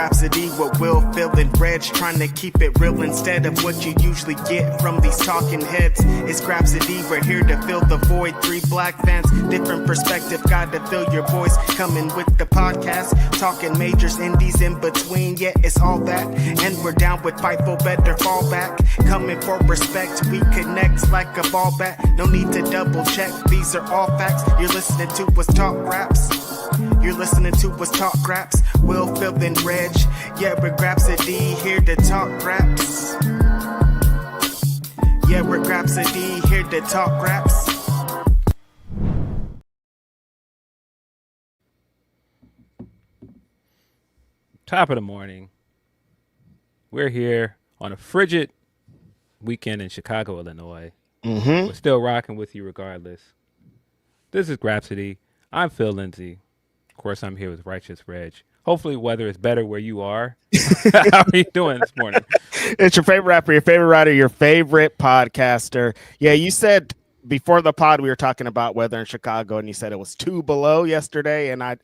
Grapsody with Will, Phil, and Reg, trying to keep it real instead of what you usually get from these talking heads. It's Grapsody, we're here to fill the void. 3 black fans, different perspective, got to fill your voice. Coming with the podcast, talking majors, indies in between, yeah, it's all that. And we're down with Fightful, better fall back. Coming for respect, we connect like a ball bat. No need to double check, these are all facts. You're listening to us talk raps. You're listening to us talk raps. Will, Phil, and Reg, yeah, we're Grapsody, here to talk raps. Yeah, we're Grapsody, here to talk raps. Top of the morning. We're here on a frigid weekend in Chicago, Illinois. We're still rocking with you regardless. This is Grapsody. I'm Phil Lindsey. Of course, I'm here with Righteous Reg. Hopefully, weather is better where you are. How are you doing this morning? It's your favorite rapper, your favorite writer, your favorite podcaster. Yeah, you said before the pod we were talking about weather in Chicago, and you said it was 2 below yesterday. And I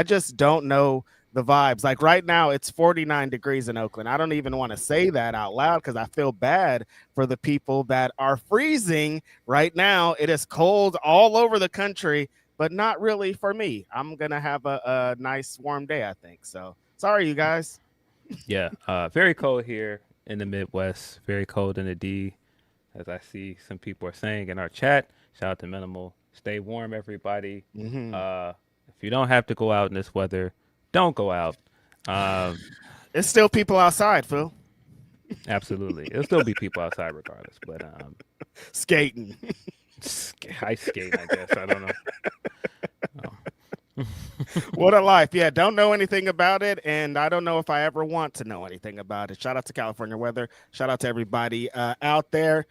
just don't know the vibes. Like right now, it's 49 degrees in Oakland. I don't even want to say that out loud because I feel bad for the people that are freezing right now. It is cold all over the country, but not really for me. I'm going to have a nice warm day, I think. So sorry, you guys. Yeah, very cold here in the Midwest. Very cold in the D, as I see some people are saying in our chat. Shout out to Minimal. Stay warm, everybody. If you don't have to go out in this weather, don't go out. It's still people outside, Phil. Absolutely. It'll still be people outside regardless. But skating. Ice skate, I guess. I don't know. What a life. Yeah, don't know anything about it, and I don't know if I ever want to know anything about it. Shout out to California weather. Shout out to everybody out there.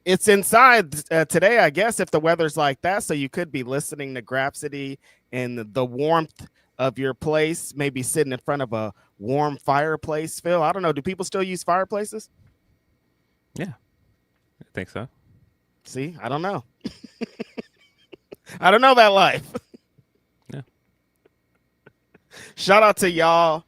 It's inside today, I guess, if the weather's like that, so you could be listening to Grapsody in the warmth of your place, maybe sitting in front of a warm fireplace. Phil, I don't know. Do people still use fireplaces? Yeah, I think so. See, I don't know. I don't know that life. Yeah. Shout out to y'all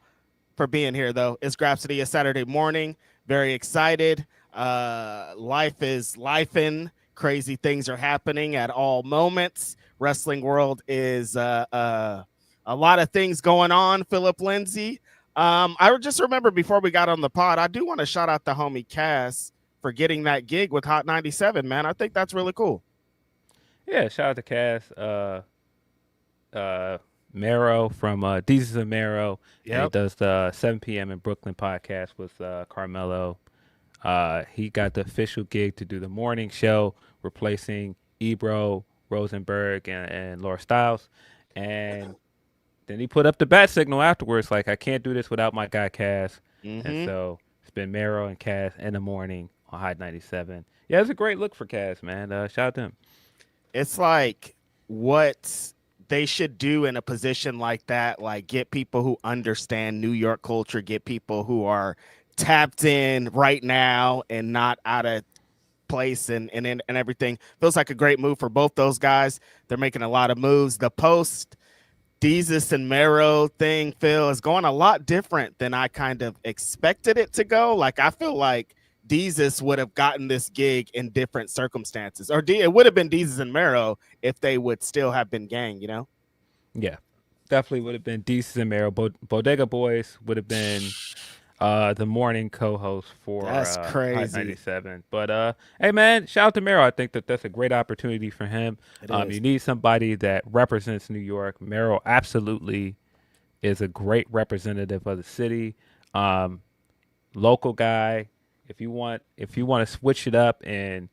for being here, though. It's Grapsody. It's Saturday morning. Very excited. Life is lifing. Crazy things are happening at all moments. Wrestling world is a lot of things going on, Philip Lindsey. I just remember before we got on the pod, I do want to shout out the homie Cass for getting that gig with Hot 97, man. I think that's really cool. Yeah, shout out to Cass. Mero from Deezus and Mero. Yep. He does the 7 p.m. in Brooklyn podcast with Carmelo. He got the official gig to do the morning show, replacing Ebro, Rosenberg, and Laura Stiles. And then he put up the bat signal afterwards, like, I can't do this without my guy Cass. And so it's been Mero and Cass in the morning on Hot 97. Yeah, it's a great look for Cass, man. Shout out to him. It's like what they should do in a position like that, like get people who understand New York culture, get people who are tapped in right now and not out of place and everything. Feels like a great move for both those guys. They're making a lot of moves. The post Deezus and Mero thing, Phil, is going a lot different than I kind of expected it to go. Like, I feel like Deezus would have gotten this gig in different circumstances, or it would have been Deezus and Mero if they would still have been gang, you know? Yeah, definitely would have been Deezus and Mero. Bodega Boys would have been the morning co-host for That's crazy. Hot 97. But hey, man, shout out to Mero. I think that's a great opportunity for him. You need somebody that represents New York. Mero absolutely is a great representative of the city. Local guy. If you want to switch it up and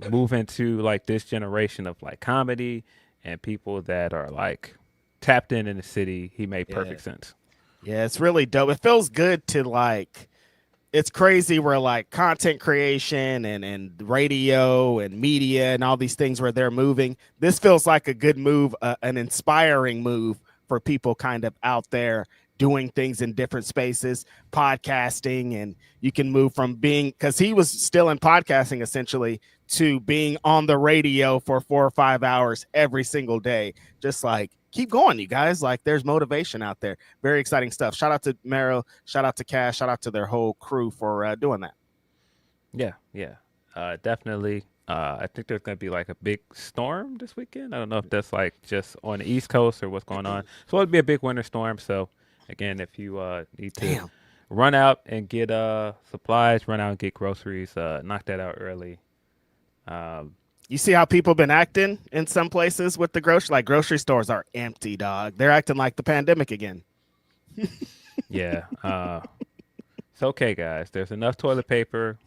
move into like this generation of like comedy and people that are like tapped in the city, he made perfect sense. Yeah, it's really dope. It feels good to like, it's crazy where like content creation and radio and media and all these things where they're moving. This feels like a good move, an inspiring move for people kind of out there doing things in different spaces, podcasting, and you can move from being, because he was still in podcasting essentially, to being on the radio for 4 or 5 hours every single day. Just like, keep going, you guys. Like, there's motivation out there. Very exciting stuff. Shout out to Mero, shout out to Cash, shout out to their whole crew for doing that. Yeah. Definitely. I think there's going to be like a big storm this weekend. I don't know if that's like just on the East Coast or what's going on. So it'll be a big winter storm. So again, if you need to run out and get supplies, run out and get groceries, knock that out early. You see how people been acting in some places with the grocery stores are empty, dog. They're acting like the pandemic again. Yeah. It's okay, guys. There's enough toilet paper.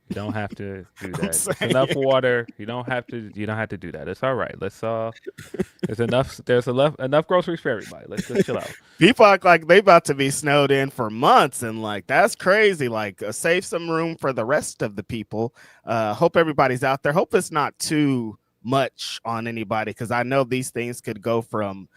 You don't have to do that. There's enough water. You don't have to do that. It's all right. There's enough groceries for everybody. Let's just chill out. People act like they about to be snowed in for months, and like, that's crazy. Like, save some room for the rest of the people. Hope everybody's out there. Hope it's not too much on anybody, because I know these things could go from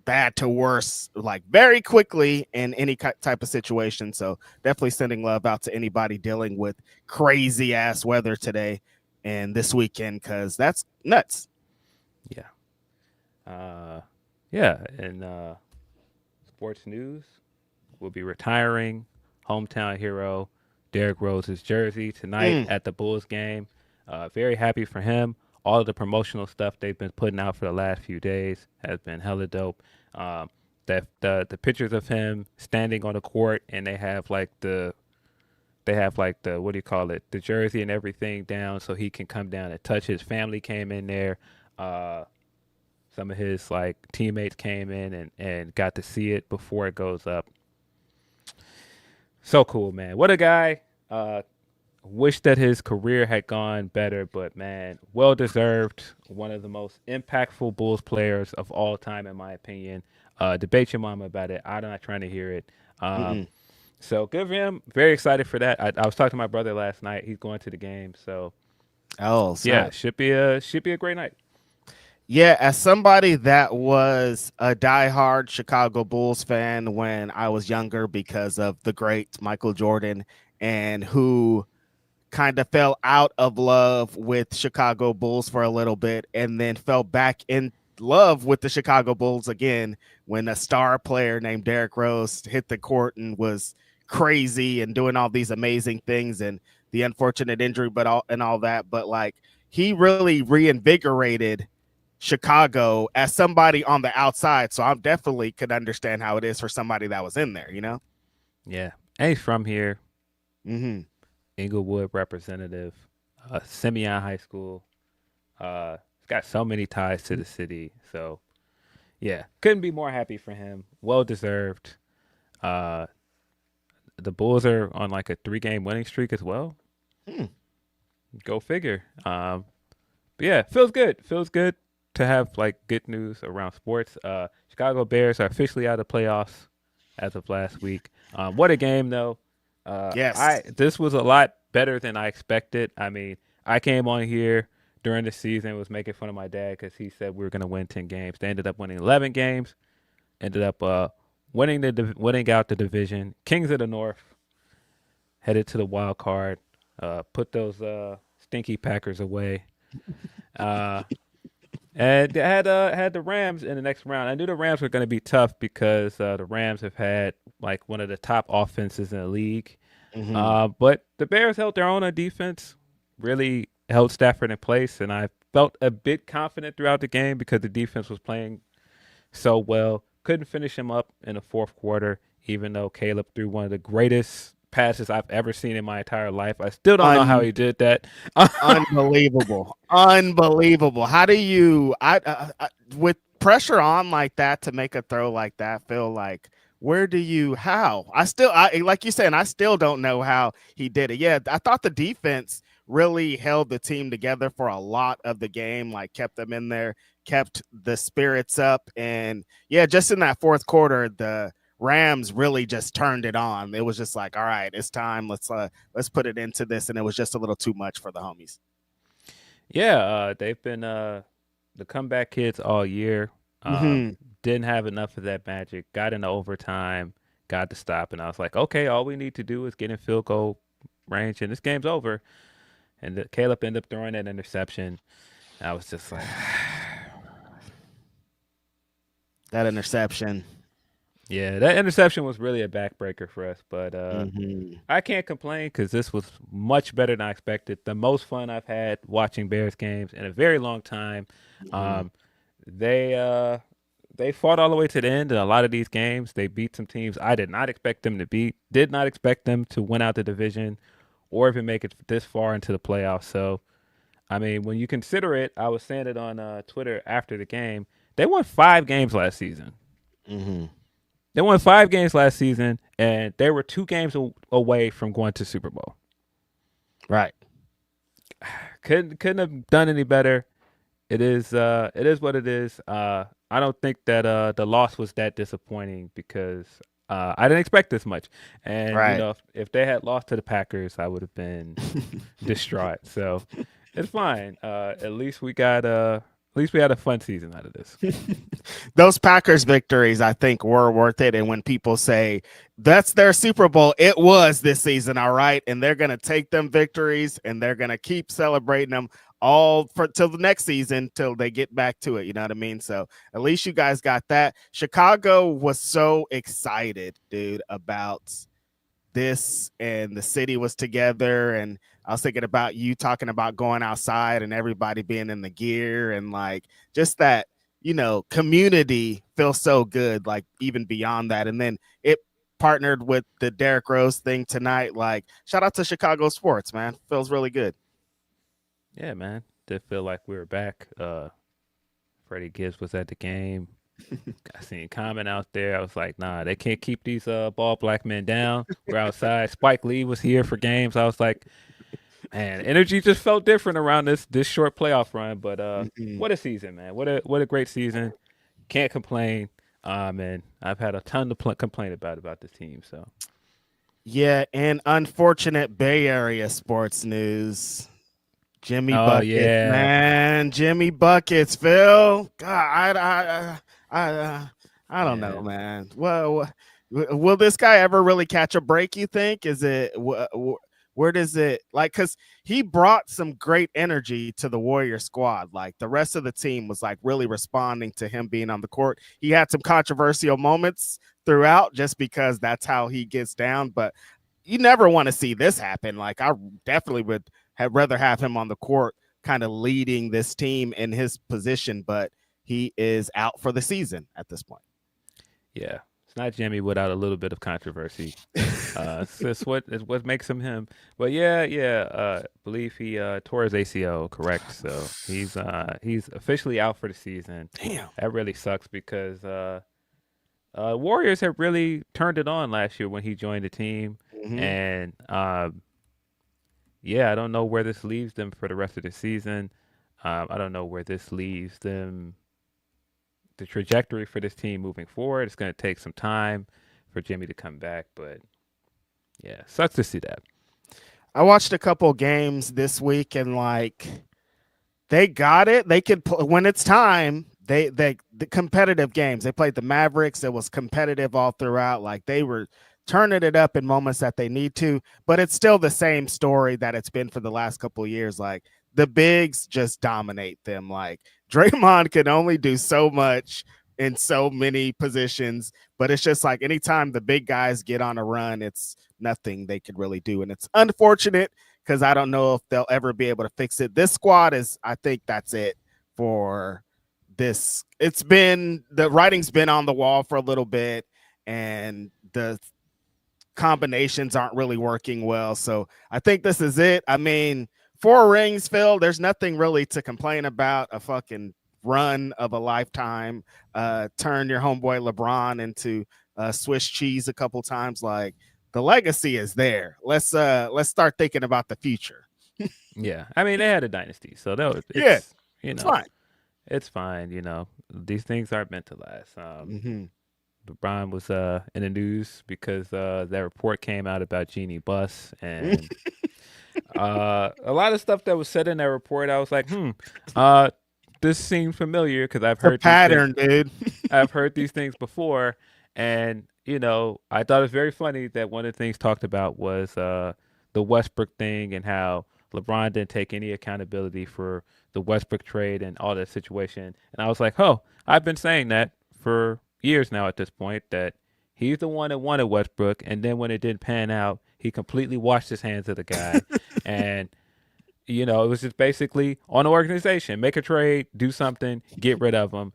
bad to worse like very quickly in any type of situation. So definitely sending love out to anybody dealing with crazy ass weather today and this weekend, because that's nuts. And sports news, will be retiring hometown hero Derrick Rose's jersey tonight at the Bulls game. Very happy for him. All of the promotional stuff they've been putting out for the last few days has been hella dope. The pictures of him standing on the court, and they have like the what do you call it, the jersey and everything down so he can come down and touch. His family came in there. Some of his like teammates came in and got to see it before it goes up. So cool, man. What a guy. Wish that his career had gone better, but man, well deserved. One of the most impactful Bulls players of all time, in my opinion. Debate your mama about it. I'm not trying to hear it. So good for him. Very excited for that. I was talking to my brother last night. He's going to the game. So yeah, should be a great night. Yeah, as somebody that was a diehard Chicago Bulls fan when I was younger because of the great Michael Jordan, and who kind of fell out of love with Chicago Bulls for a little bit and then fell back in love with the Chicago Bulls again when a star player named Derrick Rose hit the court and was crazy and doing all these amazing things, and the unfortunate injury and all that. But like, he really reinvigorated Chicago as somebody on the outside. So I definitely could understand how it is for somebody that was in there, you know? Yeah. And he's from here. Inglewood representative, Simeon High School. He's got so many ties to the city. So, yeah, couldn't be more happy for him. Well deserved. The Bulls are on like a 3-game winning streak as well. Go figure. But yeah, feels good. Feels good to have like good news around sports. Chicago Bears are officially out of the playoffs as of last week. What a game, though. Yes. This was a lot better than I expected. I mean, I came on here during the season, was making fun of my dad because he said we were going to win 10 games. They ended up winning 11 games. Ended up winning out the division. Kings of the North headed to the wild card. Put those stinky Packers away. And they had the Rams in the next round. I knew the Rams were going to be tough because the Rams have had like one of the top offenses in the league. But the Bears held their own on defense, really held Stafford in place, and I felt a bit confident throughout the game because the defense was playing so well. Couldn't finish him up in the fourth quarter, even though Caleb threw one of the greatest passes I've ever seen in my entire life. I still don't know how he did that. Unbelievable. How do you, with pressure on like that, to make a throw like that, feel like, how? Like you said, I still don't know how he did it. Yeah, I thought the defense really held the team together for a lot of the game, like kept them in there, kept the spirits up. And yeah, just in that fourth quarter, the Rams really just turned it on. It was just like, all right, it's time. Let's put it into this. And it was just a little too much for the homies. Yeah, they've been the comeback kids all year. didn't have enough of that magic. Got into overtime, got to stop, and I was like, okay, all we need to do is get in field goal range, and this game's over. And Caleb ended up throwing that interception. I was just like, that interception. Yeah, that interception was really a backbreaker for us, but I can't complain because this was much better than I expected. The most fun I've had watching Bears games in a very long time. They fought all the way to the end in a lot of these games. They beat some teams I did not expect them to beat. Did not expect them to win out the division or even make it this far into the playoffs. So, I mean, when you consider it, I was saying it on Twitter after the game. They won 5 games last season. They won 5 games last season, and they were 2 games away from going to Super Bowl. Right. Couldn't have done any better. It is what it is. I don't think that the loss was that disappointing because I didn't expect this much. And right. You know, if they had lost to the Packers, I would have been distraught. So it's fine. At least we got At least we had a fun season out of this. Those Packers victories, I think, were worth it. And when people say that's their Super Bowl, it was this season, all right? And they're going to take them victories and they're going to keep celebrating them all for till the next season, till they get back to it. You know what I mean? So at least you guys got that. Chicago was so excited, dude, about this, and the city was together, and I was thinking about you talking about going outside and everybody being in the gear, and like just that, you know, community feels so good, like even beyond that. And then it partnered with the Derrick Rose thing tonight. Like, shout out to Chicago sports, man. Feels really good. Yeah, man. Did feel like we were back. Freddie Gibbs was at the game. I seen a comment out there. I was like, nah, they can't keep these bald black men down. We're outside. Spike Lee was here for games. I was like, man, energy just felt different around this short playoff run. But what a season, man. What a great season. Can't complain. And I've had a ton to complain about this team. So yeah, and unfortunate Bay Area sports news. Jimmy Buckets, yeah. man. Jimmy Buckets, Phil. God, I don't know, man. Well, will this guy ever really catch a break, you think? Is it where does it, like, because he brought some great energy to the Warrior squad. Like, the rest of the team was like really responding to him being on the court. He had some controversial moments throughout just because that's how he gets down, but you never want to see this happen. Like, I definitely would have rather have him on the court kind of leading this team in his position, but he is out for the season at this point. Yeah, it's not Jimmy without a little bit of controversy. It's what makes him him. But yeah. Believe he tore his ACL, correct? So he's officially out for the season. Damn, that really sucks because Warriors have really turned it on last year when he joined the team, and yeah, I don't know where this leaves them for the rest of the season. I don't know where this leaves them. The trajectory for this team moving forward, it's going to take some time for Jimmy to come back, but yeah, sucks to see that. I watched a couple games this week, and like they got it. They could when it's time. The competitive games. They played the Mavericks. It was competitive all throughout. Like, they were turning it up in moments that they need to, but it's still the same story that it's been for the last couple of years. Like, the bigs just dominate them. Like, Draymond can only do so much in so many positions, but it's just like anytime the big guys get on a run, it's nothing they could really do. And it's unfortunate because I don't know if they'll ever be able to fix it. This squad I think that's it for this. It's been, the writing's been on the wall for a little bit, and the combinations aren't really working well. So I think this is it. I mean, 4 rings, Phil, there's nothing really to complain about. A fucking run of a lifetime. Turn your homeboy LeBron into Swiss cheese a couple times. Like, the legacy is there. Let's start thinking about the future. Yeah, I mean, they had a dynasty, so it's fine. It's fine. You know, these things aren't meant to last. LeBron was in the news because that report came out about Jeannie Buss, and a lot of stuff that was said in that report, I was like, this seems familiar because I've heard a pattern, dude. I've heard these things before, and I thought it was very funny that one of the things talked about was the Westbrook thing and how LeBron didn't take any accountability for the Westbrook trade and all that situation. And I was like, oh, I've been saying that for years now at this point, that he's the one that wanted Westbrook, and then when it didn't pan out, he completely washed his hands of the guy. And it was just basically on the organization, make a trade, do something, get rid of him.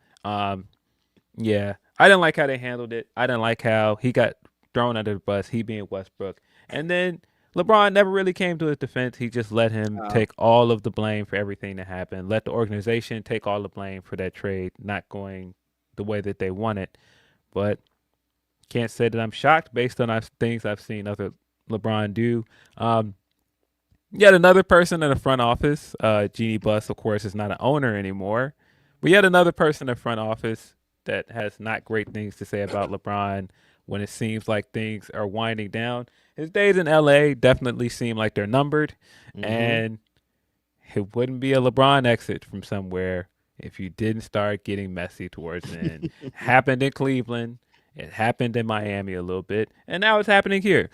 Yeah, I didn't like how they handled it. I didn't like how he got thrown under the bus, he being Westbrook. And then LeBron never really came to his defense. He just let him take all of the blame for everything that happened. Let the organization take all the blame for that trade not going the way that they wanted. But can't say that I'm shocked based on things I've seen other LeBron do. Yet another person in the front office, Jeannie Buss, of course, is not an owner anymore. But yet another person in the front office that has not great things to say about LeBron when it seems like things are winding down. His days in LA definitely seem like they're numbered, and it wouldn't be a LeBron exit from somewhere if you didn't start getting messy towards the end. Happened in Cleveland, it happened in Miami a little bit, and now it's happening here.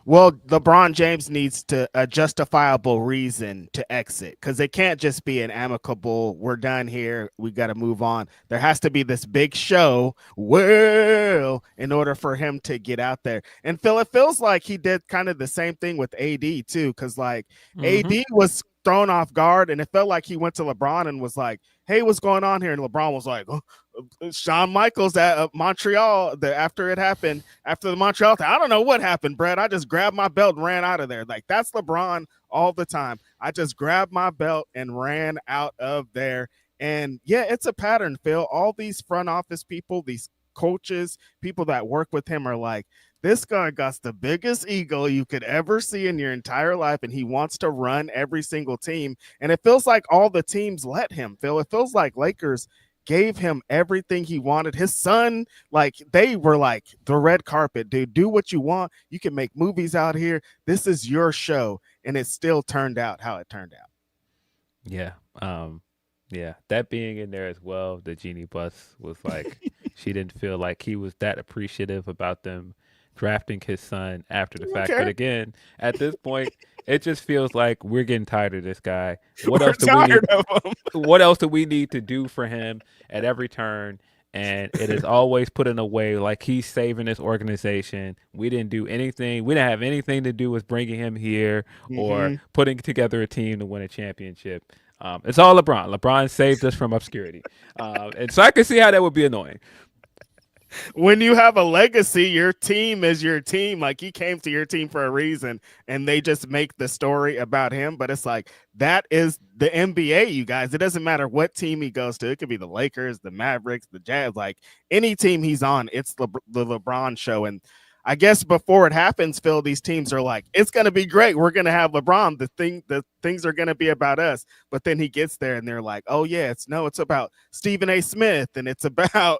Well, LeBron James needs a justifiable reason to exit, because it can't just be an amicable, we're done here, we got to move on. There has to be this big show, well, in order for him to get out there. And Phil, it feels like he did kind of the same thing with AD too, because like AD was thrown off guard, and it felt like he went to LeBron and was like, hey, what's going on here? And LeBron was like, Shawn Michaels at Montreal, after it happened, after the Montreal thing, I don't know what happened, Brett. I just grabbed my belt and ran out of there. Like, that's LeBron all the time. I just grabbed my belt and ran out of there. And yeah, it's a pattern, Phil. All these front office people, these coaches, people that work with him are like, this guy got the biggest ego you could ever see in your entire life, and he wants to run every single team. And it feels like all the teams let him, Phil. It feels like Lakers gave him everything he wanted. His son, like, they were like, the red carpet, dude, do what you want. You can make movies out here. This is your show. And it still turned out how it turned out. Yeah. Yeah. That being in there as well, the Jeannie Buss was like, she didn't feel like he was that appreciative about them drafting his son after the fact. But again, at this point, it just feels like we're getting tired of this guy. What else do we need to do for him at every turn? And it is always put in a way like he's saving this organization. We didn't do anything. We didn't have anything to do with bringing him here or putting together a team to win a championship. It's all LeBron. LeBron saved us from obscurity. And so I can see how that would be annoying. When you have a legacy, your team is your team. Like, he came to your team for a reason, and they just make the story about him. But it's like, that is the NBA, you guys. It doesn't matter what team he goes to. It could be the Lakers, the Mavericks, the Jazz. Like, any team he's on, it's the LeBron show. And I guess before it happens, Phil, these teams are like, it's going to be great. We're going to have LeBron. The things are going to be about us. But then he gets there and they're like, oh yeah, it's about Stephen A. Smith. And it's about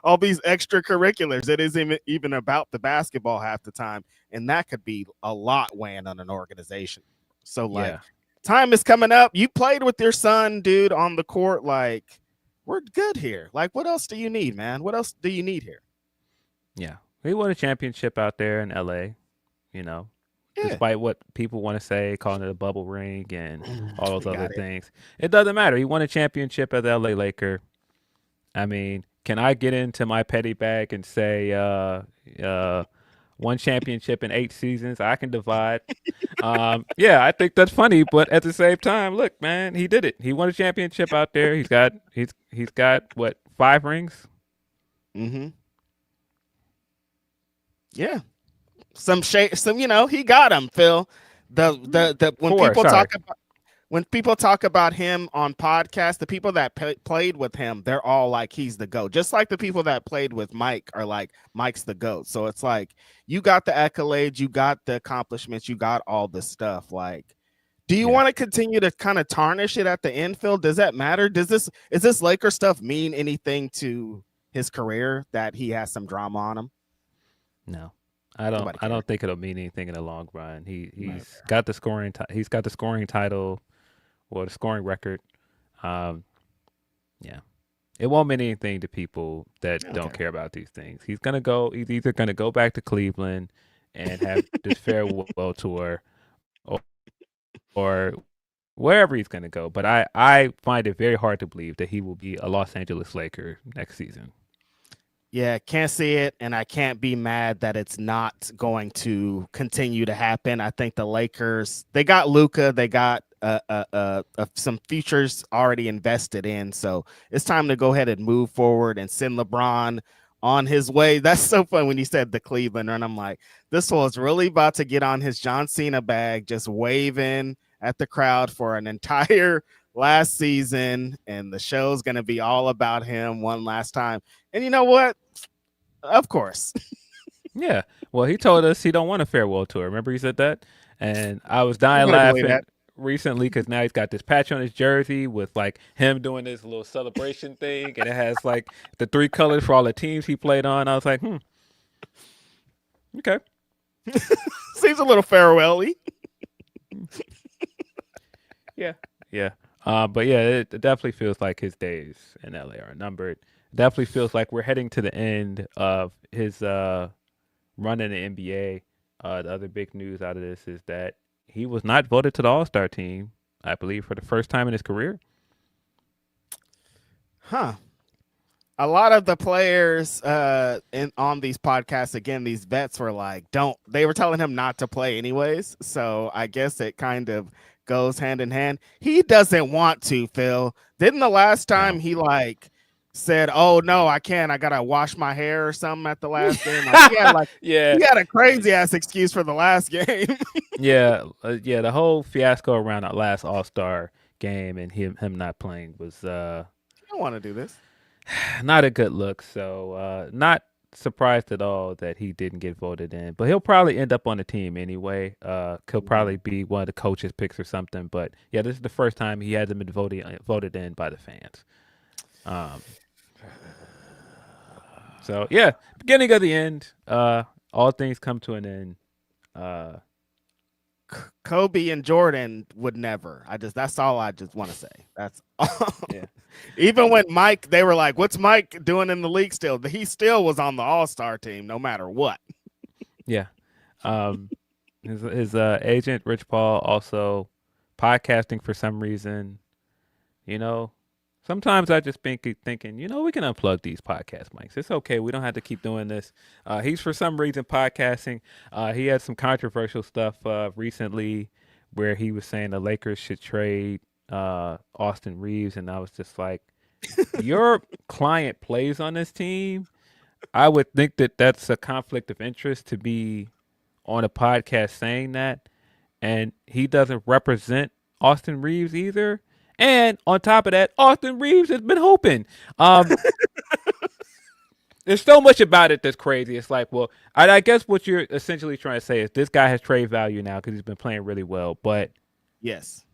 all these extracurriculars. It isn't even about the basketball half the time. And that could be a lot weighing on an organization. So like, time is coming up. You played with your son, dude, on the court. Like, we're good here. Like, what else do you need, man? What else do you need here? Yeah. He won a championship out there in LA, despite what people want to say, calling it a bubble ring and all those other things. It doesn't matter. He won a championship as the LA Laker. I mean, can I get into my petty bag and say one championship in 8 seasons? I can divide. Yeah, I think that's funny, but at the same time, look, man, he did it. He won a championship out there. He's got what, 5 rings? Mm-hmm. Yeah, some he got him, Phil. When people talk about him on podcasts, the people that played with him, they're all like, he's the GOAT. Just like the people that played with Mike are like, Mike's the GOAT. So it's like, you got the accolades, you got the accomplishments, you got all the stuff. Like, do you want to continue to kind of tarnish it at the end, Phil? Does that matter? Is this Laker stuff mean anything to his career, that he has some drama on him? No, I don't think it'll mean anything in the long run. He's got the scoring. He's got the scoring title, or the scoring record. Yeah, it won't mean anything to people that don't care about these things. He's either gonna go back to Cleveland and have this farewell tour, or wherever he's gonna go. But I find it very hard to believe that he will be a Los Angeles Laker next season. Yeah, can't see it, and I can't be mad that it's not going to continue to happen. I think the Lakers, they got Luka, they got some futures already invested in, so it's time to go ahead and move forward and send LeBron on his way. That's so fun when you said the Cleveland, and I'm like, this was really about to get on his John Cena bag, just waving at the crowd for an entire last season, and the show's going to be all about him one last time. And you know what? Of course. Yeah. Well, he told us he don't want a farewell tour. Remember he said that? And I was dying laughing recently because now he's got this patch on his jersey with like him doing this little celebration thing, and it has like the 3 colors for all the teams he played on. I was like, okay. Seems a little farewell-y. Yeah. But yeah, it definitely feels like his days in LA are numbered. Definitely feels like we're heading to the end of his run in the NBA. The other big news out of this is that he was not voted to the All-Star team, I believe, for the first time in his career. Huh. A lot of the players on these podcasts, again, these vets were like, they were telling him not to play anyways. So I guess it kind of goes hand in hand. He doesn't want to, Phil. Didn't the last time he said, "Oh no, I can't. I gotta wash my hair or something" at the last game. He had a crazy ass excuse for the last game. The whole fiasco around that last All-Star game and him not playing was I don't want to do this. Not a good look. So not surprised at all that he didn't get voted in. But he'll probably end up on the team anyway. He'll probably be one of the coaches' picks or something. But yeah, this is the first time he hasn't been voted in by the fans. So yeah, beginning of the end. All things come to an end. Kobe and Jordan would never. That's all I just want to say. That's all. Yeah. Even when Mike, they were like, "What's Mike doing in the league still?" He still was on the All-Star team, no matter what. Yeah. His agent Rich Paul also podcasting for some reason. Sometimes I just been thinking, we can unplug these podcast mics. It's okay. We don't have to keep doing this. He's for some reason podcasting. He had some controversial stuff recently where he was saying the Lakers should trade Austin Reeves. And I was just like, your client plays on this team. I would think that that's a conflict of interest to be on a podcast saying that. And he doesn't represent Austin Reeves either. And on top of that, Austin Reeves has been hoping. There's so much about it that's crazy. It's like, well, I guess what you're essentially trying to say is this guy has trade value now because he's been playing really well. But yes.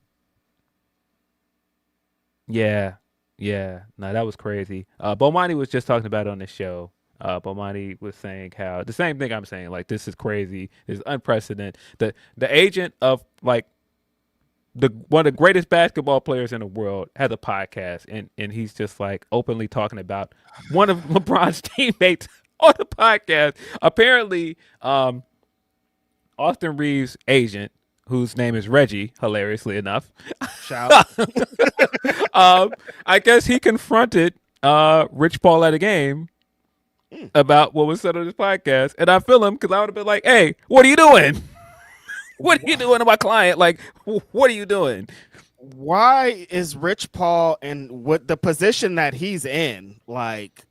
Yeah. No, that was crazy. Bomani was just talking about it on the show. Bomani was saying how the same thing I'm saying, like, this is crazy. This is unprecedented. The agent of like one of the greatest basketball players in the world has a podcast, and he's just like openly talking about one of LeBron's teammates on the podcast. Apparently, Austin Reeves' agent, whose name is Reggie, hilariously enough, shout. I guess he confronted Rich Paul at a game about what was said on this podcast, and I feel him because I would have been like, "Hey, what are you doing? What are you doing to my client? Like, what are you doing?" Why is Rich Paul in what the position that he's in? Like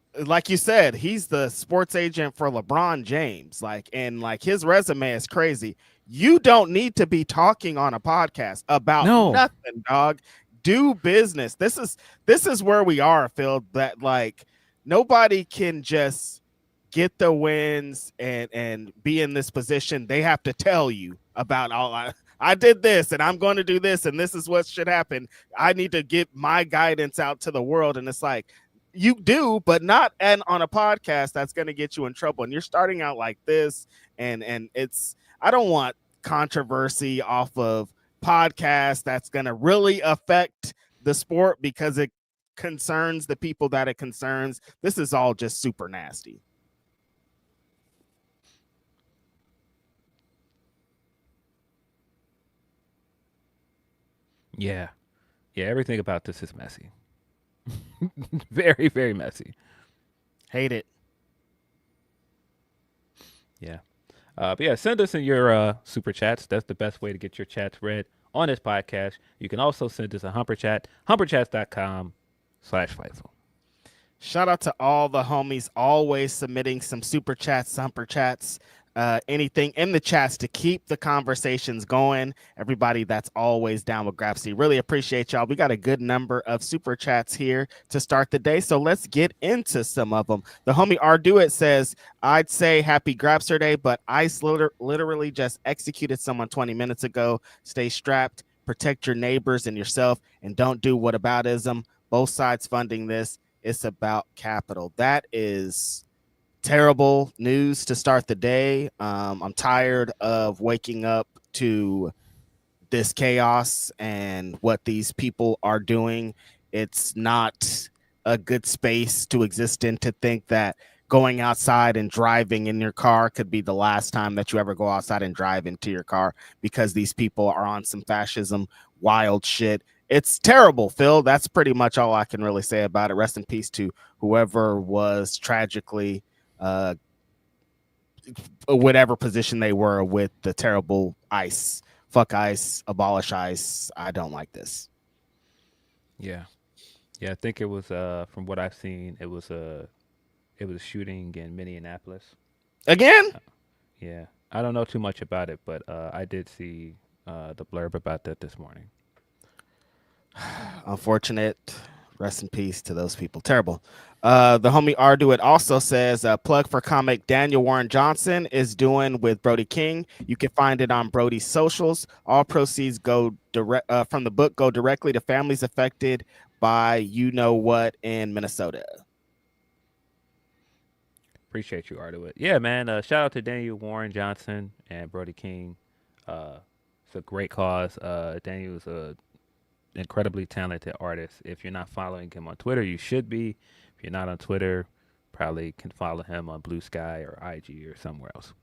you said, he's the sports agent for LeBron James. And his resume is crazy. You don't need to be talking on a podcast about nothing, dog. Do business. This is where we are, Phil. That nobody can just get the wins and be in this position. They have to tell you about I did this and I'm going to do this and this is what should happen. I need to get my guidance out to the world. And it's like, you do, but not on a podcast that's going to get you in trouble. And you're starting out like this. And I don't want controversy off of podcasts that's going to really affect the sport because it concerns the people that it concerns. This is all just super nasty. Yeah. Yeah, everything about this is messy. Very, very messy. Hate it. Yeah. But yeah, send us in your super chats. That's the best way to get your chats read on this podcast. You can also send us a Humper Chat, humperchats.com/Fightful. Shout out to all the homies always submitting some super chats, Humper Chats, anything in the chats to keep the conversations going. Everybody that's always down with Grapsody. Really appreciate y'all. We got a good number of super chats here to start the day. So let's get into some of them. The homie Arduit says, I'd say happy Grapsody, but ICE literally just executed someone 20 minutes ago. Stay strapped, protect your neighbors and yourself, and don't do whataboutism. Both sides funding this. It's about capital. That is terrible news to start the day. I'm tired of waking up to this chaos and what these people are doing. It's not a good space to exist in, to think that going outside and driving in your car could be the last time that you ever go outside and drive into your car, because these people are on some fascism, wild shit. It's terrible, Phil. That's pretty much all I can really say about it. Rest in peace to whoever was tragically whatever position they were with the terrible ICE. Fuck ICE, abolish ICE. I don't like this. Yeah. Yeah, I think it was from what I've seen, it was a shooting in Minneapolis. Again? Yeah. I don't know too much about it, but I did see the blurb about that this morning. Unfortunate. Rest in peace to those people. Terrible. The homie Arduit also says, plug for comic Daniel Warren Johnson is doing with Brody King. You can find it on Brody's socials. All proceeds go direct from the book go directly to families affected by you know what in Minnesota. Appreciate you, Arduit. Yeah, man. Shout out to Daniel Warren Johnson and Brody King. It's a great cause. Daniel's a incredibly talented artist. If you're not following him on Twitter, you should be. If you're not on Twitter, probably can follow him on Bluesky or IG or somewhere else.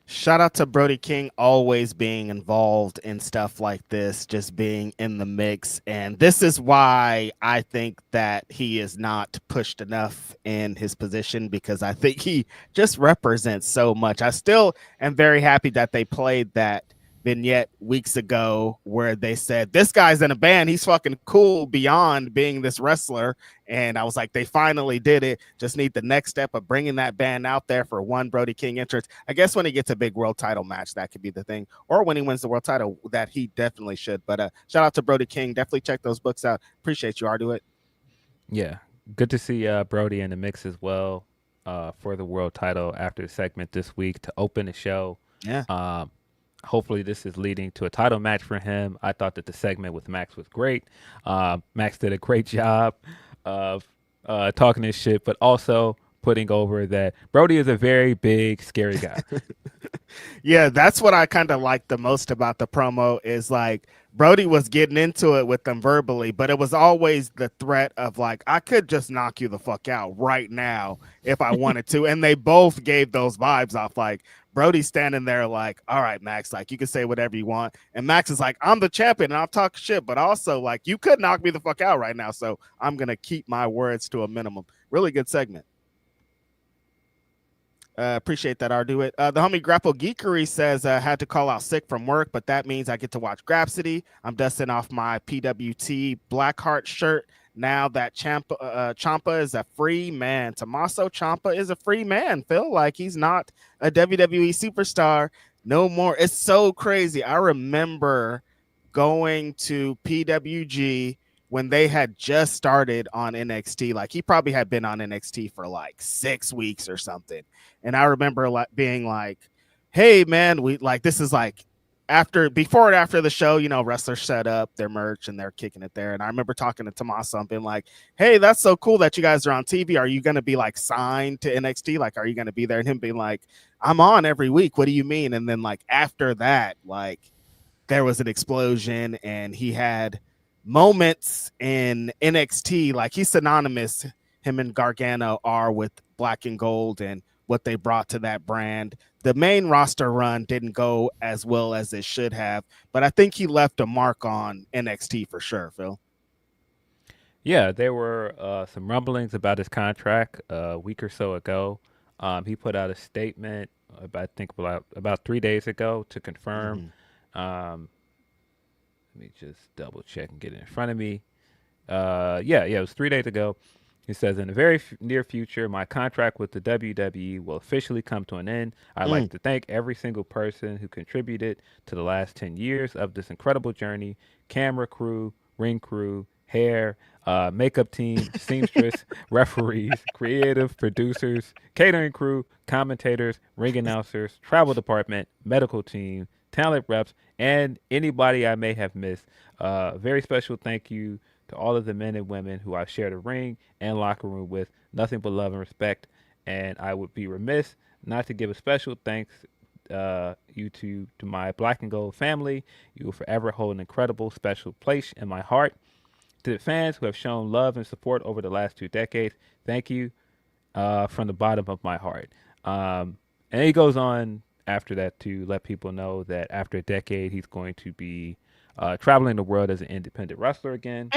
Shout out to Brody King, always being involved in stuff like this, just being in the mix. And this is why I think that he is not pushed enough in his position, because I think he just represents so much. I still am very happy that they played that vignette weeks ago where they said, this guy's in a band, he's fucking cool beyond being this wrestler. And I was like, they finally did it. Just need the next step of bringing that band out there for one Brody King entrance. I guess when he gets a big world title match, that could be the thing, or when he wins the world title, that he definitely should. But shout out to Brody King. Definitely check those books out. Appreciate you, Arduit. Yeah, good to see Brody in the mix as well for the world title after the segment this week to open the show. Yeah. Hopefully this is leading to a title match for him. I thought that the segment with Max was great. Max did a great job of talking his shit, but also putting over that Brody is a very big, scary guy. Yeah, that's what I kind of like the most about the promo, is like Brody was getting into it with them verbally, but it was always the threat of like, I could just knock you the fuck out right now if I wanted to. And they both gave those vibes off. Like Brody's standing there like, all right, Max, like you can say whatever you want. And Max is like, I'm the champion and I'll talk shit, but also like you could knock me the fuck out right now. So I'm going to keep my words to a minimum. Really good segment. Appreciate that, Arduit. The homie Grapple Geekery says, had to call out sick from work, but that means I get to watch Grapsody. I'm dusting off my PWT Blackheart shirt now that Ciampa is a free man. Tommaso Ciampa is a free man, Phil. Like, he's not a WWE superstar no more. It's so crazy. I remember going to PWG when they had just started on NXT. Like, he probably had been on NXT for like 6 weeks or something. And I remember like being like, hey man, we like, this is like before and after the show, you know, wrestlers set up their merch and they're kicking it there. And I remember talking to Tommaso and being like, hey, that's so cool that you guys are on TV. Are you going to be like signed to NXT? Like, are you going to be there? And him being like, I'm on every week. What do you mean? And then like after that, like there was an explosion and he had moments in NXT. Like he's synonymous. Him and Gargano are with Black and Gold and what they brought to that brand. The main roster run didn't go as well as it should have, but I think he left a mark on NXT for sure, Phil. Yeah, there were some rumblings about his contract a week or so ago. He put out a statement, I think about 3 days ago, to confirm. Let me just double check and get it in front of me. It was 3 days ago. He says, in the very near future, my contract with the WWE will officially come to an end. I'd like to thank every single person who contributed to the last 10 years of this incredible journey: camera crew, ring crew, hair, makeup team, seamstress, referees, creative producers, catering crew, commentators, ring announcers, travel department, medical team, talent reps, and anybody I may have missed. Very special thank you to all of the men and women who I've shared a ring and locker room with. Nothing but love and respect. And I would be remiss not to give a special thanks to my Black and Gold family. You will forever hold an incredible special place in my heart. To the fans who have shown love and support over the last 2 decades, thank you from the bottom of my heart. And he goes on after that to let people know that after a decade, he's going to be traveling the world as an independent wrestler again.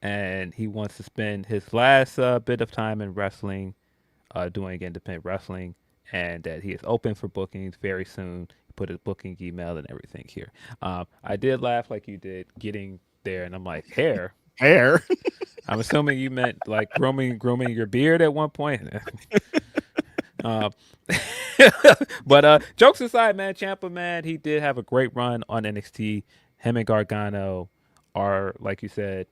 And he wants to spend his last bit of time in wrestling doing independent wrestling, and that he is open for bookings very soon. He put his booking email and everything here. I did laugh like you did getting there, and I'm like, hair? Hair? I'm assuming you meant like grooming your beard at one point. But jokes aside, man, Ciampa, man, he did have a great run on NXT. Him and Gargano are, like you said,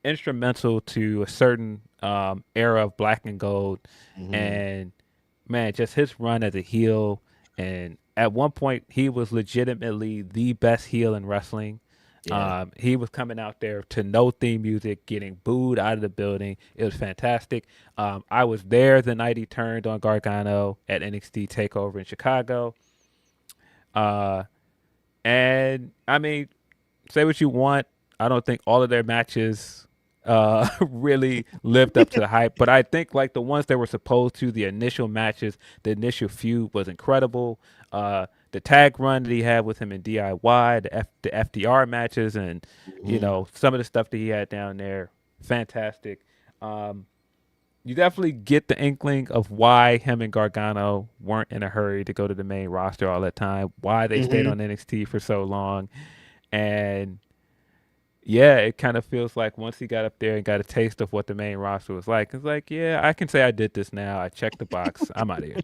instrumental to a certain era of Black and Gold. And man, just his run as a heel, and at one point he was legitimately the best heel in wrestling. He was coming out there to no theme music, getting booed out of the building. It was fantastic. I was there the night he turned on Gargano at NXT TakeOver in Chicago. And I mean, say what you want, I don't think all of their matches really lived up to the hype, but I think like the ones that were supposed to, the initial matches, the initial feud was incredible. The tag run that he had with him in DIY, the FDR matches, and you know, some of the stuff that he had down there, fantastic. You definitely get the inkling of why him and Gargano weren't in a hurry to go to the main roster all that time, why they stayed on NXT for so long. And yeah, it kind of feels like once he got up there and got a taste of what the main roster was like, it's like, yeah, I can say I did this now. I checked the box. I'm out of here.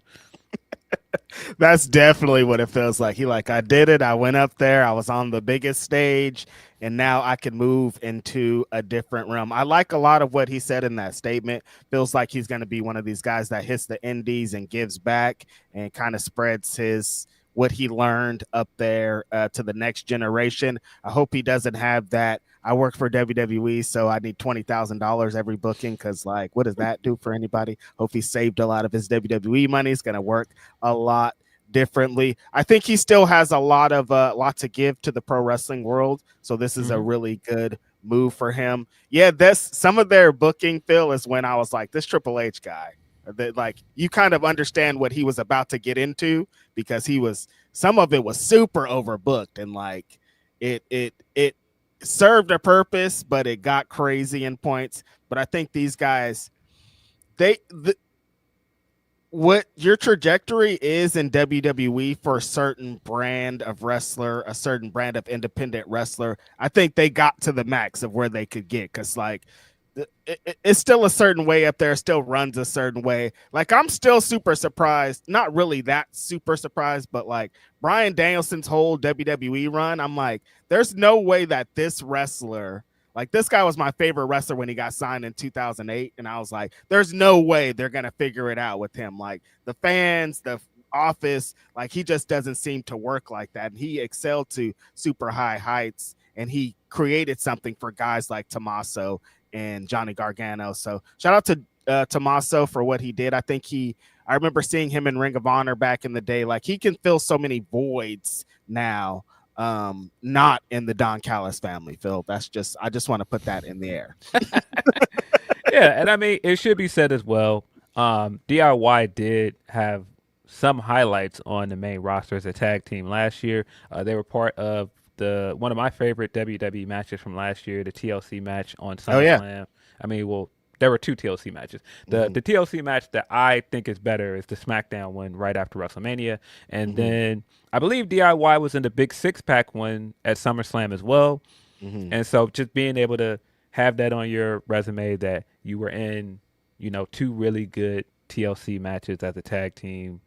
That's definitely what it feels like. I did it. I went up there. I was on the biggest stage, and now I can move into a different realm. I like a lot of what he said in that statement. Feels like he's going to be one of these guys that hits the indies and gives back and kind of spreads what he learned up there to the next generation. I hope he doesn't have that. I work for WWE, so I need $20,000 every booking, because like, what does that do for anybody? Hope he saved a lot of his WWE money. He's going to work a lot differently. I think he still has a lot to give to the pro wrestling world, so this is a really good move for him. Yeah, some of their booking, Phil, is when I was like, this Triple H guy, that like, you kind of understand what he was about to get into, because some of it was super overbooked, and like it served a purpose, but it got crazy in points. But I think these guys, what your trajectory is in WWE for a certain brand of wrestler, a certain brand of independent wrestler, I think they got to the max of where they could get, because like it's still a certain way up there, still runs a certain way. Like, I'm still super surprised, not really that super surprised, but like Bryan Danielson's whole WWE run, I'm like, there's no way that this wrestler, like, this guy was my favorite wrestler when he got signed in 2008, and I was like, there's no way they're gonna figure it out with him. Like, the fans, the office, like, he just doesn't seem to work like that. And he excelled to super high heights, and he created something for guys like Tommaso and Johnny Gargano. So shout out to Tommaso for what he did. I remember seeing him in Ring of Honor back in the day. Like, he can fill so many voids now not in the Don Callis family, Phil. I just want to put that in the air. Yeah, and I mean, it should be said as well. DIY did have some highlights on the main roster as a tag team last year. They were part of one of my favorite WWE matches from last year, the TLC match on SummerSlam. Oh, yeah. I mean, well, there were two TLC matches. The TLC match that I think is better is the SmackDown one right after WrestleMania, and then I believe DIY was in the big 6-pack one at SummerSlam as well. And so just being able to have that on your resume that you were in, two really good TLC matches as a tag team.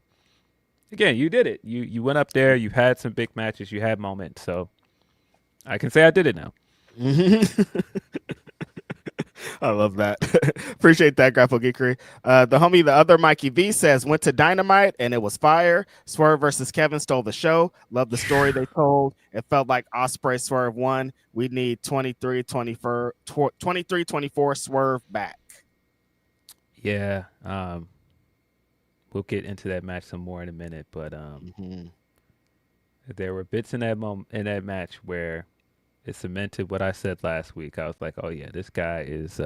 Again, you did it. You went up there. You had some big matches. You had moments. So I can say I did it now. I love that. Appreciate that, Grapple Geekery. The other Mikey V says, went to Dynamite and it was fire. Swerve versus Kevin stole the show. Love the story they told. It felt like Ospreay Swerve won. We need 23-24 Swerve back. Yeah. We'll get into that match some more in a minute, but there were bits in that match where it cemented what I said last week. I was like, oh yeah, this guy is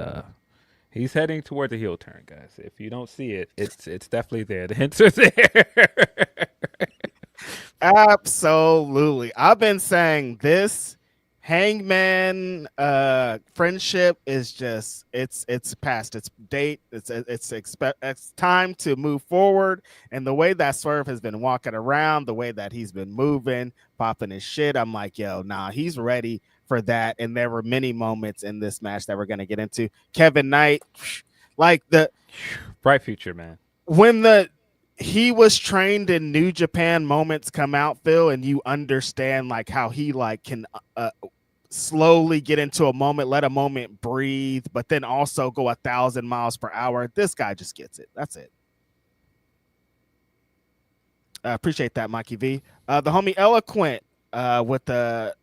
he's heading toward the heel turn, guys. If you don't see it, it's definitely there. The hints are there. Absolutely. I've been saying this Hangman friendship is just it's past its date. It's time to move forward. And the way that Swerve has been walking around, the way that he's been moving, popping his shit, I'm like, yo, nah, he's ready for that. And there were many moments in this match that we're gonna get into. Kevin Knight, like the bright future, man. When he was trained in New Japan, moments come out, Phil, and you understand like how he like can slowly get into a moment, let a moment breathe, but then also go 1,000 miles per hour. This guy just gets it. That's it. Appreciate that, Mikey V. The homie Eloquent with the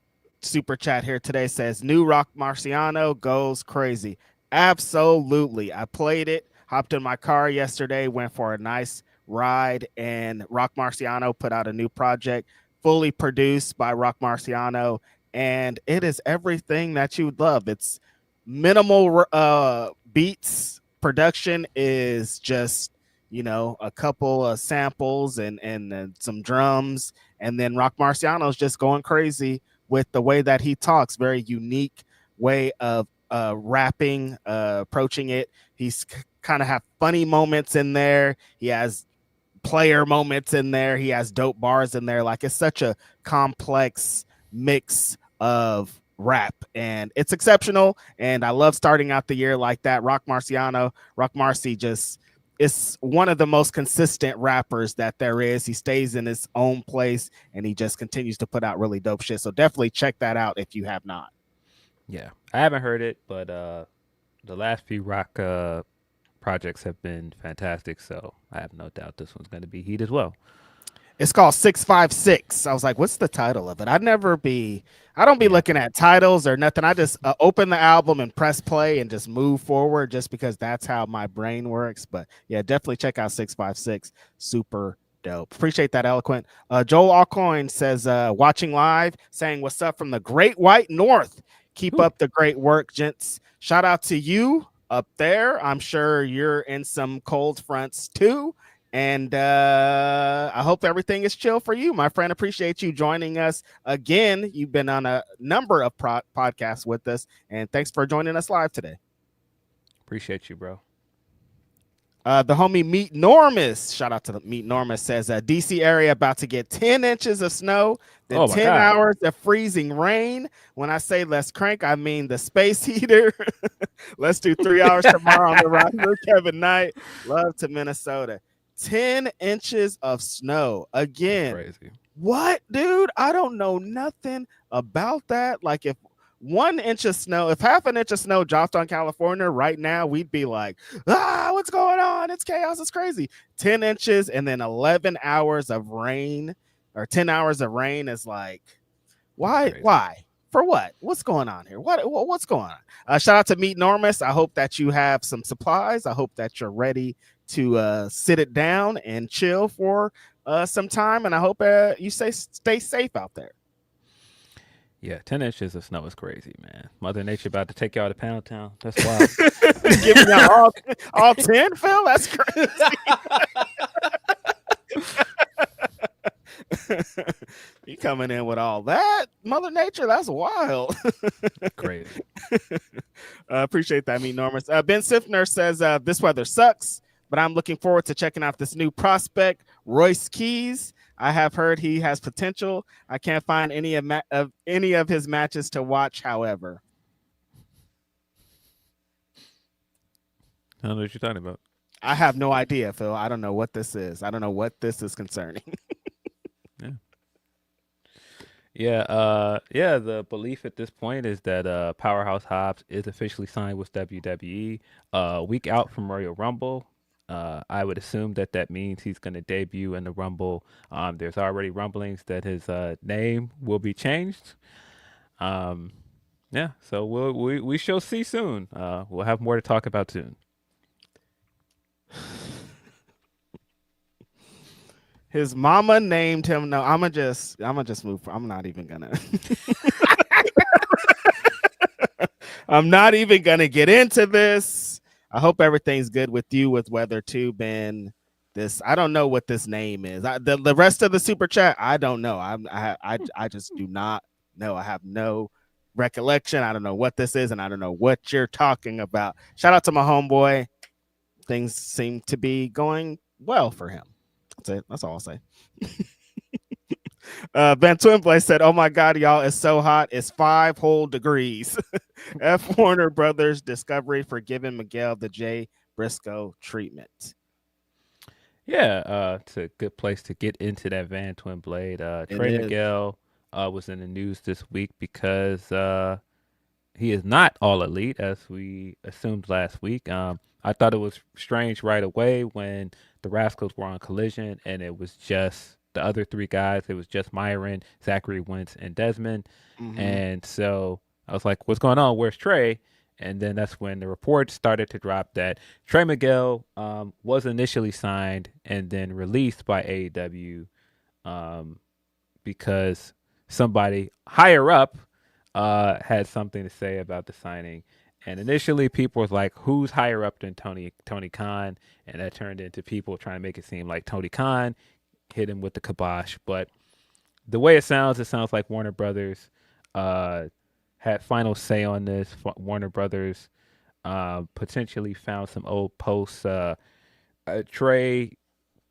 super chat here today says, new Rock Marciano goes crazy. Absolutely. I played it, hopped in my car yesterday, went for a nice ride, and Rock Marciano put out a new project, fully produced by Rock Marciano, and it is everything that you would love. It's minimal beats. Production is just, a couple of samples and some drums, and then Rock Marciano is just going crazy with the way that he talks. Very unique way of rapping, approaching it. He's kind of have funny moments in there. He has player moments in there. He has dope bars in there. Like, it's such a complex mix of rap, and it's exceptional. And I love starting out the year like that. Rock Marcy just is one of the most consistent rappers that there is. He stays in his own place, and he just continues to put out really dope shit. So definitely check that out if you have not. Yeah, I haven't heard it, but the last few Rock projects have been fantastic, so I have no doubt this one's going to be heat as well. It's called 656. I was like, what's the title of it? I don't be looking at titles or nothing. I just open the album and press play and just move forward, just because that's how my brain works. But yeah, definitely check out 656. Super dope. Appreciate that, Eloquent. Joel Alcoin says, watching live, saying what's up from the Great White North. Keep up the great work, gents. Shout out to you up there. I'm sure you're in some cold fronts too. And I hope everything is chill for you, my friend. Appreciate you joining us again. You've been on a number of podcasts with us, and thanks for joining us live today. Appreciate you, bro. The homie Meet Normus, shout out to the Meet Normus, says DC area about to get 10 inches of snow, then 10 hours of freezing rain. When I say let's crank, I mean the space heater. Let's do 3 hours tomorrow on the roster. Kevin Knight, love to Minnesota. 10 inches of snow again. Crazy. What, dude? I don't know nothing about that. Like, if 1 inch of snow, if half an inch of snow dropped on California right now, we'd be like, what's going on? It's chaos. It's crazy. 10 inches and then 11 hours of rain, or 10 hours of rain is like, why? Why? For what? What's going on here? What's going on? Shout out to Meet Normus. I hope that you have some supplies. I hope that you're ready to sit it down and chill for some time. And I hope you stay safe out there. Yeah, 10 inches of snow is crazy, man. Mother Nature about to take y'all to Pound Town. That's wild. Giving y'all all 10, Phil? That's crazy. You coming in with all that, Mother Nature? That's wild. Crazy. Appreciate that, Enormous. Ben Sifner says this weather sucks, but I'm looking forward to checking out this new prospect, Royce Keys. I have heard he has potential. I can't find any of his matches to watch, however. I don't know what you're talking about. I have no idea, Phil. I don't know what this is. I don't know what this is concerning. Yeah. The belief at this point is that Powerhouse Hobbs is officially signed with WWE. A week out from Royal Rumble. I would assume that means he's going to debut in the Rumble. There's already rumblings that his name will be changed. Yeah, so we shall see soon. We'll have more to talk about soon. His mama named him. No, I'm gonna just move. I'm not even gonna. I'm not even gonna get into this. I hope everything's good with you with weather too, Ben. I don't know what this name is. The rest of the super chat, I don't know. I just do not know. I have no recollection. I don't know what this is, and I don't know what you're talking about. Shout out to my homeboy. Things seem to be going well for him. That's it. That's all I'll say. Ben Twinblade said, "Oh my God, y'all, it's so hot. It's 5 whole degrees." F. Warner Brothers discovery for giving Miguel the Jay Briscoe treatment. Yeah, it's a good place to get into that Van Twinblade. Trey Miguel was in the news this week because he is not all elite, as we assumed last week. I thought it was strange right away when the Rascals were on Collision and it was just the other 3 guys. It was just Myron, Zachary Wentz, and Desmond. Mm-hmm. And so I was like, what's going on? Where's Trey? And then that's when the reports started to drop that Trey Miguel was initially signed and then released by AEW because somebody higher up had something to say about the signing. And initially, people was like, "Who's higher up than Tony Khan?" And that turned into people trying to make it seem like Tony Khan hit him with the kibosh. But the way it sounds like Warner Brothers had final say on this. Warner Brothers potentially found some old posts. Trey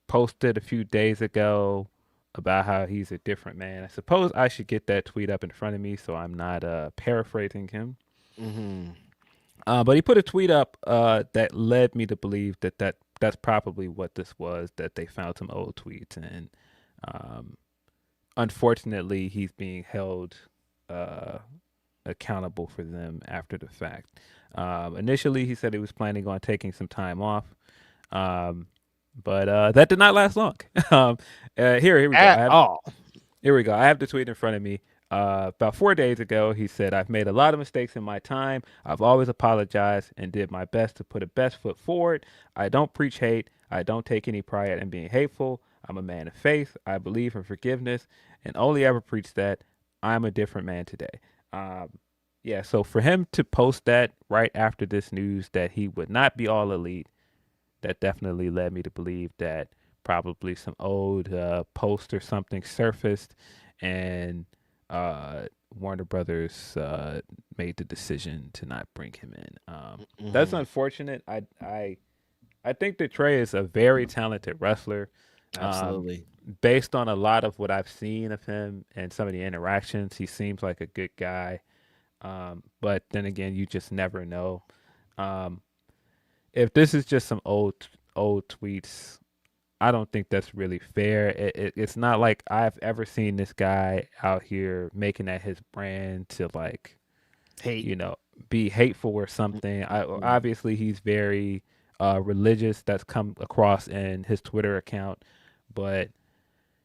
posted a few days ago about how he's a different man. I suppose I should get that tweet up in front of me so I'm not paraphrasing him. Mm-hmm. But he put a tweet up that led me to believe that's probably what this was, that they found some old tweets. And unfortunately, he's being held accountable for them after the fact. Initially, he said he was planning on taking some time off. But that did not last long. Here we go. Here we go. I have the tweet in front of me. About 4 days ago, he said, "I've made a lot of mistakes in my time. I've always apologized and did my best to put a best foot forward. I don't preach hate. I don't take any pride in being hateful. I'm a man of faith. I believe in forgiveness and only ever preach that. I'm a different man today." Yeah, so for him to post that right after this news that he would not be all elite, that definitely led me to believe that probably some old post or something surfaced and Warner Brothers made the decision to not bring him in. That's unfortunate. I think that Trey is a very talented wrestler. Absolutely. Based on a lot of what I've seen of him and some of the interactions, he seems like a good guy. But then again, you just never know. If this is just some old tweets, I don't think that's really fair. It's not like I've ever seen this guy out here making that his brand to like hate, be hateful or something. Obviously he's very religious. That's come across in his Twitter account, but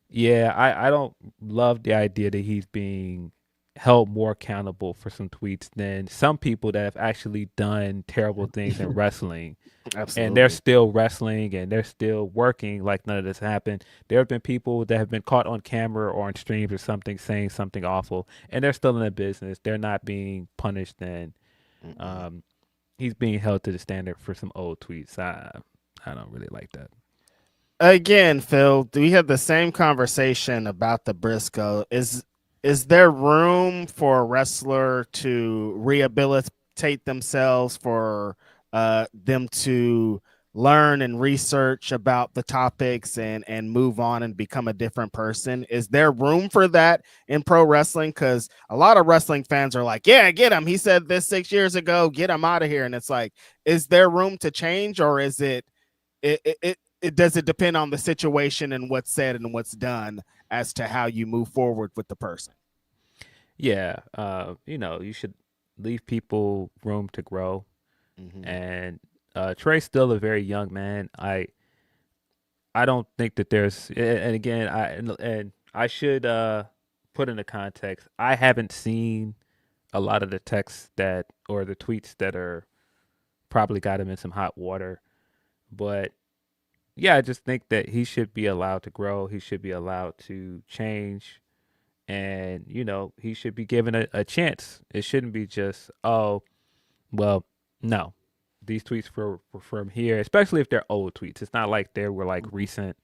yeah, I don't love the idea that he's being held more accountable for some tweets than some people that have actually done terrible things in wrestling. Absolutely. And they're still wrestling and they're still working like none of this happened. There have been people that have been caught on camera or on streams or something saying something awful, and they're still in the business. They're not being punished, and he's being held to the standard for some old tweets. I don't really like that. Again, Phil, we had the same conversation about the Briscoe. Is there room for a wrestler to rehabilitate themselves, for them to learn and research about the topics and move on and become a different person? Is there room for that in pro wrestling? Because a lot of wrestling fans are like, yeah, get him. He said this 6 years ago. Get him out of here. And it's like, is there room to change, or is it does it depend on the situation and what's said and what's done as to how you move forward with the person? Yeah, you should leave people room to grow. And Trey's still a very young man. I don't think that there's, and again, I should put into context. I haven't seen a lot of the texts or the tweets that are probably got him in some hot water, but yeah, I just think that he should be allowed to grow. He should be allowed to change. And, he should be given a chance. It shouldn't be just, oh, well, no. These tweets were from here, especially if they're old tweets. It's not like they were like recent.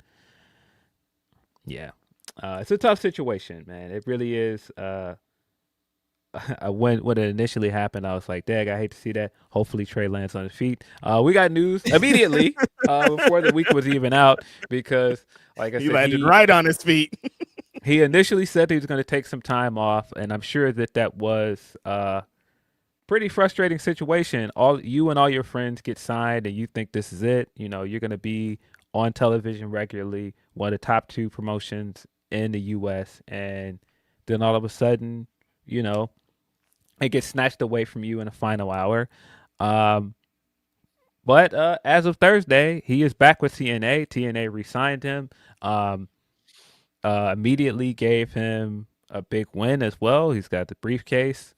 Yeah. It's a tough situation, man. It really is. When it initially happened, I was like, "Dag, I hate to see that." Hopefully, Trey lands on his feet. We got news immediately before the week was even out because, like I said, he landed right on his feet. He initially said he was going to take some time off, and I'm sure that was pretty frustrating situation. All you and all your friends get signed, and you think this is it. You're going to be on television regularly, one of the top 2 promotions in the U.S., and then all of a sudden, it gets snatched away from you in the final hour. But as of Thursday, he is back with TNA. TNA re-signed him. Immediately gave him a big win as well. He's got the briefcase.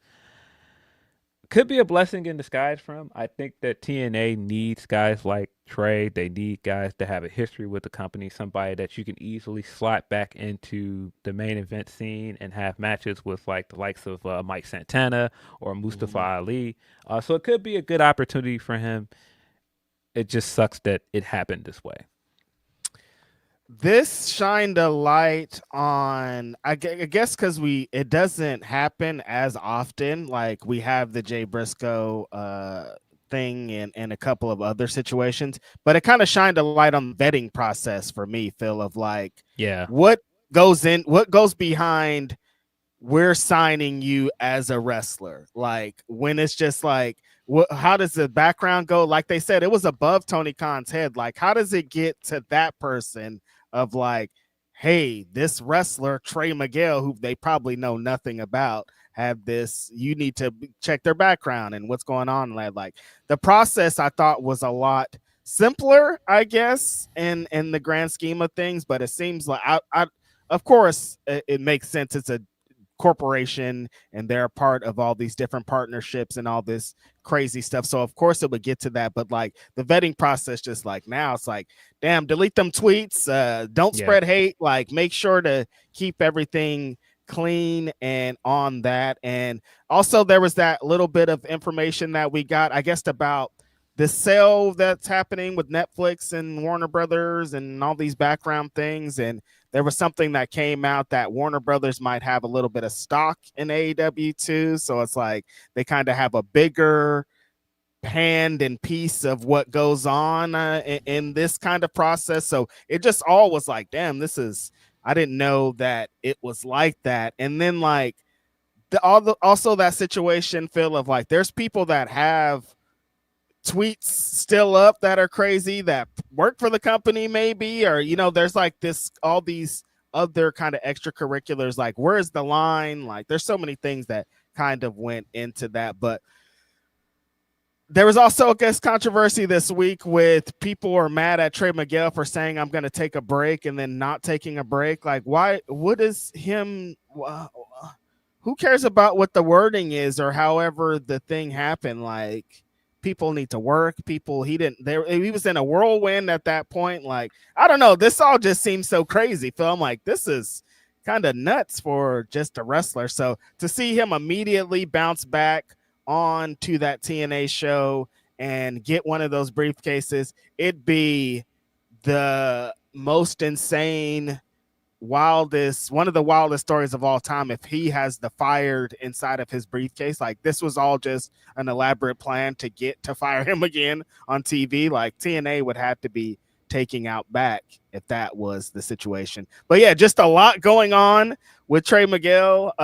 Could be a blessing in disguise for him. I think that TNA needs guys like Trey. They need guys that have a history with the company, somebody that you can easily slot back into the main event scene and have matches with like the likes of Mike Santana or Mustafa Ali. So it could be a good opportunity for him. It just sucks that it happened this way. This shined a light on, I guess, because it doesn't happen as often. Like we have the Jay Briscoe thing and a couple of other situations, but it kind of shined a light on the vetting process for me, Phil, of like, what goes behind we're signing you as a wrestler. Like when it's just like, how does the background go? Like they said, it was above Tony Khan's head. Like, how does it get to that person of like, hey, this wrestler, Trey Miguel, who they probably know nothing about, have this, you need to check their background and what's going on. Like the process I thought was a lot simpler, I guess, in the grand scheme of things, but it seems like of course it makes sense. It's a corporation and they're a part of all these different partnerships and all this crazy stuff, so of course it would get to that, but like the vetting process, just like now it's like, damn, delete them tweets, don't spread hate, like make sure to keep everything clean and on that. And also there was that little bit of information that we got, I guess, about the sale that's happening with Netflix and Warner Brothers and all these background things. And there was something that came out that Warner Brothers might have a little bit of stock in AEW too. So it's like they kind of have a bigger hand and piece of what goes on in this kind of process. So it just all was like, damn, I didn't know that it was like that. And then like also that situation, Phil, of like, there's people that have tweets still up that are crazy that work for the company maybe, or there's like all these other kind of extracurriculars, like where's the line? Like there's so many things that kind of went into that. But there was also, I guess, controversy this week with people are mad at Trey Miguel for saying I'm going to take a break and then not taking a break. Like, why? What is him? who cares about what the wording is or however the thing happened? Like, people need to work. People, he was in a whirlwind at that point. Like, I don't know. This all just seems so crazy, Phil. I'm like, this is kind of nuts for just a wrestler. So to see him immediately bounce back on to that TNA show and get one of those briefcases, it'd be the most insane, one of the wildest stories of all time if he has the fired inside of his briefcase. Like, this was all just an elaborate plan to get to fire him again on TV. Like, TNA would have to be taking out back if that was the situation. But yeah, just a lot going on with Trey Miguel.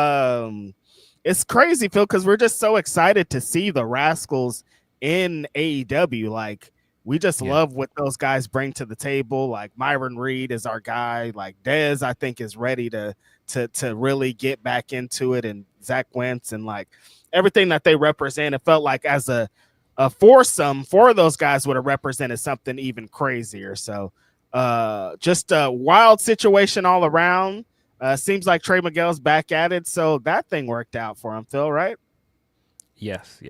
It's crazy, Phil, because we're just so excited to see the Rascals in AEW. Like, we just love what those guys bring to the table. Like, Myron Reed is our guy. Like, Dez, I think, is ready to really get back into it. And Zach Wentz and like everything that they represent. It felt like as a foursome, four of those guys would have represented something even crazier. So just a wild situation all around. Seems like Trey Miguel's back at it. So that thing worked out for him, Phil, right? Yes.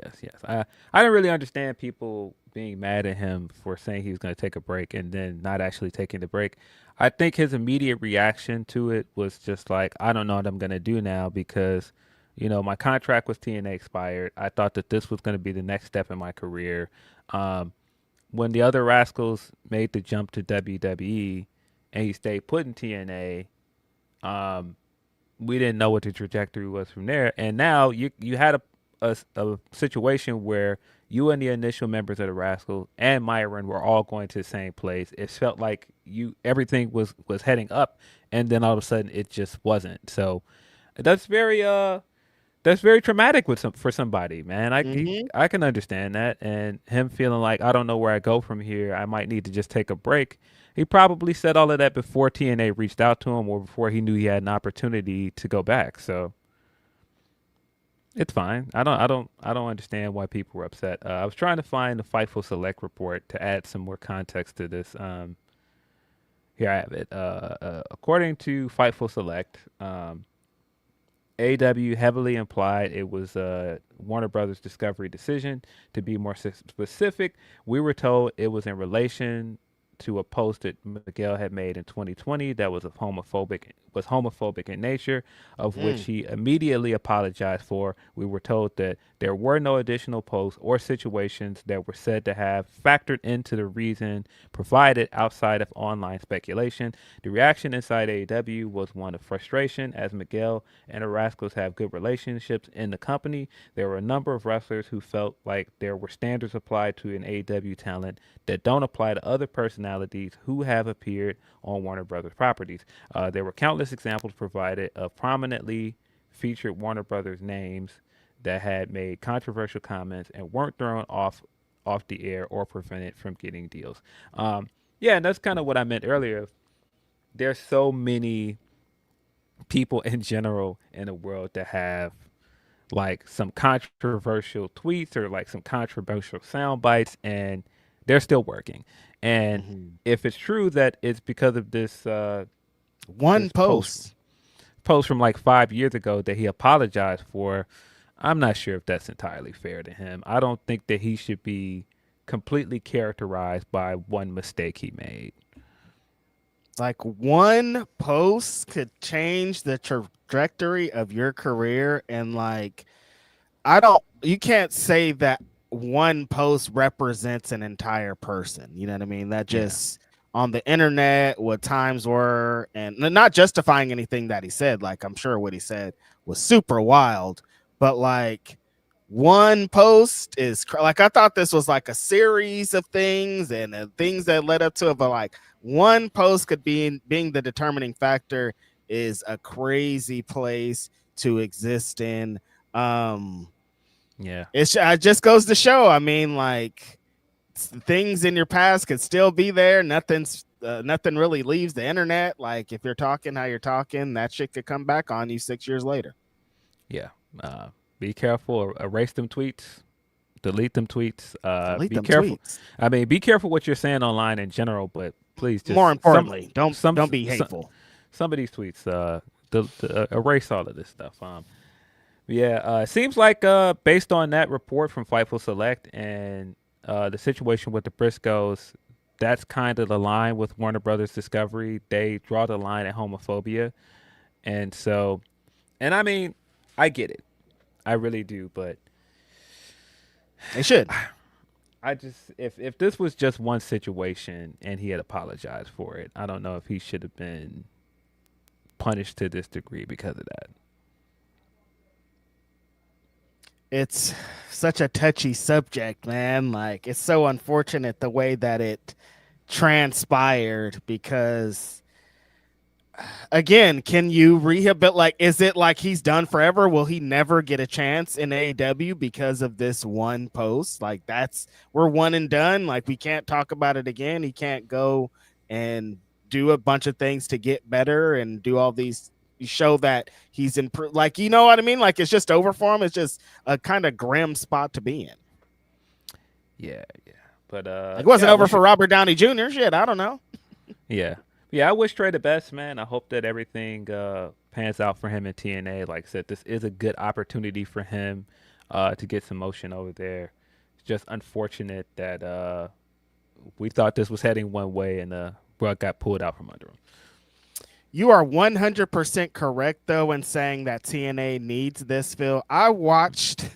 I didn't really understand people being mad at him for saying he was going to take a break and then not actually taking the break. I think his immediate reaction to it was just like, I don't know what I'm going to do now because, my contract with TNA expired. I thought that this was going to be the next step in my career. When the other Rascals made the jump to WWE and he stayed put in TNA, we didn't know what the trajectory was from there. And now you had a situation where you and the initial members of the Rascals and Myron were all going to the same place. It felt like everything was heading up, and then all of a sudden it just wasn't. So that's very traumatic for somebody, man. I can understand that, and him feeling like, I don't know where I go from here. I might need to just take a break. He probably said all of that before TNA reached out to him or before he knew he had an opportunity to go back. So it's fine. I don't understand why people were upset. I was trying to find the Fightful Select report to add some more context to this. Here I have it. According to Fightful Select, AEW heavily implied it was Warner Brothers Discovery decision. To be more specific, we were told it was in relation to a post that Miguel had made in 2020 that was homophobic in nature, of which he immediately apologized for. We were told that there were no additional posts or situations that were said to have factored into the reason provided outside of online speculation. The reaction inside AEW was one of frustration, as Miguel and the Rascals have good relationships in the company. There were a number of wrestlers who felt like there were standards applied to an AEW talent that don't apply to other personalities who have appeared on Warner Brothers properties. There were countless examples provided of prominently featured Warner Brothers names that had made controversial comments and weren't thrown off the air or prevented from getting deals. And that's kind of what I meant earlier. There's so many people in general in the world that have like some controversial tweets or like some controversial sound bites, and they're still working. And if it's true that it's because of this one post from like 5 years ago that he apologized for, I'm not sure if that's entirely fair to him. I don't think that he should be completely characterized by one mistake he made. Like, one post could change the trajectory of your career, and like, you can't say that one post represents an entire person. You know what I mean? That just on the internet, what times were, and not justifying anything that he said. Like, I'm sure what he said was super wild, but like, one post is like, I thought this was like a series of things and things that led up to it, but like, one post could be being the determining factor is a crazy place to exist in. It just goes to show. I mean, like, things in your past could still be there. Nothing really leaves the internet. Like, if you're talking how you're talking, that shit could come back on you 6 years later. Yeah. Be careful. Erase them tweets. Delete them tweets. Be careful. Tweets. I mean, be careful what you're saying online in general, but please just, more importantly, don't be hateful. Some of these tweets, erase all of this stuff. Yeah, it seems like based on that report from Fightful Select and the situation with the Briscoes, that's kind of the line with Warner Brothers Discovery. They draw the line at homophobia, and so, and I mean, I get it, I really do, but They should. I just if this was just one situation and he had apologized for it, I don't know if he should have been punished to this degree because of that. It's such a touchy subject, man. Like, it's so unfortunate the way that it transpired because, again, can you rehabilitate? Like, is it like he's done forever? Will he never get a chance in AEW because of this one post? Like, we're one and done. Like, we can't talk about it again. He can't go and do a bunch of things to get better and do all these show that he's improved. Like, you know what I mean? Like, it's just over for him. It's just a kind of grim spot to be in. Yeah. But it wasn't over for Robert Downey Jr. Shit, I don't know. Yeah, I wish Trey the best, man. I hope that everything pans out for him in TNA. Like I said, this is a good opportunity for him to get some motion over there. It's just unfortunate that we thought this was heading one way and rug got pulled out from under him. You are 100% correct, though, in saying that TNA needs this, Phil. I watched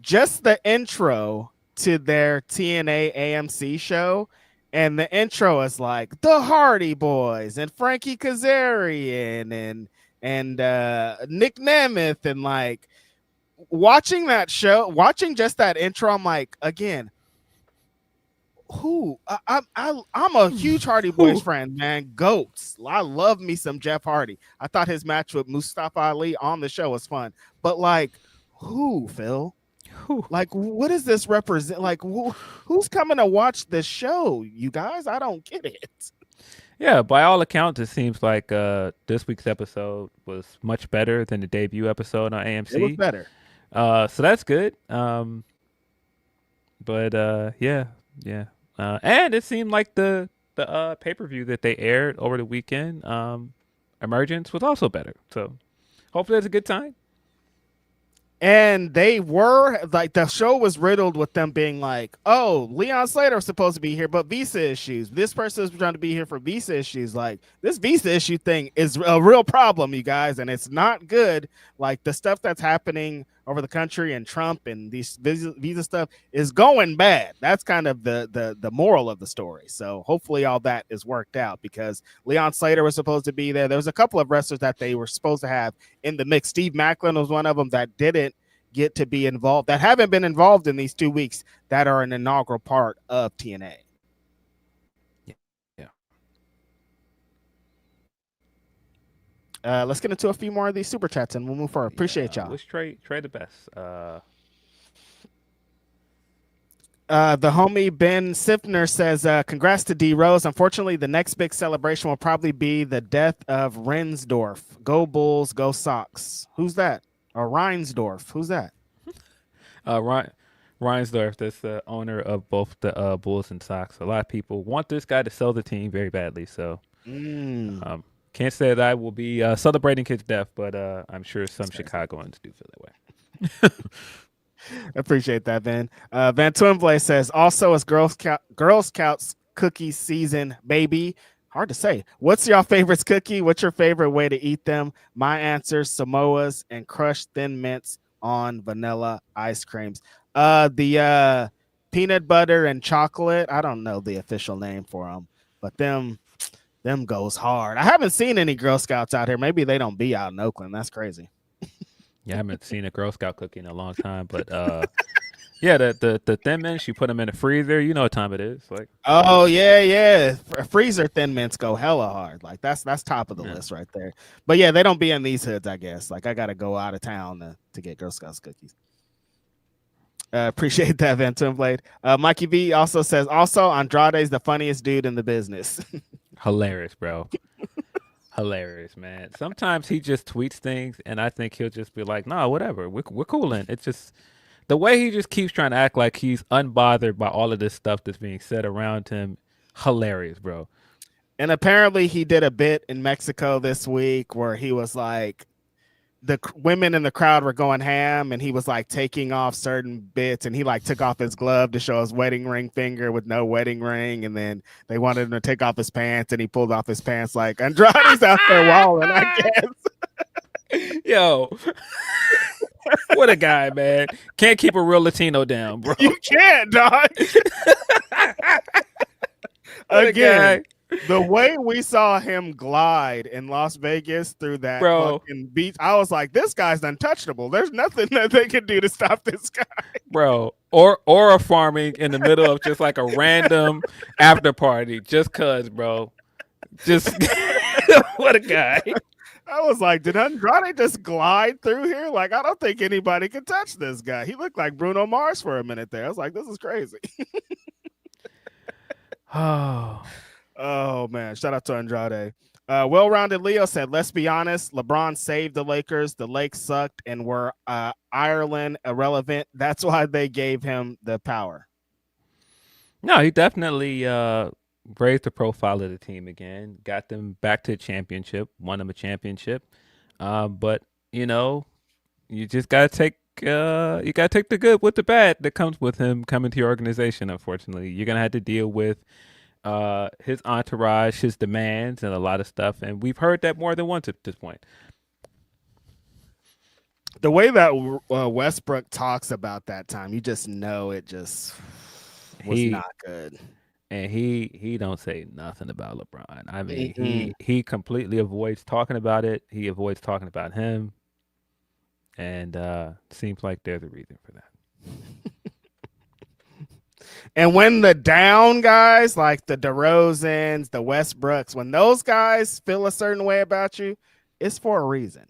just the intro to their TNA AMC show, and the intro is like the Hardy Boys and Frankie Kazarian and Nick Nemeth, and like watching that show, watching just that intro, I'm like, again, who I'm a huge Hardy Boys fan, man. Goats. I love me some Jeff Hardy. I thought his match with Mustafa Ali on the show was fun, but like, who, Phil? Like, what does this represent? Like, who's coming to watch this show? You guys, I don't get it. Yeah, by all accounts, it seems like this week's episode was much better than the debut episode on AMC. It was better. So that's good. But yeah. And it seemed like the pay-per-view that they aired over the weekend, Emergence, was also better. So hopefully it's a good time. And they were like, the show was riddled with them being like, oh, Leon Slater was supposed to be here, but visa issues. This person is trying to be here for visa issues. Like, this visa issue thing is a real problem, you guys, and it's not good. Like, the stuff that's happening over the country and Trump and these visa stuff is going bad. That's kind of the moral of the story. So hopefully all that is worked out, because Leon Slater was supposed to be there. There was a couple of wrestlers that they were supposed to have in the mix. Steve Macklin was one of them that didn't get to be involved, that haven't been involved in these 2 weeks, that are an inaugural part of TNA. Let's get into a few more of these super chats and we'll move forward. Appreciate y'all. Wish Trey the best. The homie Ben Sifner says, congrats to D Rose. Unfortunately, the next big celebration will probably be the death of Rensdorf. Go Bulls, go Sox. Who's that? Or Reinsdorf. Who's that? Reinsdorf, that's the owner of both the Bulls and Sox. A lot of people want this guy to sell the team very badly. So can't say that I will be celebrating his death, but I'm sure some Chicagoans do feel that way. Appreciate that, Ben. Van Twinblay says, also it's Girl Scouts cookie season, baby. Hard to say. What's your favorite cookie? What's your favorite way to eat them? My answer, Samoas and crushed thin mints on vanilla ice creams. The peanut butter and chocolate, I don't know the official name for them, but them goes hard. I haven't seen any Girl Scouts out here. Maybe they don't be out in Oakland. That's crazy. Yeah, I haven't seen a Girl Scout cookie in a long time, but yeah, the Thin Mints, you put them in the freezer. You know what time it is. Like, oh yeah, freezer Thin Mints go hella hard. Like that's top of the list right there. But yeah, they don't be in these hoods, I guess. Like I gotta go out of town to get Girl Scouts cookies. Appreciate that, Van Timblade. Mikey V also says, also Andrade's the funniest dude in the business. Hilarious, bro. Hilarious, man. Sometimes he just tweets things, and I think he'll just be like, "Nah, whatever. We're cooling." It's just the way he just keeps trying to act like he's unbothered by all of this stuff that's being said around him. Hilarious, bro. And apparently, he did a bit in Mexico this week where he was like, the women in the crowd were going ham, and he was like taking off certain bits, and he like took off his glove to show his wedding ring finger with no wedding ring, and then they wanted him to take off his pants, and he pulled off his pants like Andrade's out there walling, I guess. Yo, what a guy, man! Can't keep a real Latino down, bro. You can't, dog. Again, the way we saw him glide in Las Vegas through that fucking beach, I was like, this guy's untouchable. There's nothing that they can do to stop this guy. Bro, or farming in the middle of just like a random after party, just cause, bro. Just what a guy. I was like, did Andrade just glide through here? Like, I don't think anybody could touch this guy. He looked like Bruno Mars for a minute there. I was like, this is crazy. Oh, man. Shout out to Andrade. Well-rounded Leo said, let's be honest, LeBron saved the Lakers. The Lakers sucked and were Ireland irrelevant. That's why they gave him the power. No, he definitely raised the profile of the team again, got them back to the championship, won them a championship. But, you know, you just got to take the good with the bad that comes with him coming to your organization, unfortunately. You're going to have to deal with his entourage, his demands, and a lot of stuff. And we've heard that more than once at this point. The way that Westbrook talks about that time, you just know it just was not good. And he don't say nothing about LeBron. I mean, he completely avoids talking about it. He avoids talking about him. And seems like there's a reason for that. And when the down guys, like the DeRozans, the Westbrooks, when those guys feel a certain way about you, it's for a reason.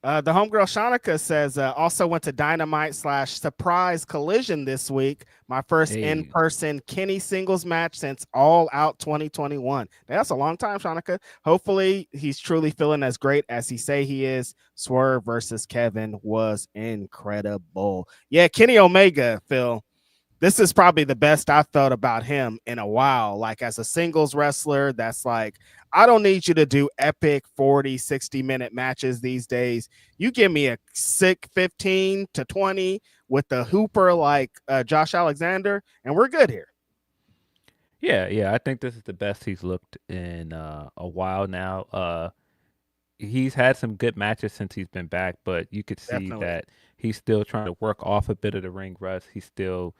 The homegirl Shanika says, also went to Dynamite / Surprise Collision this week. My first in-person Kenny singles match since All Out 2021. That's a long time, Shanika. Hopefully he's truly feeling as great as he say he is. Swerve versus Kevin was incredible. Yeah, Kenny Omega, Phil. This is probably the best I've felt about him in a while. Like as a singles wrestler, that's like, I don't need you to do epic 40, 60-minute matches these days. You give me a sick 15 to 20 with the hooper like Josh Alexander, and we're good here. Yeah. I think this is the best he's looked in a while now. He's had some good matches since he's been back, but you could see that he's still trying to work off a bit of the ring rust. He's still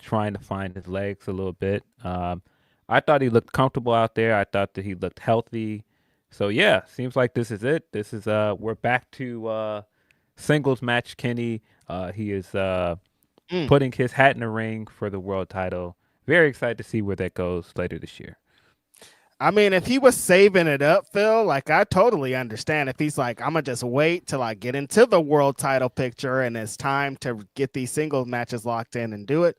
trying to find his legs a little bit. I thought he looked comfortable out there. I thought that he looked healthy. So yeah, seems like this is it. This is we're back to singles match Kenny. He is putting his hat in the ring for the world title. Very excited to see where that goes later this year. I mean, if he was saving it up, Phil, like I totally understand. If he's like, I'm gonna just wait till I get into the world title picture and it's time to get these singles matches locked in and do it.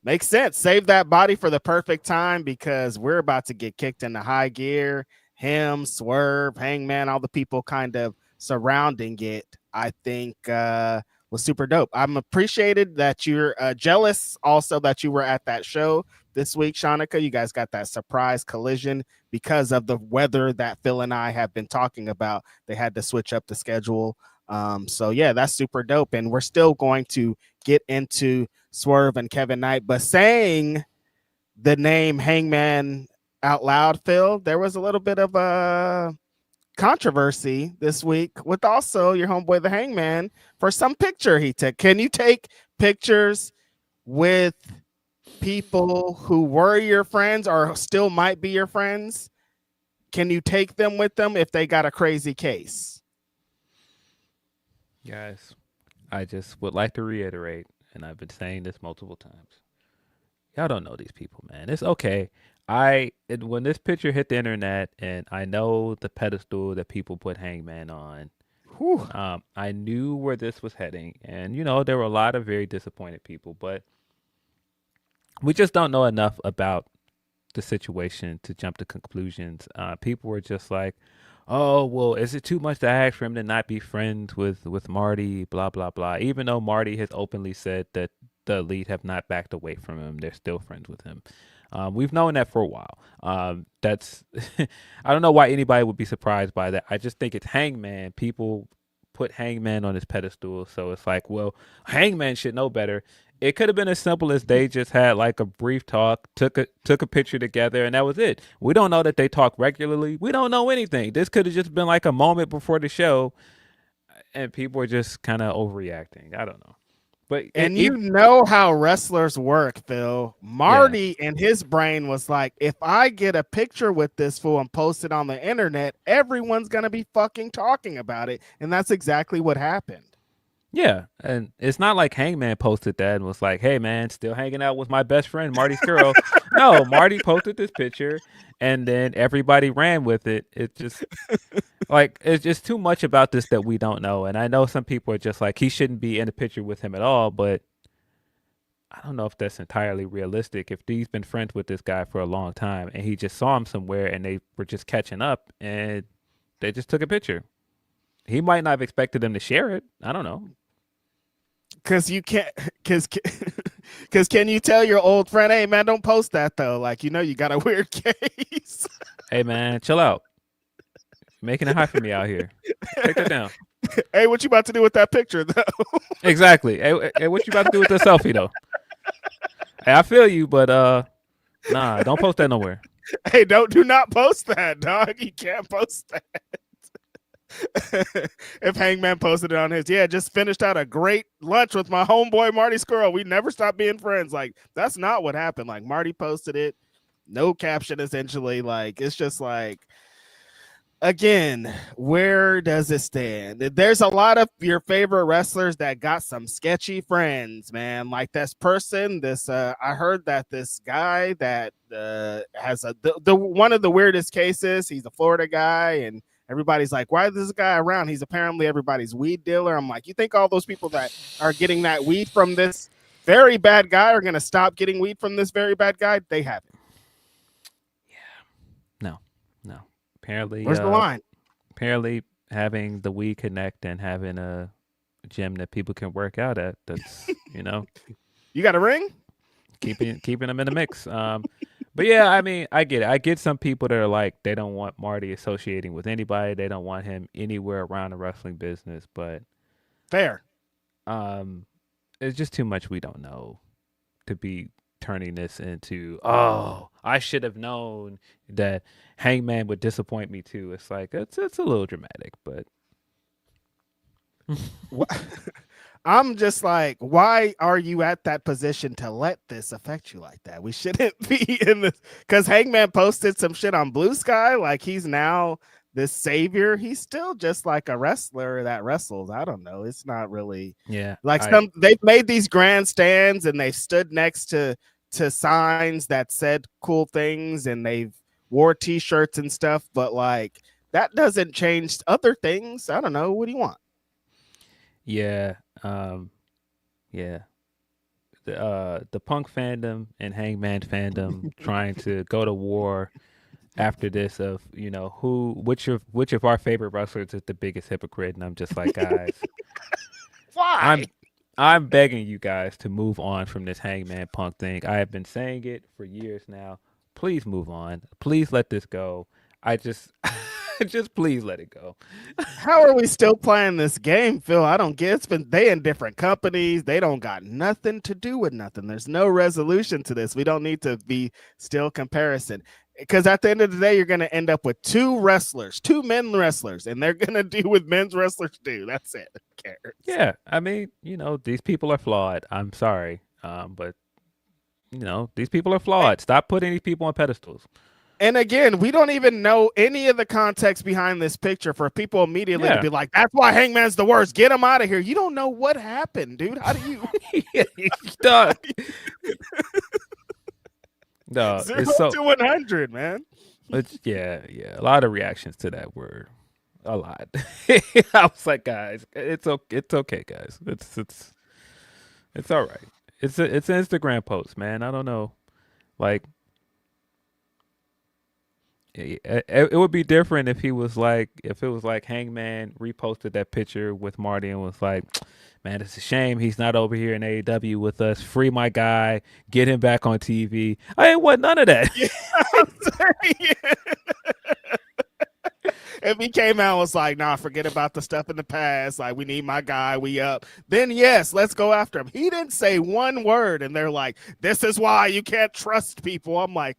Makes sense. Save that body for the perfect time because we're about to get kicked into high gear. Him, Swerve, Hangman, all the people kind of surrounding it, I think was super dope. I'm appreciated that you're jealous also that you were at that show this week, Shanika. You guys got that surprise collision because of the weather that Phil and I have been talking about. They had to switch up the schedule. So yeah, that's super dope. And we're still going to get into Swerve and Kevin Knight, but saying the name Hangman out loud, Phil, there was a little bit of a controversy this week with also your homeboy, the Hangman, for some picture he took. Can you take pictures with people who were your friends or still might be your friends? Can you take them with them if they got a crazy case? Guys, I just would like to reiterate, and I've been saying this multiple times. Y'all don't know these people, man. It's okay. When this picture hit the internet, and I know the pedestal that people put Hangman on, I knew where this was heading. And, you know, there were a lot of very disappointed people, but we just don't know enough about the situation to jump to conclusions. People were just like, oh, well, is it too much to ask for him to not be friends with Marty, blah, blah, blah. Even though Marty has openly said that the Elite have not backed away from him, they're still friends with him. We've known that for a while. That's I don't know why anybody would be surprised by that. I just think it's Hangman. People put Hangman on his pedestal, so it's like, well, Hangman should know better. It could have been as simple as they just had like a brief talk, took a picture together, and that was it. We don't know that they talk regularly. We don't know anything. This could have just been like a moment before the show, and people are just kind of overreacting. I don't know. But you know how wrestlers work, Phil. Marty in his brain was like, if I get a picture with this fool and post it on the internet, everyone's gonna be fucking talking about it, and that's exactly what happened. Yeah, and it's not like Hangman posted that and was like, "Hey, man, still hanging out with my best friend Marty Skrull." No, Marty posted this picture, and then everybody ran with it. It just like it's just too much about this that we don't know. And I know some people are just like, he shouldn't be in a picture with him at all, but I don't know if that's entirely realistic. If he's been friends with this guy for a long time, and he just saw him somewhere, and they were just catching up, and they just took a picture. He might not have expected them to share it. I don't know. Cause you can't, cause can you tell your old friend, hey man, don't post that though? Like, you know, you got a weird case. Hey man, chill out. Making it hot for me out here. Take that down. Hey, what you about to do with that picture though? Exactly. Hey, what you about to do with the selfie though? Hey, I feel you, but nah, don't post that nowhere. Hey, do not post that, dog. You can't post that. If Hangman posted it on his, just finished out a great lunch with my homeboy Marty Skrull. We never stopped being friends. Like, that's not what happened. Like, Marty posted it, no caption essentially. Like, it's just like, again, where does it stand? There's a lot of your favorite wrestlers that got some sketchy friends, man. Like this person, I heard that this guy that has the one of the weirdest cases. He's a Florida guy, and everybody's like, why is this guy around? He's apparently everybody's weed dealer. I'm like, you think all those people that are getting that weed from this very bad guy are going to stop getting weed from this very bad guy? They haven't. Yeah. No. Apparently, where's the line? Apparently, having the weed connect and having a gym that people can work out at, that's, you know. You got a ring? Keeping them in the mix. But yeah, I mean, I get it. I get some people that are like, they don't want Marty associating with anybody. They don't want him anywhere around the wrestling business. But fair. It's just too much we don't know to be turning this into, oh, I should have known that Hangman would disappoint me too. It's like, it's a little dramatic, but I'm just like, why are you at that position to let this affect you like that? We shouldn't be in this, because Hangman posted some shit on Bluesky, like he's now this savior. He's still just like a wrestler that wrestles. I don't know. It's not really, like they've made these grandstands and they've stood next to signs that said cool things, and they've wore t-shirts and stuff, but like that doesn't change other things. I don't know. What do you want? Yeah. The Punk fandom and Hangman fandom trying to go to war after this of, you know, which of our favorite wrestlers is the biggest hypocrite, and I'm just like, guys, why? I'm begging you guys to move on from this Hangman Punk thing. I have been saying it for years now. Please move on. Please let this go. I just just please let it go. How are we still playing this game, Phil? I don't get it. They in different companies. They don't got nothing to do with nothing. There's no resolution to this. We don't need to be still comparison, because at the end of the day, you're going to end up with two men wrestlers, and they're going to do what men's wrestlers do. That's it. Who cares? Yeah. I mean, you know, these people are flawed. I'm sorry. But you know, these people are flawed. Stop putting these people on pedestals. And again, we don't even know any of the context behind this picture for people immediately to be like, that's why Hangman's the worst. Get him out of here. You don't know what happened, dude. How do you? Stuck. No, 0 it's so, to 100, man. It's, yeah. A lot of reactions to that were a lot. I was like, guys, it's okay, guys. It's all right. It's an Instagram post, man. I don't know, like. It would be different if it was like Hangman reposted that picture with Marty and was like, man, it's a shame he's not over here in AEW with us. Free my guy, get him back on TV. I ain't want none of that. Yeah, I'm sorry. If he came out and was like, nah, forget about the stuff in the past. Like, we need my guy. We up. Then, yes, let's go after him. He didn't say one word. And they're like, this is why you can't trust people. I'm like,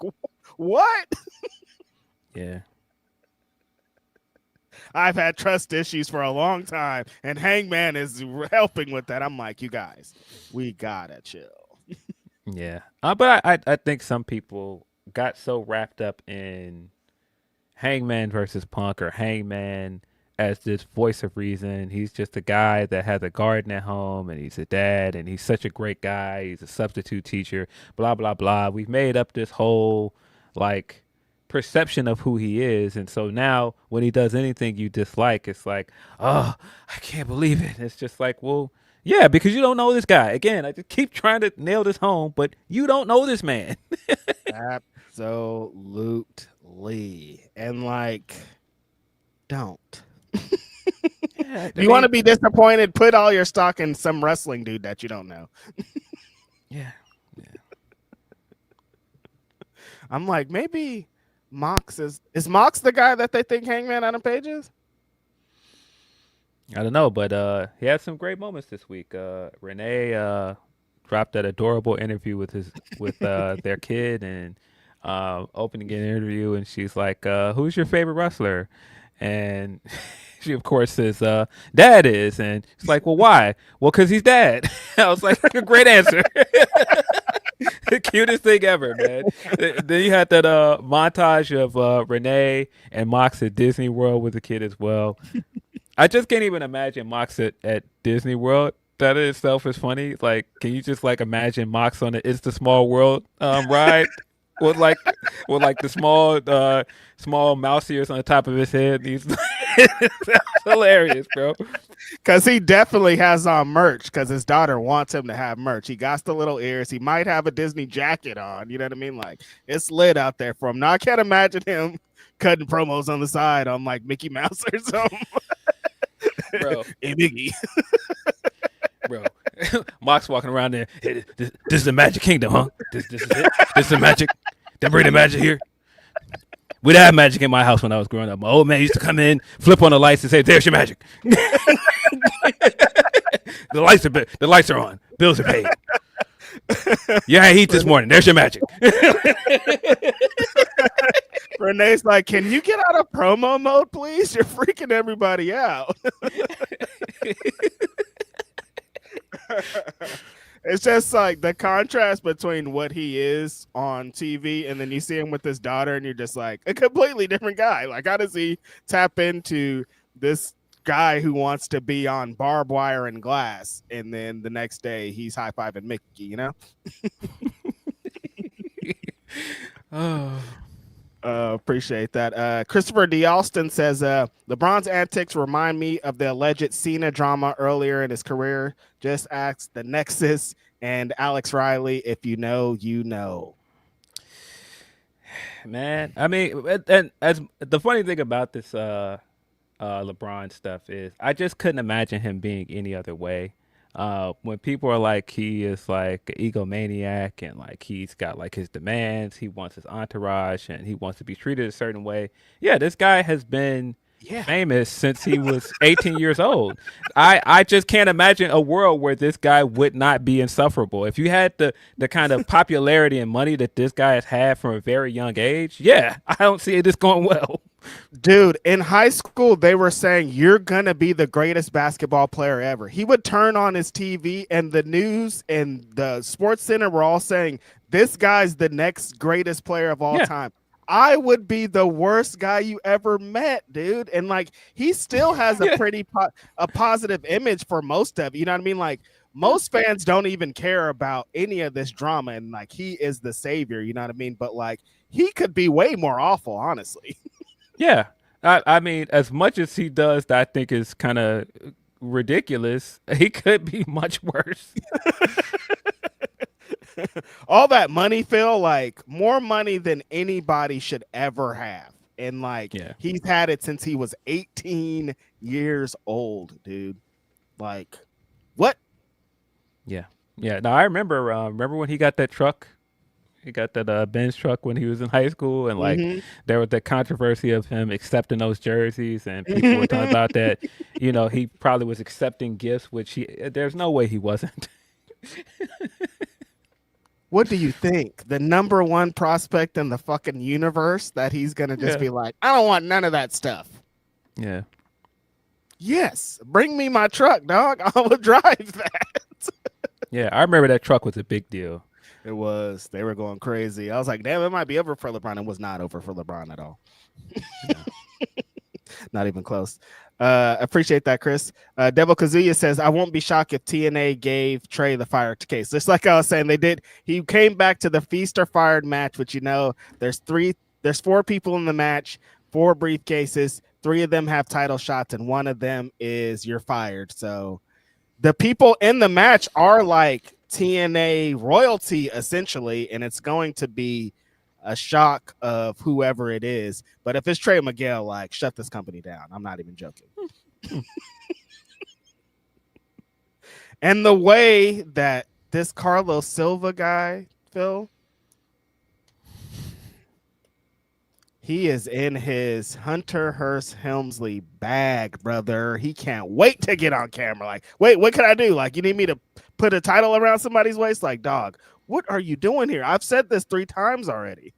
what? Yeah. I've had trust issues for a long time. And Hangman is helping with that. I'm like, you guys, we got to chill. Yeah. But I think some people got so wrapped up in Hangman versus Punk, or Hangman as this voice of reason. He's just a guy that has a garden at home, and he's a dad, and he's such a great guy. He's a substitute teacher, blah, blah, blah. We've made up this whole, like, perception of who he is. And so now when he does anything you dislike, it's like, oh, I can't believe it. It's just like, well, yeah, because you don't know this guy. Again, I just keep trying to nail this home, but you don't know this man. Absolutely. And like, don't. Yeah, you want to be disappointed, put all your stock in some wrestling dude that you don't know. Yeah. I'm like, maybe Mox is Mox the guy that they think Hangman Adam Page is? I don't know, but he had some great moments this week. Renee dropped that adorable interview with their kid, and opening an interview, and she's like, who's your favorite wrestler? And she of course says Dad is, and she's like, well, why? Well, because he's Dad. I was like, a great answer. The cutest thing ever, man. Then you had that montage of Renee and Mox at Disney World with the kid as well. I just can't even imagine Mox at Disney World. That in itself is funny. Like, can you just like imagine Mox on the It's the Small World ride with the small mouse ears on the top of his head? That's hilarious, bro. Because he definitely has on merch, because his daughter wants him to have merch. He got the little ears. He might have a Disney jacket on. You know what I mean? Like, it's lit out there for him. Now, I can't imagine him cutting promos on the side on like Mickey Mouse or something. Bro. Hey, Mickey. Bro. Mox walking around there. Hey, this is the Magic Kingdom, huh? This is it? This is the magic? They bring the magic here? We'd have magic in my house when I was growing up. My old man used to come in, flip on the lights, and say, "There's your magic." The lights are on. Bills are paid. You had heat this morning. There's your magic. Renee's like, can you get out of promo mode, please? You're freaking everybody out. It's just like the contrast between what he is on TV and then you see him with his daughter and you're just like a completely different guy. Like, how does he tap into this guy who wants to be on barbed wire and glass, and then the next day he's high-fiving Mickey, you know? Appreciate that. Christopher D. Alston says, LeBron's antics remind me of the alleged Cena drama earlier in his career. Just ask the Nexus and Alex Riley. If you know, you know. Man, I mean, and as the funny thing about this LeBron stuff is I just couldn't imagine him being any other way. When people are like, he is like an egomaniac and like he's got like his demands, he wants his entourage and he wants to be treated a certain way. Yeah, this guy has been famous since he was 18 years old. I just can't imagine a world where this guy would not be insufferable. If you had the kind of popularity and money that this guy has had from a very young age, yeah, I don't see this going well. Dude, in high school, they were saying, you're going to be the greatest basketball player ever. He would turn on his TV and the news and the Sports Center were all saying, this guy's the next greatest player of all time. I would be the worst guy you ever met, dude. And like, he still has a pretty a positive image for most of it. You know what I mean? Like, most fans don't even care about any of this drama. And like, he is the savior, you know what I mean? But like, he could be way more awful, honestly. Yeah. I mean, as much as he does that I think is kind of ridiculous, he could be much worse. All that money, Phil, like more money than anybody should ever have. And like, he's had it since he was 18 years old, dude. Like, What? Yeah. No, I remember. Remember when he got that truck? He got that Benz truck when he was in high school, and like there was that controversy of him accepting those jerseys, and people were talking about that. You know, he probably was accepting gifts, which there's no way he wasn't. What do you think? The number one prospect in the fucking universe that he's gonna just be like, I don't want none of that stuff. Yeah. Yes, bring me my truck, dog. I will drive that. Yeah, I remember that truck was a big deal. It was. They were going crazy. I was like, damn, it might be over for LeBron. It was not over for LeBron at all. Not even close. Appreciate that, Chris. Devil Kazuya says, I won't be shocked if TNA gave Trey the fire case. Just like I was saying, they did. He came back to the Feast or Fired match, which, you know, there's 4 people in the match, 4 briefcases. 3 of them have title shots, and 1 of them is you're fired. So the people in the match are like TNA royalty, essentially, and it's going to be a shock of whoever it is. But if it's Trey Miguel, like, shut this company down. I'm not even joking. And the way that this Carlos Silva guy, Phil, he is in his Hunter Hearst Helmsley bag, brother. He can't wait to get on camera. Like, wait, what can I do? Like, you need me to put a title around somebody's waist? Like, dog, what are you doing here? I've said this 3 times already.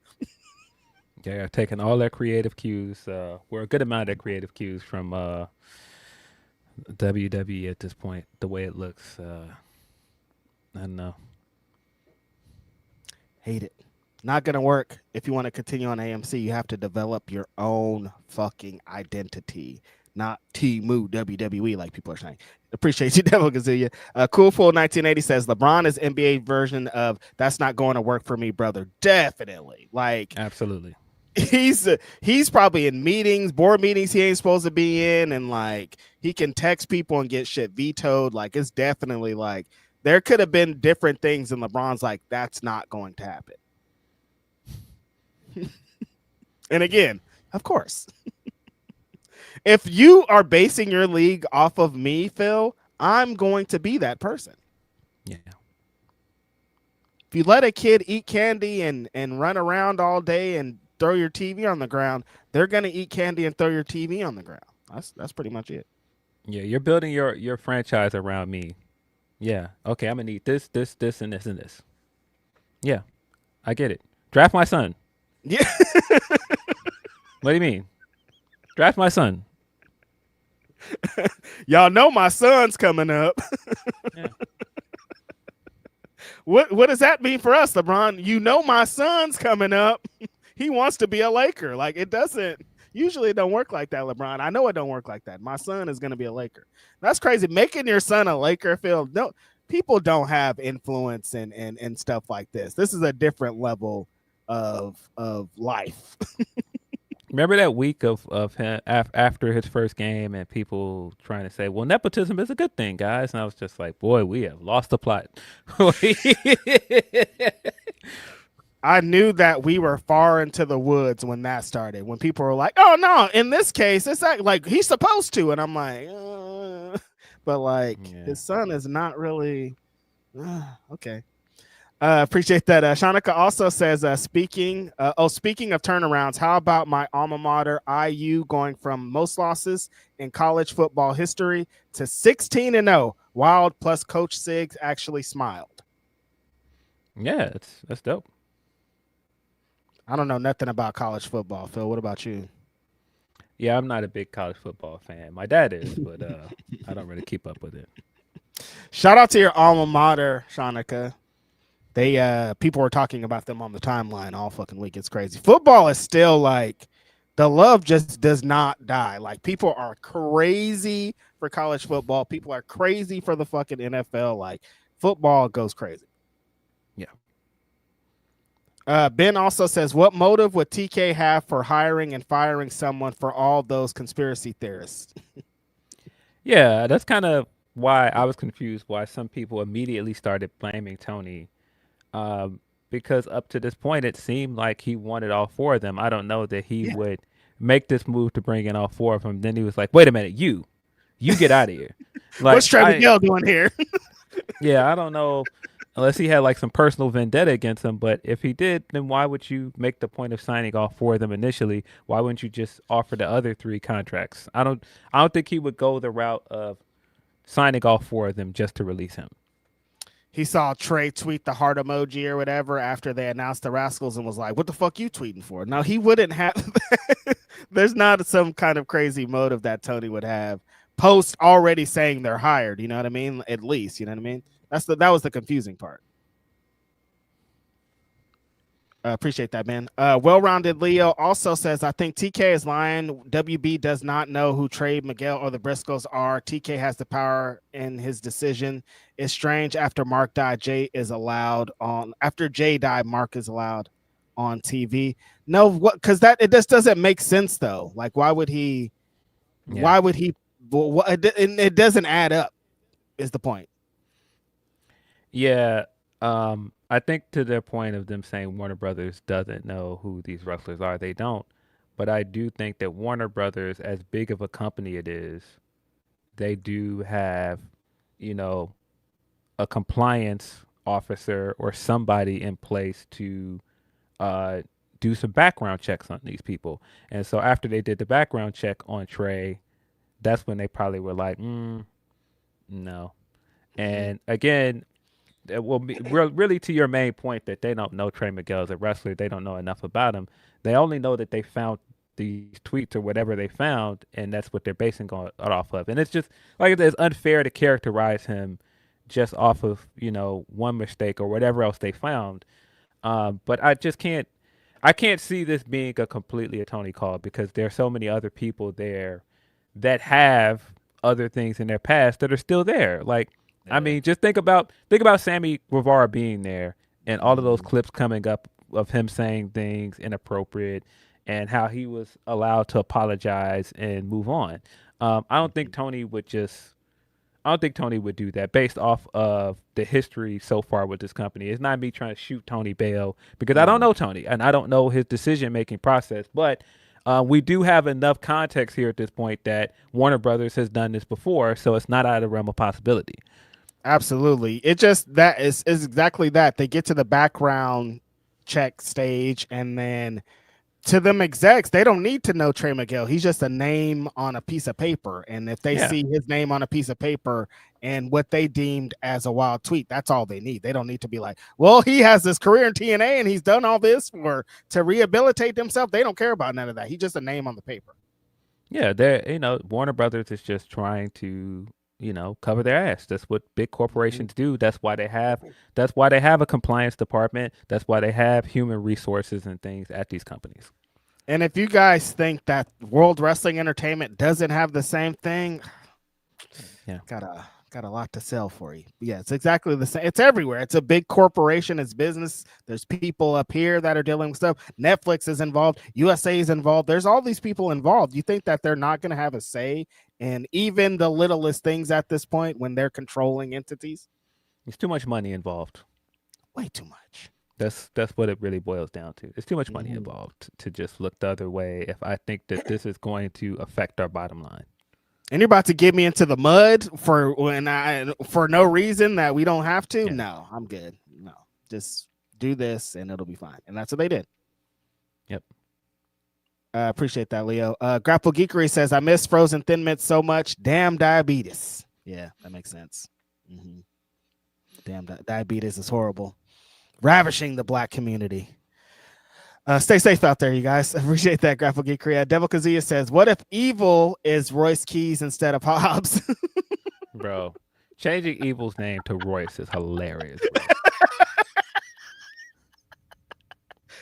Yeah, taking all their creative cues, or a good amount of creative cues from WWE at this point, the way it looks. I don't know. Hate it. Not going to work. If you want to continue on AMC, you have to develop your own fucking identity, not T-Moo WWE like people are saying. Appreciate you, Devil Gazilla. Cool Fool 1980 says LeBron is NBA version of that's not going to work for me, brother. Definitely. Like, absolutely. He's probably in meetings, board meetings he ain't supposed to be in, and like he can text people and get shit vetoed. Like, it's definitely like there could have been different things, and LeBron's like, that's not going to happen. And again, of course, if you are basing your league off of me, Phil, I'm going to be that person. Yeah. If you let a kid eat candy and run around all day and throw your TV on the ground, they're going to eat candy and throw your TV on the ground. That's pretty much it. Yeah, you're building your franchise around me. Yeah. Okay, I'm going to need this, and this, and this. Yeah, I get it. Draft my son. Yeah. What do you mean? Draft my son. Y'all know my son's coming up. Yeah. What does that mean for us, LeBron? You know my son's coming up. He wants to be a Laker. Like, it doesn't usually, it don't work like that, LeBron. I know it don't work like that. My son is going to be a Laker. That's crazy. Making your son a Laker, Phil. No, people don't have influence and stuff like this. This is a different level of life. Remember that week of him after his first game and people trying to say, well, nepotism is a good thing, guys. And I was just like, boy, we have lost the plot. I knew that we were far into the woods when that started. When people were like, oh, no, in this case, it's like he's supposed to. And I'm like, but like his son is not really. Okay. Appreciate that. Shanika also says, speaking of turnarounds, how about my alma mater, IU, going from most losses in college football history to 16-0? Wild plus Coach Siggs actually smiled. Yeah, that's dope. I don't know nothing about college football, Phil. What about you? Yeah, I'm not a big college football fan. My dad is, but I don't really keep up with it. Shout out to your alma mater, Shanika. They people were talking about them on the timeline all fucking week. It's crazy. Football is still like the love just does not die. Like, people are crazy for college football. People are crazy for the fucking NFL. Like, football goes crazy. Yeah. Ben also says, what motive would TK have for hiring and firing someone for all those conspiracy theorists? Yeah, that's kind of why I was confused why some people immediately started blaming Tony. Because up to this point, it seemed like he wanted all 4 of them. I don't know that he would make this move to bring in all 4 of them. Then he was like, wait a minute, you get out of here. Like, What's Trey Miguel doing here? Yeah, I don't know. Unless he had like some personal vendetta against them, but if he did, then why would you make the point of signing all 4 of them initially? Why wouldn't you just offer the other 3 contracts? I don't think he would go the route of signing all 4 of them just to release him. He saw Trey tweet the heart emoji or whatever after they announced the Rascals and was like, "What the fuck you tweeting for?" Now he wouldn't have. There's not some kind of crazy motive that Tony would have post already saying they're hired. You know what I mean? At least, you know what I mean? That was the confusing part. Appreciate that, man. Well-rounded Leo also says, I think TK is lying. WB does not know who Trey Miguel or the Briscoes are. TK has the power in his decision. It's strange after Mark died, Jay is allowed on. After Jay died, Mark is allowed on TV. No, what? Because it just doesn't make sense though. Like, why would he? Yeah. Why would he? It doesn't add up. Is the point? Yeah. I think to their point of them saying Warner Brothers doesn't know who these wrestlers are, they don't. But I do think that Warner Brothers, as big of a company it is, they do have, a compliance officer or somebody in place to do some background checks on these people. And so after they did the background check on Trey, that's when they probably were like, no. And again, well, really to your main point that they don't know Trey Miguel as a wrestler, they don't know enough about him. They only know that they found these tweets or whatever they found, and that's what they're basing it off of. And it's just like it's unfair to characterize him just off of one mistake or whatever else they found. But I can't see this being a completely a Tony call because there are so many other people there that have other things in their past that are still there. Like. I mean, just think about Sammy Guevara being there and all of those clips coming up of him saying things inappropriate and how he was allowed to apologize and move on. I don't think Tony would do that based off of the history so far with this company. It's not me trying to shoot Tony bail because I don't know Tony and I don't know his decision-making process, but we do have enough context here at this point that Warner Brothers has done this before, so it's not out of the realm of possibility. Absolutely. It just that is exactly that. They get to the background check stage, and then to them execs, they don't need to know Trey Miguel. He's just a name on a piece of paper. And if they see his name on a piece of paper and what they deemed as a wild tweet, that's all they need. They don't need to be like, well, he has this career in TNA and he's done all this to rehabilitate himself. They don't care about none of that. He's just a name on the paper. Yeah, Warner Brothers is just trying to cover their ass. That's what big corporations do. That's why they have a compliance department. That's why they have human resources and things at these companies. And if you guys think that World Wrestling Entertainment doesn't have the same thing, got a lot to sell for you. Yeah, it's exactly the same. It's everywhere. It's a big corporation. It's business. There's people up here that are dealing with stuff. Netflix is involved. USA is involved. There's all these people involved. You think that they're not going to have a say in even the littlest things at this point when they're controlling entities? There's too much money involved. Way too much. That's what it really boils down to. There's too much money involved to just look the other way if I think that this is going to affect our bottom line. And you're about to get me into the mud for no reason that we don't have to? Yeah. No, I'm good. No, just do this and it'll be fine. And that's what they did. Yep. Appreciate that, Leo. Grapple Geekery says, I miss frozen Thin Mints so much. Damn diabetes. Yeah, that makes sense. Mm-hmm. Damn, diabetes is horrible. Ravishing the black community. Stay safe out there, you guys. Appreciate that, Grapple Geekery. Devil Kazia says, what if Evil is Royce Keys instead of Hobbs? Bro, changing Evil's name to Royce is hilarious.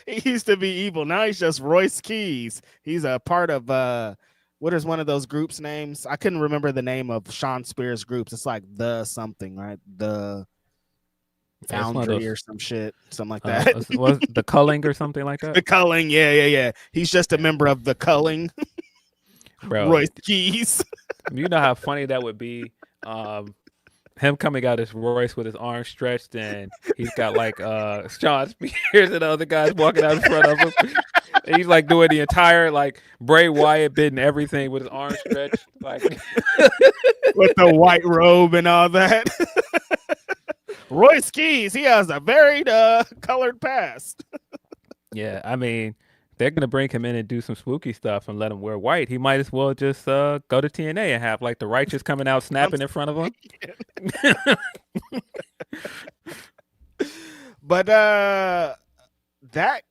He used to be Evil. Now he's just Royce Keys. He's a part of what is one of those groups' names? I couldn't remember the name of Sean Spears' groups. It's like the something, right? The Foundry or some shit, something like that. Was the Culling or something like that? The Culling, yeah. He's just a member of the Culling. Bro, Royce Keys. You know how funny that would be him coming out as Royce with his arms stretched, and he's got like Sean Spears and the other guys walking out in front of him. And he's like doing the entire like Bray Wyatt bit and everything with his arms stretched, like with the white robe and all that. Roy Skis, he has a varied colored past. Yeah, I mean, they're gonna bring him in and do some spooky stuff and let him wear white. He might as well just go to TNA and have like the Righteous coming out snapping in front of him. But that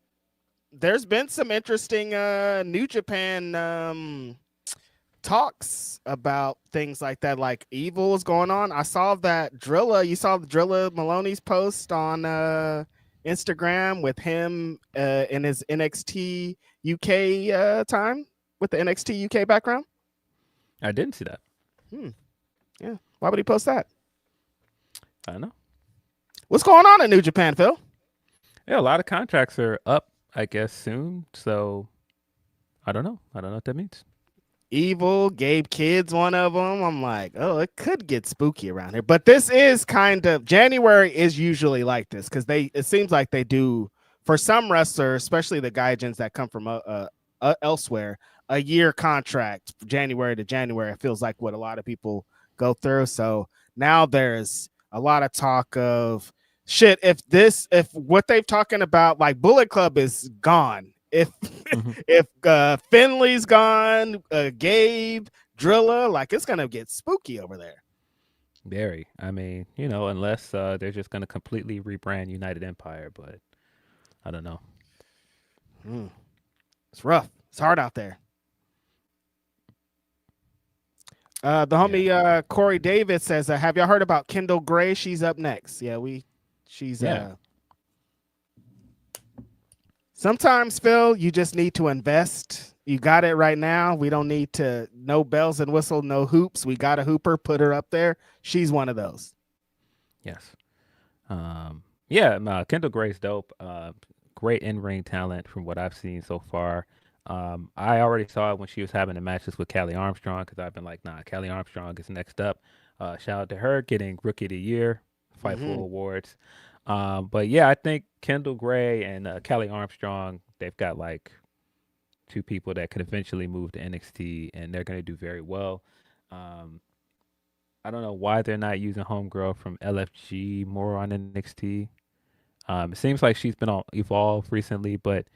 there's been some interesting New Japan talks about things like that, like Evil is going on. I saw that Drilla, you saw Drilla Maloney's post on Instagram with him in his NXT UK time with the NXT UK background. I didn't see that. Yeah. Why would he post that? I don't know. What's going on in New Japan, Phil? Yeah, a lot of contracts are up, I guess, soon. So I don't know. I don't know what that means. Evil, Gabe Kidd's one of them. I'm like, oh, it could get spooky around here. But this is kind of, January is usually like this because it seems like they do, for some wrestlers, especially the gaijins that come from elsewhere, a year contract, January to January. It feels like what a lot of people go through. So now there's a lot of talk of shit. If what they've talking about, like Bullet Club is gone. If Finley's gone, Gabe, Drilla, like it's gonna get spooky over there. Very. I mean, unless they're just gonna completely rebrand United Empire, but I don't know. It's rough. It's hard out there. The homie Corey David says, "Have y'all heard about Kendall Gray? She's up next." Yeah, she's. Sometimes, Phil, you just need to invest. You got it right now. We don't need to, no bells and whistles, no hoops. We got a hooper, put her up there. She's one of those. Yes. Kendall Gray's dope. Great in-ring talent from what I've seen so far. I already saw it when she was having the matches with Callie Armstrong because I've been like, nah, Callie Armstrong is next up. Shout out to her getting Rookie of the Year, Fightful Awards. But yeah, I think Kendall Gray and Callie Armstrong, they've got like two people that could eventually move to NXT, and they're going to do very well. I don't know why they're not using Homegirl from LFG more on NXT. It seems like she's been on Evolve recently, but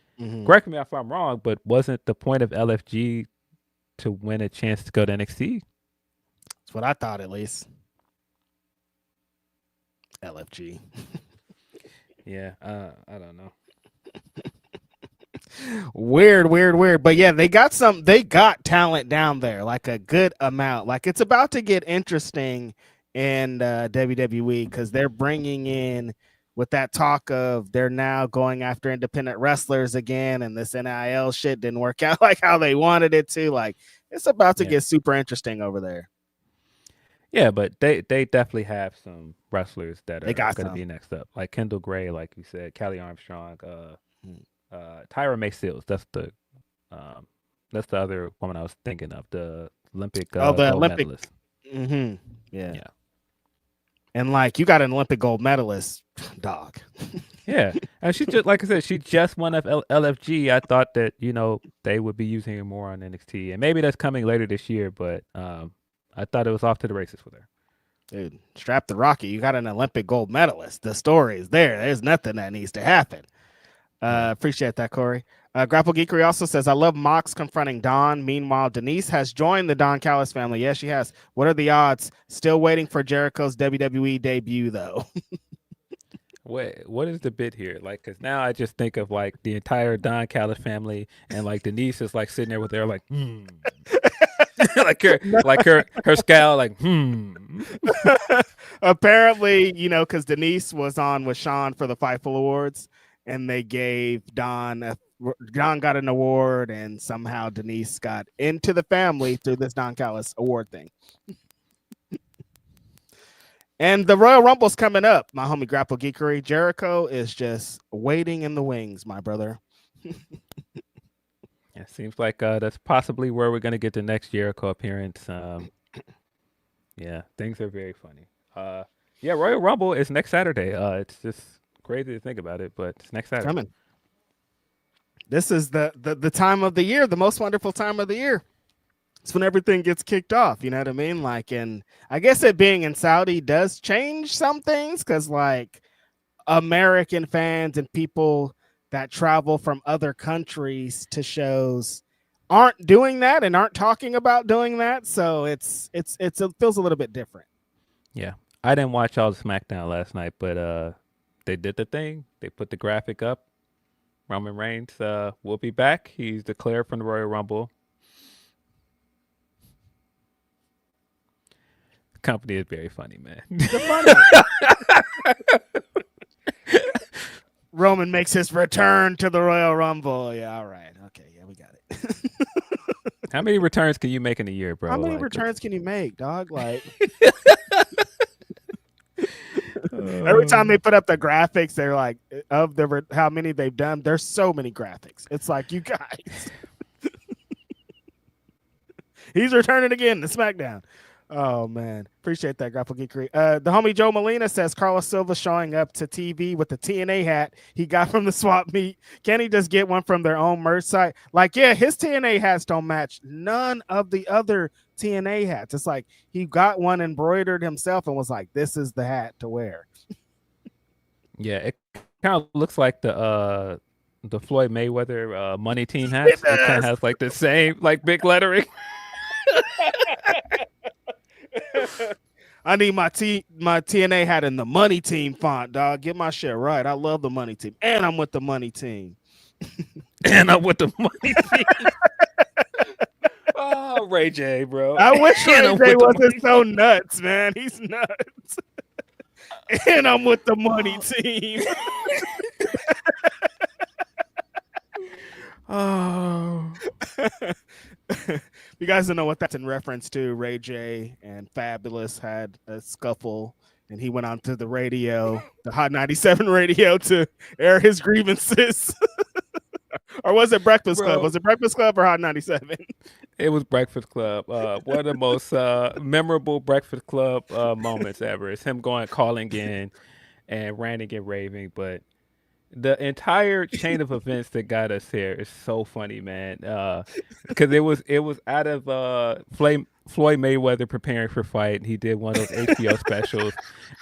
correct me if I'm wrong, but wasn't the point of LFG to win a chance to go to NXT? That's what I thought, at least. LFG. Yeah, I don't know. Weird. But yeah, they got talent down there, like a good amount. Like it's about to get interesting in WWE because they're bringing in, with that talk of they're now going after independent wrestlers again, and this NIL shit didn't work out like how they wanted it to. Like it's about to get super interesting over there. Yeah, but they definitely have some wrestlers that are going to be next up, like Kendall Gray, like you said, Callie Armstrong, Tyra May Seals. That's the other woman I was thinking of, the Olympic gold medalist. Yeah. And like you got an Olympic gold medalist, dog. Yeah, and she just, like I said, she just won LFG. I thought that they would be using her more on NXT, and maybe that's coming later this year, but I thought it was off to the races with her. Dude, strap the Rocky. You got an Olympic gold medalist. The story is there. There's nothing that needs to happen. Appreciate that, Corey. Grapple Geekery also says, I love Mox confronting Don. Meanwhile, Denise has joined the Don Callis family. Yes, she has. What are the odds? Still waiting for Jericho's WWE debut, though. Wait, what is the bit here? Like, because now I just think of like the entire Don Callis family, and like Denise is like sitting there with her like, like her scowl, like, Apparently, because Denise was on with Sean for the Fightful Awards, and they gave Don got an award, and somehow Denise got into the family through this Don Callis award thing. And the Royal Rumble's coming up, my homie Grapple Geekery. Jericho is just waiting in the wings, my brother. It seems like that's possibly where we're going to get the next Jericho appearance. Yeah, things are very funny. Yeah, Royal Rumble is next Saturday. It's just crazy to think about it, but it's next Saturday. Coming. This is the time of the year, the most wonderful time of the year. It's when everything gets kicked off. You know what I mean? Like, and I guess it being in Saudi does change some things because, like, American fans and people that travel from other countries to shows aren't doing that and aren't talking about doing that. So it feels a little bit different. Yeah, I didn't watch all the SmackDown last night, but they did the thing. They put the graphic up. Roman Reigns will be back. He's declared from the Royal Rumble. The company is very funny, man. Roman makes his return to the Royal Rumble. Yeah, all right. Okay, yeah, we got it. How many returns can you make in a year, bro? How many returns can you make, dog? Like every time they put up the graphics, they're like, of the how many they've done. There's so many graphics. It's like, you guys. He's returning again to SmackDown. Oh man, appreciate that, Grapple Geekery. The homie Joe Molina says Carlos Silva showing up to TV with the TNA hat he got from the swap meet. Can he just get one from their own merch site? Like, yeah, his TNA hats don't match none of the other TNA hats. It's like he got one embroidered himself and was like, "This is the hat to wear." Yeah, it kind of looks like the Floyd Mayweather money team hat. It kind of has like the same like big lettering. I need my TNA hat in the money team font, dog. Get my shit right. I love the money team, and I'm with the money team. And I'm with the money team. Oh, Ray J, bro. I wish Ray J wasn't so nuts, man. He's nuts. And I'm with the money team. Oh. You guys don't know what that's in reference to. Ray J and Fabulous had a scuffle, and he went on to the radio, the Hot 97 radio, to air his grievances. Or was it Breakfast Club? Was it Breakfast Club or Hot 97? It was Breakfast Club. One of the most memorable Breakfast Club moments ever is him calling in and ranting and raving. But the entire chain of events that got us here is so funny, man. Because it was out of Floyd Mayweather preparing for fight. He did one of those HBO specials,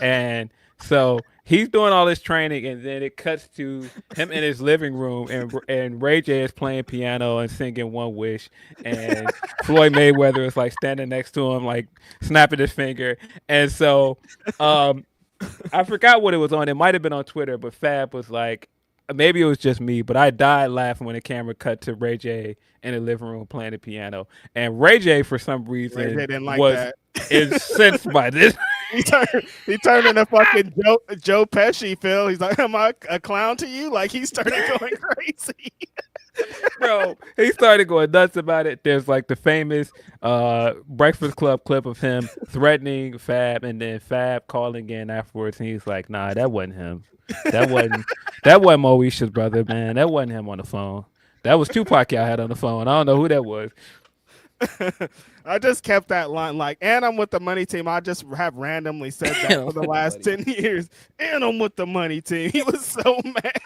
and so he's doing all this training, and then it cuts to him in his living room, and Ray J is playing piano and singing One Wish, and Floyd Mayweather is like standing next to him, like snapping his finger, and so I forgot what it was on. It might have been on Twitter, but Fab was like, maybe it was just me, but I died laughing when the camera cut to Ray J in the living room playing the piano. And Ray J, for some reason, was incensed by this. He turned into fucking Joe Pesci, Phil. He's like, am I a clown to you? Like, he started going crazy. Bro, he started going nuts about it. There's like the famous Breakfast Club clip of him threatening Fab, and then Fab calling in afterwards, and he's like, nah, that wasn't him. That wasn't Moesha's brother, man. That wasn't him on the phone. That was Tupac y'all had on the phone. I don't know who that was. I just kept that line, like, and I'm with the money team. I just have randomly said that for the last 10 years. And I'm with the money team. He was so mad.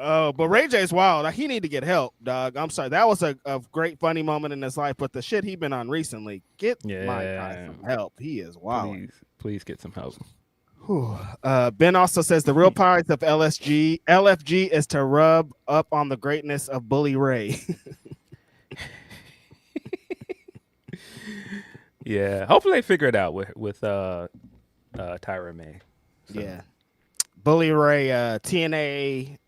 Oh, but Ray J's wild. He need to get help, dog. I'm sorry. That was a great funny moment in his life, but the shit he been on recently, get my guy some help. He is wild. Please get some help. Ben also says the real prize of LFG is to rub up on the greatness of Bully Ray. Yeah, hopefully they figure it out with Tyra May. So. Yeah, Bully Ray, TNA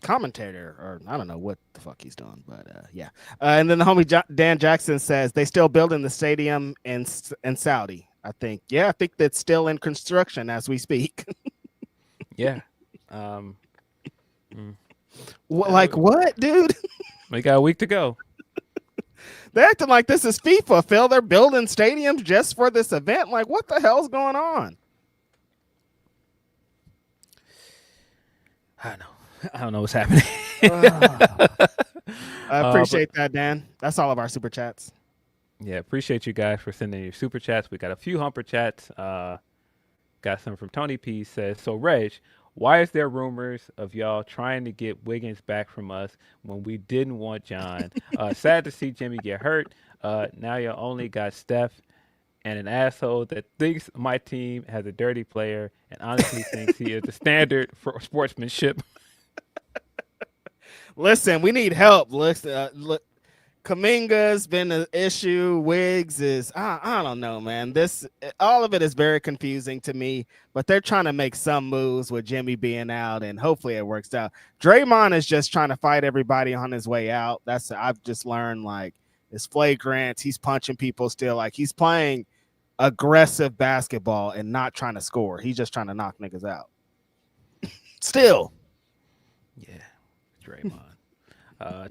commentator, or I don't know what the fuck he's doing, but yeah. And then the homie Dan Jackson says they still building the stadium in Saudi. I think that's still in construction as we speak. Yeah. Like what, dude? We got a week to go. They're acting like this is FIFA, Phil. They're building stadiums just for this event. Like, what the hell's going on? I don't know what's happening. I appreciate that, Dan. That's all of our super chats. Yeah, appreciate you guys for sending your super chats. We got a few humper chats. Got some from Tony P. Says, so Reg, why is there rumors of y'all trying to get Wiggins back from us when we didn't want John? Sad to see Jimmy get hurt. Now you only got Steph and an asshole that thinks my team has a dirty player and honestly thinks he is the standard for sportsmanship. Listen, we need help. Look, Kaminga's been an issue. Wiggs is, I don't know, man. All of it is very confusing to me, but they're trying to make some moves with Jimmy being out, and hopefully it works out. Draymond is just trying to fight everybody on his way out. I've just learned, like, it's flagrant. He's punching people still. Like, he's playing aggressive basketball and not trying to score. He's just trying to knock niggas out. Still. Yeah, Draymond.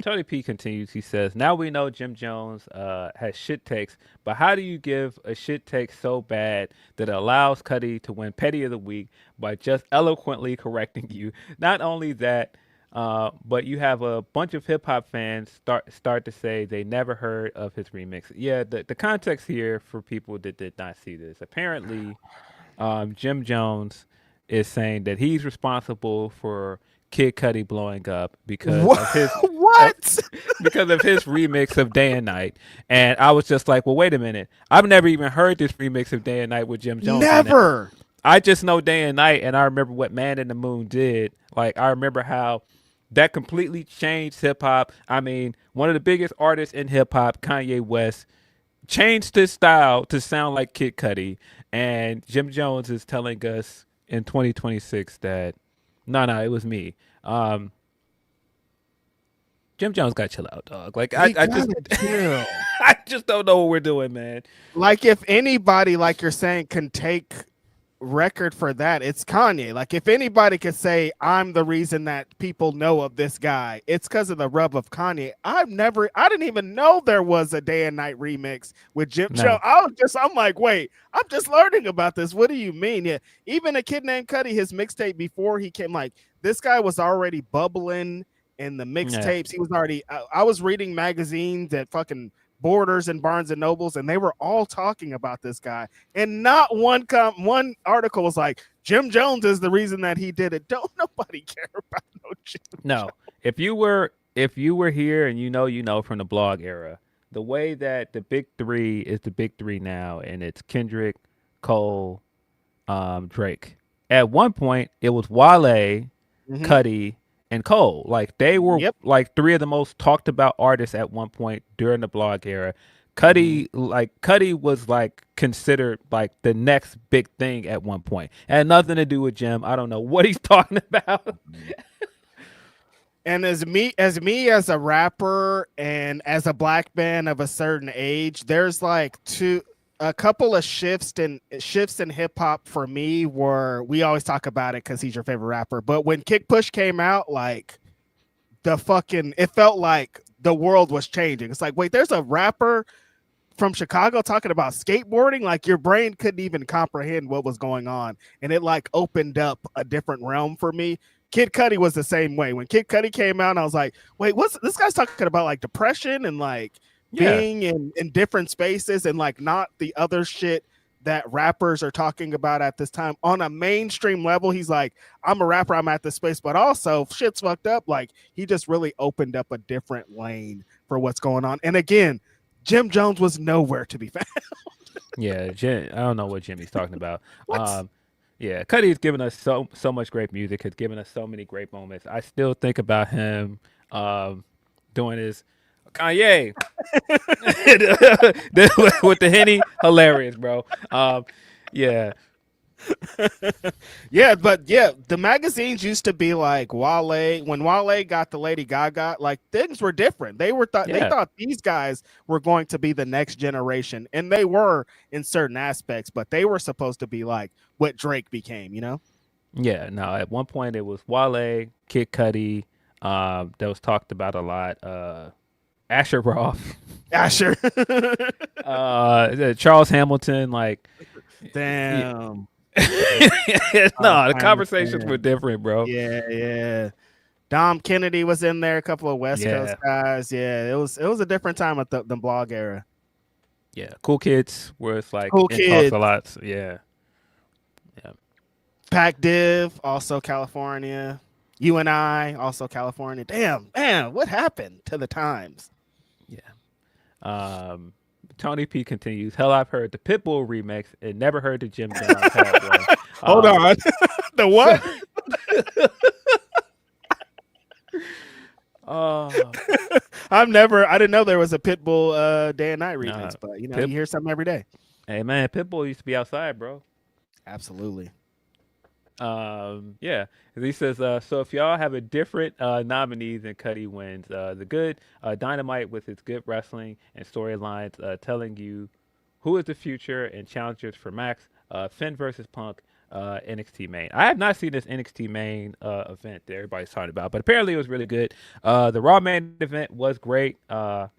Tony P continues. He says, now we know Jim Jones has shit takes, but how do you give a shit take so bad that it allows Cuddy to win Petty of the Week by just eloquently correcting you? Not only that, but you have a bunch of hip-hop fans start to say they never heard of his remix. Yeah, the context here for people that did not see this. Apparently, Jim Jones is saying that he's responsible for Kid Cudi blowing up because of his because of his remix of Day and Night. And I was just like, well, wait a minute. I've never even heard this remix of Day and Night with Jim Jones. Never. I just know Day and Night, and I remember what Man in the Moon did. Like, I remember how that completely changed hip hop. I mean, one of the biggest artists in hip hop, Kanye West, changed his style to sound like Kid Cudi. And Jim Jones is telling us in 2026 that no, it was me. Jim Jones got to chill out, dog. Like I just chill. I just don't know what we're doing, man. Like, if anybody, like you're saying, can take record for that, it's Kanye. Like, if anybody could say I'm the reason that people know of this guy, it's because of the rub of Kanye. I didn't even know there was a Day and Night remix with Jim Jones. I'm like, wait, I'm just learning about this. What do you mean? Yeah, even A Kid Named Cudi, his mixtape before he came, like, this guy was already bubbling in the mixtapes. He was already. I was reading magazines at fucking Borders and Barnes and Nobles, and they were all talking about this guy, and not one article was like, Jim Jones is the reason that he did it. Don't nobody care about no Jim Jones. If you were here and you know from the blog era, the way that the big three is the big three now, and it's Kendrick, Cole, Drake. At one point it was Wale, Cudi, and Cole. Like, they were like three of the most talked about artists at one point during the blog era. Cudi was like considered like the next big thing at one point. It had nothing to do with Jim. I don't know what he's talking about. And as me as a rapper and as a black man of a certain age, there's like a couple of shifts in hip hop for me where we always talk about it because he's your favorite rapper. But when Kick Push came out, like, it felt like the world was changing. It's like, wait, there's a rapper from Chicago talking about skateboarding. Like, your brain couldn't even comprehend what was going on. And it like opened up a different realm for me. Kid Cudi was the same way. When Kid Cudi came out, I was like, wait, what's this guy's talking about? Like depression and like being in different spaces and like not the other shit that rappers are talking about at this time on a mainstream level. He's like, I'm a rapper, I'm at this space, but also shit's fucked up. Like, he just really opened up a different lane for what's going on. And again, Jim Jones was nowhere to be found. I don't know what Jimmy's talking about. Cudi's given us so much great music, has given us so many great moments. I still think about him doing his Kanye with the Henny, hilarious, bro. But the magazines used to be like Wale. When Wale got the Lady Gaga, like, things were different. They thought these guys were going to be the next generation, and they were in certain aspects, but they were supposed to be like what Drake became, you know? Yeah, no. At one point it was Wale, Kid Cudi, that was talked about a lot. Asher Roth, Charles Hamilton, like, damn. The conversations were different, bro. Yeah. Dom Kennedy was in there, a couple of West Coast guys. Yeah, it was a different time at the blog era. Yeah, Cool Kids, where it's like Cool in talks Kids. a lot. So, yeah. Pac Div, also California. You and I, also California. Damn, man, what happened to the times? Yeah. Tony P continues. Hell, I've heard the Pitbull remix and never heard the Jim Jones had one. Hold on. The what? I didn't know there was a Pitbull Day and Night remix, but you hear something every day. Hey man, Pitbull used to be outside, bro. Absolutely. Yeah. He says, so if y'all have a different nominee than Cuddy wins, the good Dynamite with its good wrestling and storylines telling you who is the future and challengers for Max, Finn versus Punk, NXT main. I have not seen this NXT main event that everybody's talking about, but apparently it was really good. The Raw main event was great. Great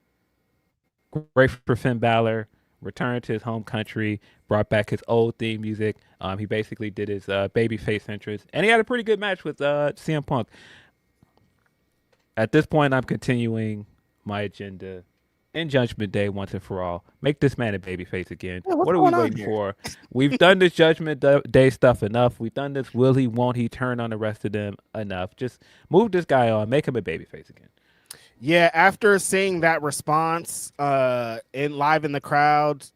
for Finn Balor. Returned to his home country, brought back his old theme music. He basically did his babyface entrance, and he had a pretty good match with CM Punk. At this point, I'm continuing my agenda in Judgment Day once and for all. Make this man a babyface again. Yeah, what are we waiting for? We've done this Judgment Day stuff enough. We've done this will he, won't he turn on the rest of them enough. Just move this guy on. Make him a babyface again. Yeah, after seeing that response live in the crowd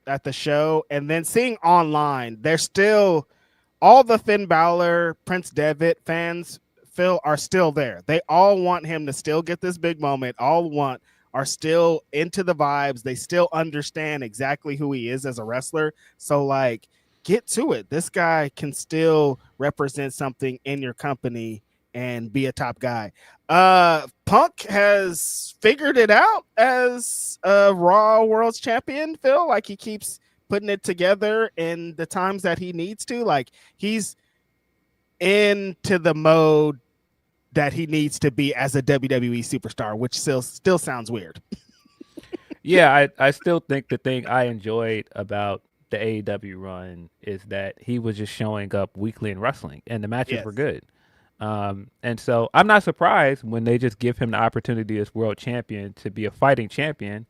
at the show, and then seeing online, there's still all the Finn Balor, Prince Devitt fans, Phil, are still there. They all want him to still get this big moment. Are still into the vibes. They still understand exactly who he is as a wrestler. So, like, get to it. This guy can still represent something in your company and be a top guy. Punk has figured it out as a Raw World's Champion, Phil. Like, he keeps putting it together in the times that he needs to. Like, he's into the mode that he needs to be as a WWE superstar, which still sounds weird. Yeah, I still think the thing I enjoyed about the AEW run is that he was just showing up weekly in wrestling, and the matches were good. And so I'm not surprised when they just give him the opportunity as world champion to be a fighting champion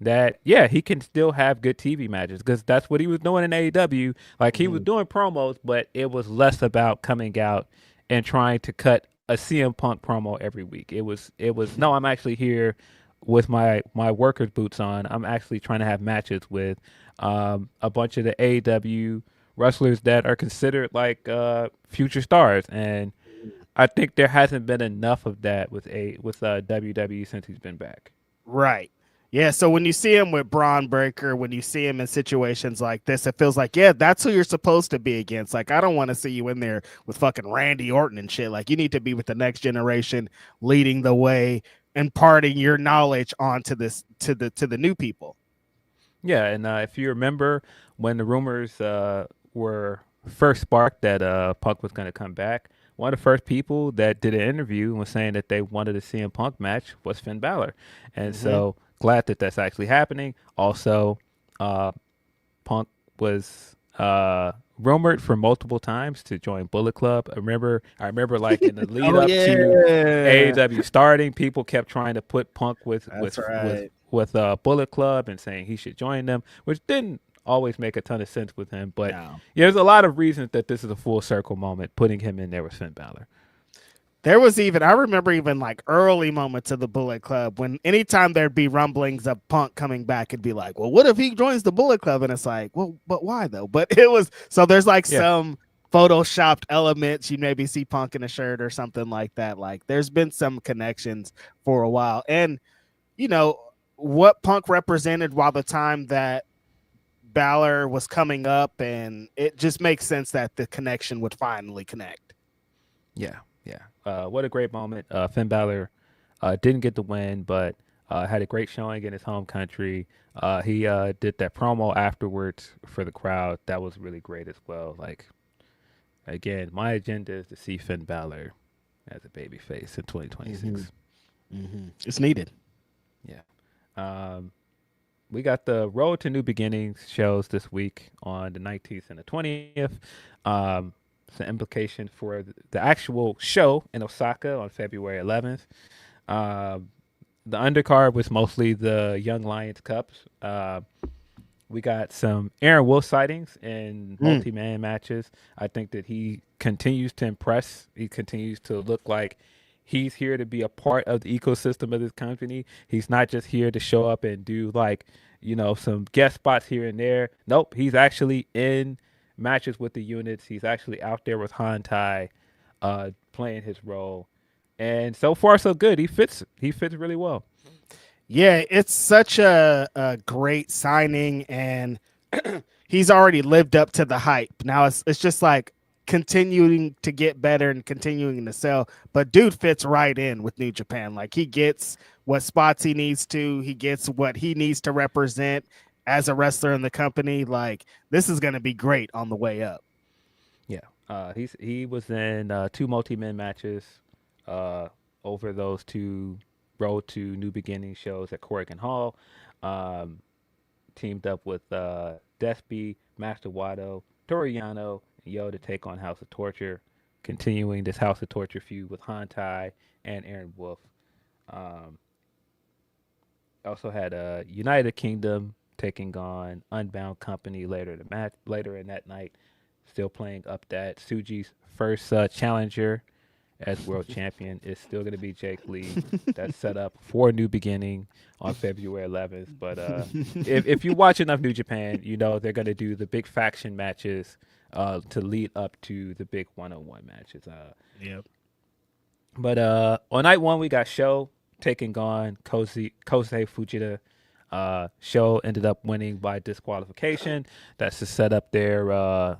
that, yeah, he can still have good TV matches because that's what he was doing in AEW. Like, he was doing promos, but it was less about coming out and trying to cut a CM Punk promo every week. It was no, I'm actually here with my workers boots on. I'm actually trying to have matches with a bunch of the AEW wrestlers that are considered like future stars, and I think there hasn't been enough of that with WWE since he's been back. Right. Yeah. So when you see him with Braun Breaker, when you see him in situations like this, it feels like, yeah, that's who you're supposed to be against. Like, I don't want to see you in there with fucking Randy Orton and shit. Like, you need to be with the next generation, leading the way, imparting your knowledge onto this to the new people. Yeah, and if you remember when the rumors were first sparked that Punk was going to come back, one of the first people that did an interview and was saying that they wanted a CM Punk match was Finn Balor. And so glad that that's actually happening. Also, Punk was rumored for multiple times to join Bullet Club. I remember like in the lead up to AEW starting, people kept trying to put Punk with Bullet Club and saying he should join them, which didn't always make a ton of sense with him. But yeah, there's a lot of reasons that this is a full circle moment, putting him in there with Finn Balor. There was I remember even like early moments of the Bullet Club when anytime there'd be rumblings of Punk coming back, it'd be like, well, what if he joins the Bullet Club? And it's like, well, but why though? But it was, so there's like some photoshopped elements. You maybe see Punk in a shirt or something like that. Like, there's been some connections for a while. And, you know, what Punk represented while the time that Balor was coming up, and it just makes sense that the connection would finally connect. Yeah. What a great moment. Finn Balor didn't get the win, but had a great showing in his home country. He did that promo afterwards for the crowd. That was really great as well. Like, again, my agenda is to see Finn Balor as a babyface in 2026. It's needed. Yeah. We got the Road to New Beginnings shows this week on the 19th and the 20th. It's an implication for the actual show in Osaka on February 11th. the undercard was mostly the Young Lions Cups. We got some Aaron Wolf sightings in multi-man matches. I think that he continues to impress. He continues to look like he's here to be a part of the ecosystem of this company. He's not just here to show up and do like, some guest spots here and there. Nope, he's actually in matches with the units. He's actually out there with Hantai, playing his role. And so far so good. He fits really well. Yeah, it's such a great signing, and he's already lived up to the hype. Now it's just like continuing to get better and continuing to sell. But dude fits right in with New Japan. Like he gets what spots he needs to. He gets what he needs to represent as a wrestler in the company. Like this is going to be great on the way up. Yeah, he was in 2 multi-men matches over those 2 Road to New Beginning shows at Corrigan Hall. Teamed up with Despy, Master Wado, Toriano, and Yo to take on House of Torture, continuing this House of Torture feud with Hantai and Aaron Wolf. Also had United Kingdom taking on Unbound Company later in that night. Still playing up that Suji's first challenger as world champion is still going to be Jake Lee. That's set up for New Beginning on February 11th. But if you watch enough New Japan, they're going to do the big faction matches to lead up to the big one-on-one matches. Yep. But on night 1, we got Sho taking on Kosei Fujita. Sho ended up winning by disqualification. That's to set up their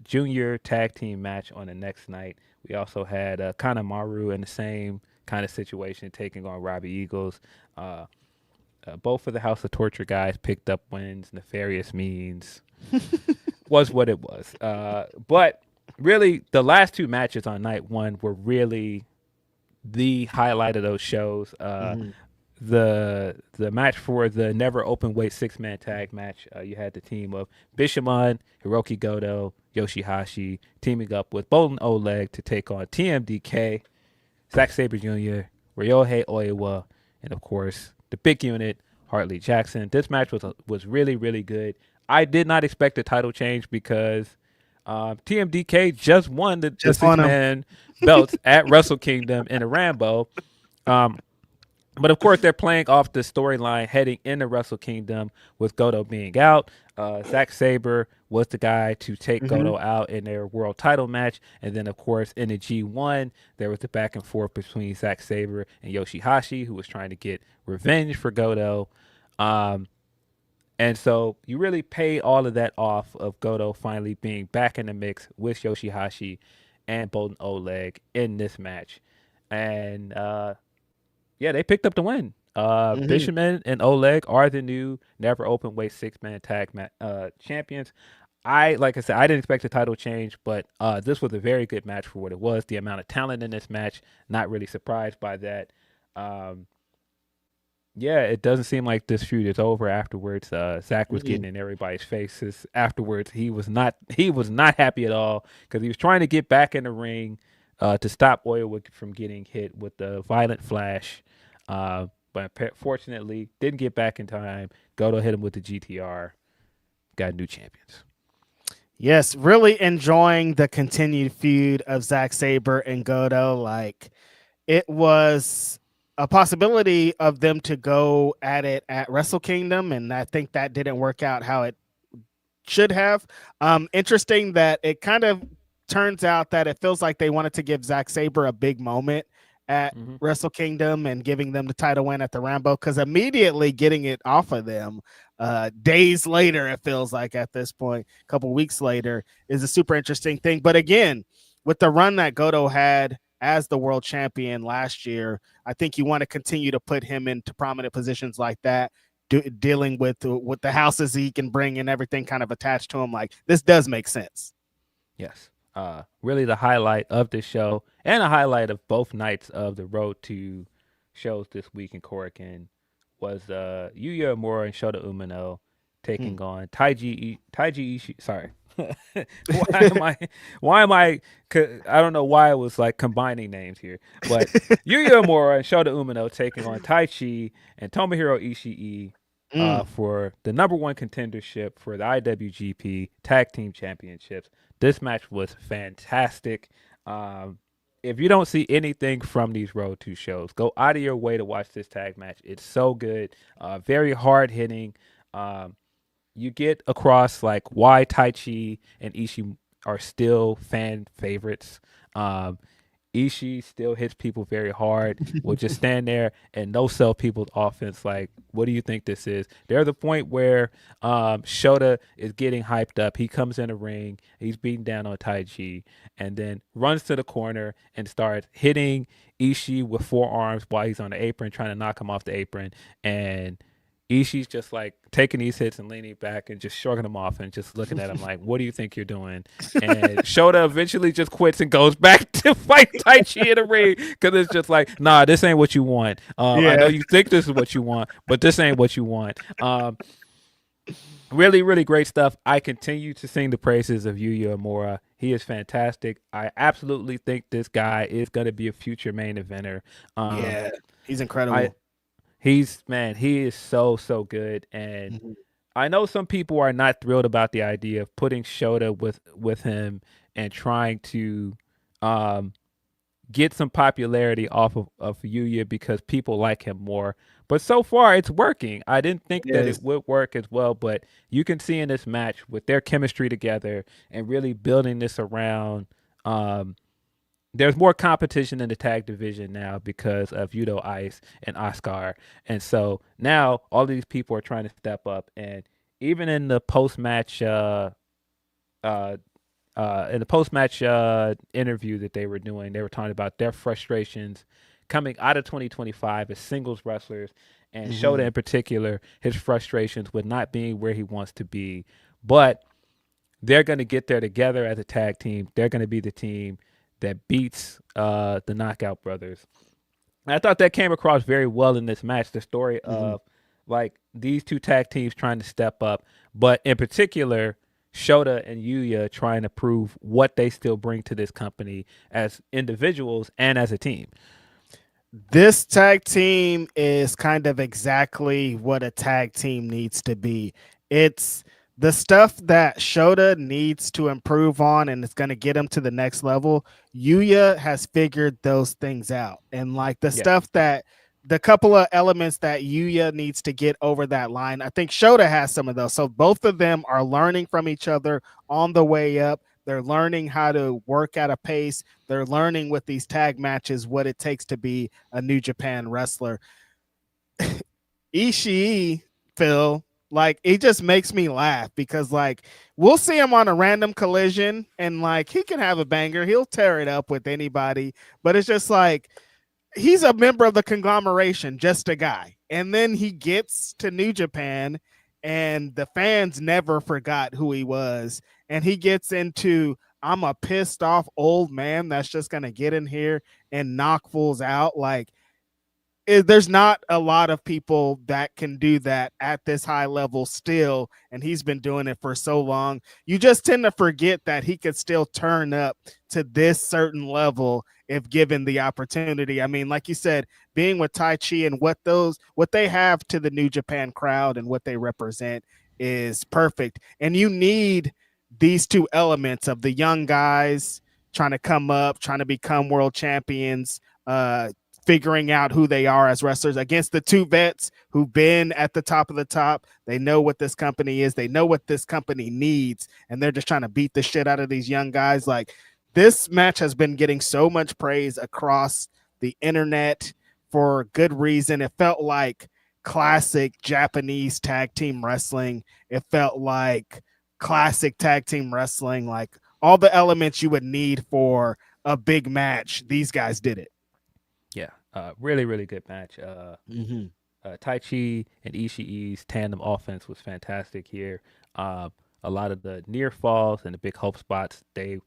junior tag team match on the next night. We also had Kanemaru in the same kind of situation, taking on Robbie Eagles. Both of the House of Torture guys picked up wins. Nefarious Means was what it was. But really, the last 2 matches on night 1 were really the highlight of those shows. The match for the never open weight 6-man tag match, you had the team of Bishamon, Hiroki Goto, Yoshihashi teaming up with Bolin Oleg to take on TMDK, Zack Sabre Jr., Ryohei Oiwa, and of course the big unit, Hartley Jackson. This match was really, really good. I did not expect a title change because TMDK just won the 6-man belts at Wrestle Kingdom in a Rambo. But of course, they're playing off the storyline heading into Wrestle Kingdom with Goto being out. Zack Sabre was the guy to take Goto out in their world title match. And then, of course, in the G1, there was the back and forth between Zack Sabre and Yoshihashi, who was trying to get revenge for Goto. And so you really pay all of that off of Goto finally being back in the mix with Yoshihashi and Bolin Oleg in this match. And yeah, they picked up the win. Bishamon and Oleg are the new never open weight 6-man tag champions. Like I said, I didn't expect a title change, but this was a very good match for what it was. The amount of talent in this match, not really surprised by that. Yeah, it doesn't seem like this feud is over afterwards. Zach was getting in everybody's faces afterwards. He was not happy at all because he was trying to get back in the ring to stop Oilwood from getting hit with the violent flash. But fortunately, didn't get back in time. Goto hit him with the GTR. Got new champions. Yes, really enjoying the continued feud of Zack Sabre and Goto. Like, it was a possibility of them to go at it at Wrestle Kingdom, and I think that didn't work out how it should have. Interesting that it kind of turns out that it feels like they wanted to give Zack Sabre a big moment at Wrestle Kingdom and giving them the title win at the Rambo, because immediately getting it off of them days later, it feels like at this point, a couple weeks later, is a super interesting thing. But again, with the run that Goto had as the world champion last year, I think you want to continue to put him into prominent positions like that, dealing with the houses he can bring and everything kind of attached to him. Like, this does make sense. Yes. Really the highlight of this show and a highlight of both nights of the Road to shows this week in Korakuen was Yuya Uemura and Shota Umino taking on Taiji Ishii. Sorry. Why am I I don't know why I was like combining names here. But Yuya Uemura and Shota Umino taking on Taichi and Tomohiro Ishii for the #1 contendership for the IWGP Tag Team Championships. This match was fantastic. If you don't see anything from these Road 2 shows, go out of your way to watch this tag match. It's so good. Very hard hitting. You get across like why Taichi and Ishii are still fan favorites. Ishii still hits people very hard. Will just stand there and no sell people's offense. Like, what do you think this is? They're the point where Shota is getting hyped up. He comes in the ring. He's beating down on Taichi and then runs to the corner and starts hitting Ishii with forearms while he's on the apron, trying to knock him off the apron. And Ishii's just like taking these hits and leaning back and just shrugging them off and just looking at him like, what do you think you're doing? And Shota eventually just quits and goes back to fight Taichi in the ring because it's just like, nah, this ain't what you want. I know you think this is what you want, but this ain't what you want. Really, really great stuff. I continue to sing the praises of Yuya Uemura. He is fantastic. I absolutely think this guy is going to be a future main eventer. He's incredible. He is so good. And I know some people are not thrilled about the idea of putting Shota with him and trying to get some popularity off of Yuya because people like him more. But so far, it's working. I didn't think that it would work as well, but you can see in this match with their chemistry together and really building this around there's more competition in the tag division now because of Yudo Ice and Oscar. And so now all these people are trying to step up. And even in the post-match interview that they were doing, they were talking about their frustrations coming out of 2025 as singles wrestlers. And Shota in particular, his frustrations with not being where he wants to be. But they're going to get there together as a tag team. They're going to be the team that beats the Knockout Brothers. And I thought that came across very well in this match, the story of like these two tag teams trying to step up, but in particular, Shota and Yuya trying to prove what they still bring to this company as individuals and as a team. This tag team is kind of exactly what a tag team needs to be. It's the stuff that Shota needs to improve on and it's going to get him to the next level. Yuya has figured those things out. And like the stuff that the couple of elements that Yuya needs to get over that line, I think Shota has some of those. So both of them are learning from each other on the way up. They're learning how to work at a pace. They're learning with these tag matches what it takes to be a New Japan wrestler. Ishii, Phil, like, it just makes me laugh because, like, we'll see him on a random collision and, like, he can have a banger. He'll tear it up with anybody. But it's just like, he's a member of the conglomeration, just a guy. And then he gets to New Japan and the fans never forgot who he was. And he gets into, I'm a pissed off old man that's just going to get in here and knock fools out. Like, there's not a lot of people that can do that at this high level still, and he's been doing it for so long. You just tend to forget that he could still turn up to this certain level if given the opportunity. I mean, like you said, being with Taichi and what they have to the New Japan crowd and what they represent is perfect. And you need these two elements of the young guys trying to come up, trying to become world champions, figuring out who they are as wrestlers against the two vets who've been at the top of the top. They know what this company is. They know what this company needs. And they're just trying to beat the shit out of these young guys. Like, this match has been getting so much praise across the internet for good reason. It felt like classic Japanese tag team wrestling. It felt like classic tag team wrestling, like all the elements you would need for a big match. These guys did it. Yeah, really, really good match. Taichi and Ishii's tandem offense was fantastic here. A lot of the near falls and the big hope spots, they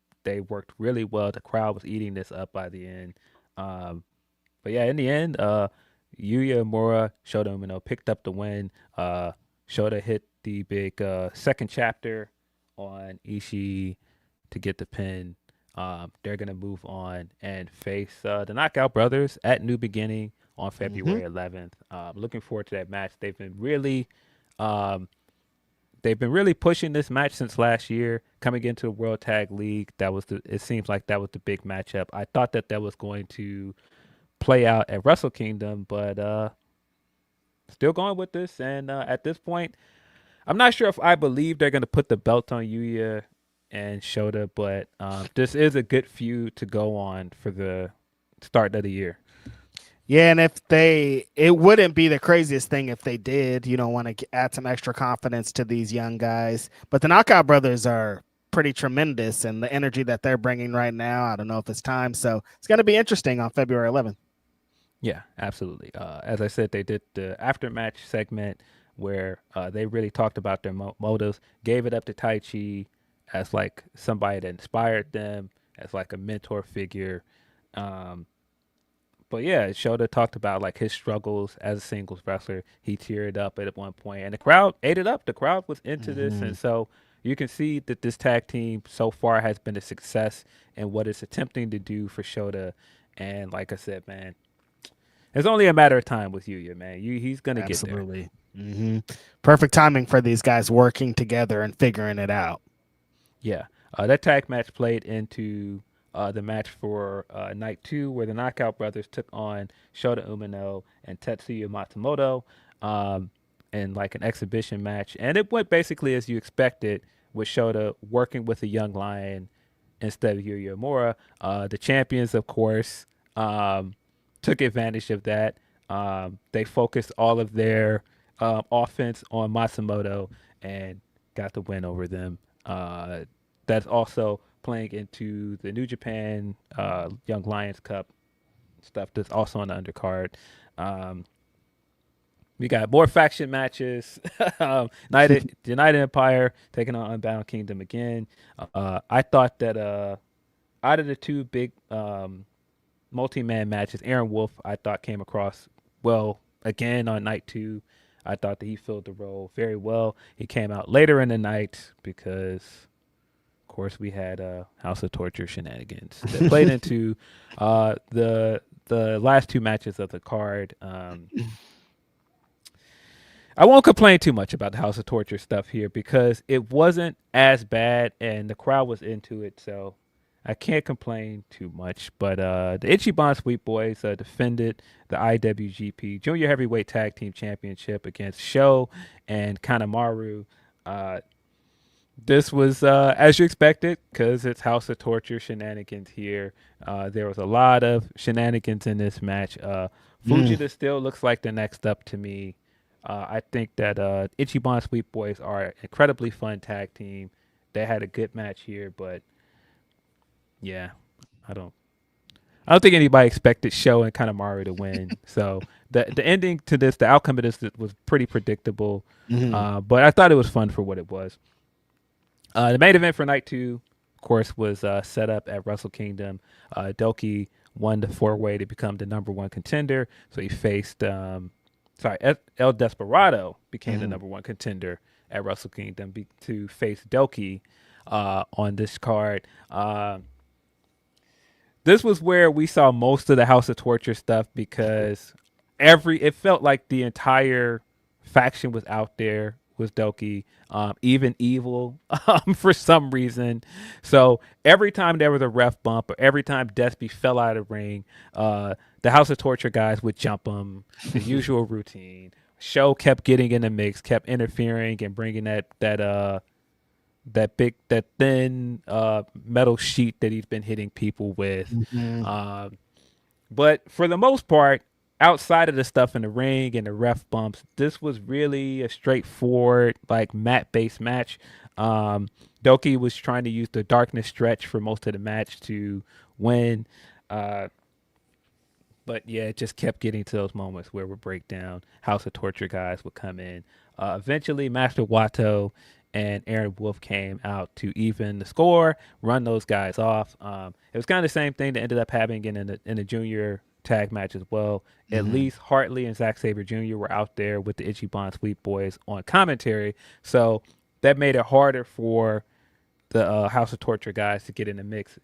worked really well. The crowd was eating this up by the end. But yeah, in the end, Yuya Uemura, Shota Umino picked up the win. Shota hit the big second chapter on Ishii to get the pin. They're going to move on and face the Knockout Brothers at New Beginning on February 11th. Looking forward to that match. They've been really pushing this match since last year, coming into the World Tag League. It seems like that was the big matchup. I thought that was going to play out at Wrestle Kingdom, but still going with this. And at this point, I'm not sure if I believe they're going to put the belt on Yuya and Shota, but this is a good feud to go on for the start of the year. Yeah, and it wouldn't be the craziest thing if they did. You don't want to add some extra confidence to these young guys. But the Knockout Brothers are pretty tremendous, and the energy that they're bringing right now, I don't know if it's time. So it's going to be interesting on February 11th. Yeah, absolutely. As I said, they did the aftermatch segment where they really talked about their motives, gave it up to Taichi as like somebody that inspired them, as like a mentor figure. But yeah, Shota talked about like his struggles as a singles wrestler. He teared up at one point, and the crowd ate it up. The crowd was into this, and so you can see that this tag team so far has been a success in what it's attempting to do for Shota. And like I said, man, it's only a matter of time with Yuya, man. He's gonna get there. Absolutely. Perfect timing for these guys working together and figuring it out. Yeah, that tag match played into the match for night 2, where the Knockout Brothers took on Shota Umino and Tetsuya Matsumoto in like an exhibition match. And it went basically as you expected, with Shota working with a young lion instead of Yuya Uemura. The champions, of course, took advantage of that. They focused all of their offense on Matsumoto and got the win over them. That's also playing into the New Japan Young Lions Cup stuff that's also on the undercard. We got more faction matches. United Empire taking on Unbound Kingdom again. I thought that out of the two big multi-man matches, Aaron Wolf, I thought, came across well again on night 2. I thought that he filled the role very well. He came out later in the night because, of course, we had House of Torture shenanigans that played into the last 2 matches of the card. I won't complain too much about the House of Torture stuff here because it wasn't as bad and the crowd was into it, so I can't complain too much. But the Ichiban Sweet Boys defended the IWGP Junior Heavyweight Tag Team Championship against Sho and Kanemaru. This was as you expected because it's House of Torture shenanigans here. There was a lot of shenanigans in this match. Fujita still looks like the next up to me. I think that Ichiban Sweet Boys are an incredibly fun tag team. They had a good match here, but yeah, I don't think anybody expected Sho and Kanemaru to win. So the ending to this, the outcome of this was pretty predictable. But I thought it was fun for what it was. The main event for night 2, of course, was set up at Wrestle Kingdom. Doki won the 4-way to become the number 1 contender. So he faced El Desperado became the number 1 contender at Wrestle Kingdom to face Doki on this card. This was where we saw most of the House of Torture stuff because it felt like the entire faction was out there with Doki, even Evil for some reason. So every time there was a ref bump or every time Despy fell out of the ring, the House of Torture guys would jump him, the usual routine. Sho kept getting in the mix, kept interfering and bringing that thin metal sheet that he's been hitting people with. But for the most part, outside of the stuff in the ring and the ref bumps, this was really a straightforward, like, mat-based match. Doki was trying to use the darkness stretch for most of the match to win. But yeah, it just kept getting to those moments where we'd break down. House of Torture guys would come in. Eventually, Master Wato and Aaron Wolf came out to even the score, run those guys off. It was kind of the same thing that ended up happening in the junior tag match as well. At least Hartley and Zack Sabre Jr. were out there with the Ichiban Sweet Boys on commentary, so that made it harder for the House of Torture guys to get in the mix.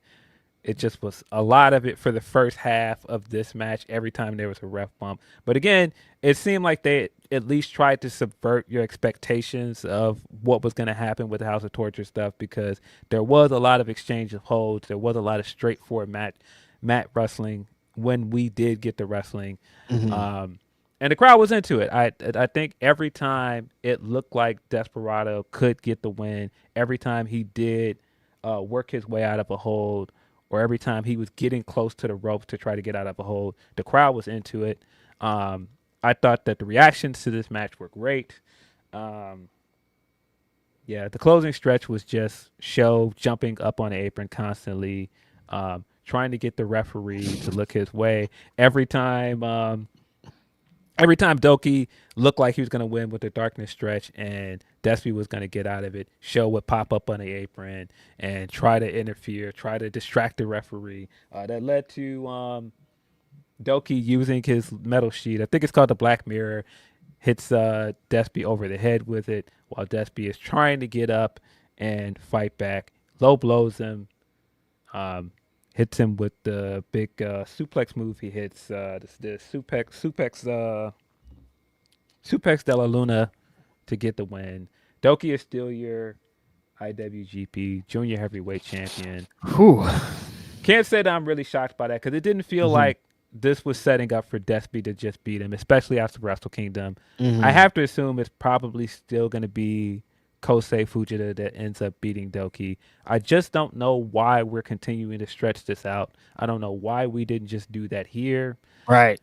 It just was a lot of it for the first half of this match every time there was a ref bump. But again, it seemed like they at least tried to subvert your expectations of what was going to happen with the House of Torture stuff, because there was a lot of exchange of holds. There was a lot of straightforward mat wrestling when we did get the wrestling. And the crowd was into it. I think every time it looked like Desperado could get the win, every time he did work his way out of a hold, or every time he was getting close to the ropes to try to get out of a hold, the crowd was into it. I thought that the reactions to this match were great. The closing stretch was just Show jumping up on the apron constantly, trying to get the referee to look his way. Every time Doki looked like he was going to win with the darkness stretch and Despy was going to get out of it, Show would pop up on the apron and try to interfere, try to distract the referee. That led to Doki using his metal sheet. I think it's called the Black Mirror. Hits Despy over the head with it while Despy is trying to get up and fight back. Low blows him. Hits him with the big suplex move. He hits the suplex de la Luna to get the win. Doki is still your IWGP Junior Heavyweight Champion. Whew. Can't say that I'm really shocked by that, because it didn't feel like this was setting up for Despy to just beat him, especially after Wrestle Kingdom. I have to assume it's probably still going to be Kosei Fujita that ends up beating Doki. I just don't know why we're continuing to stretch this out. I don't know why we didn't just do that here. Right.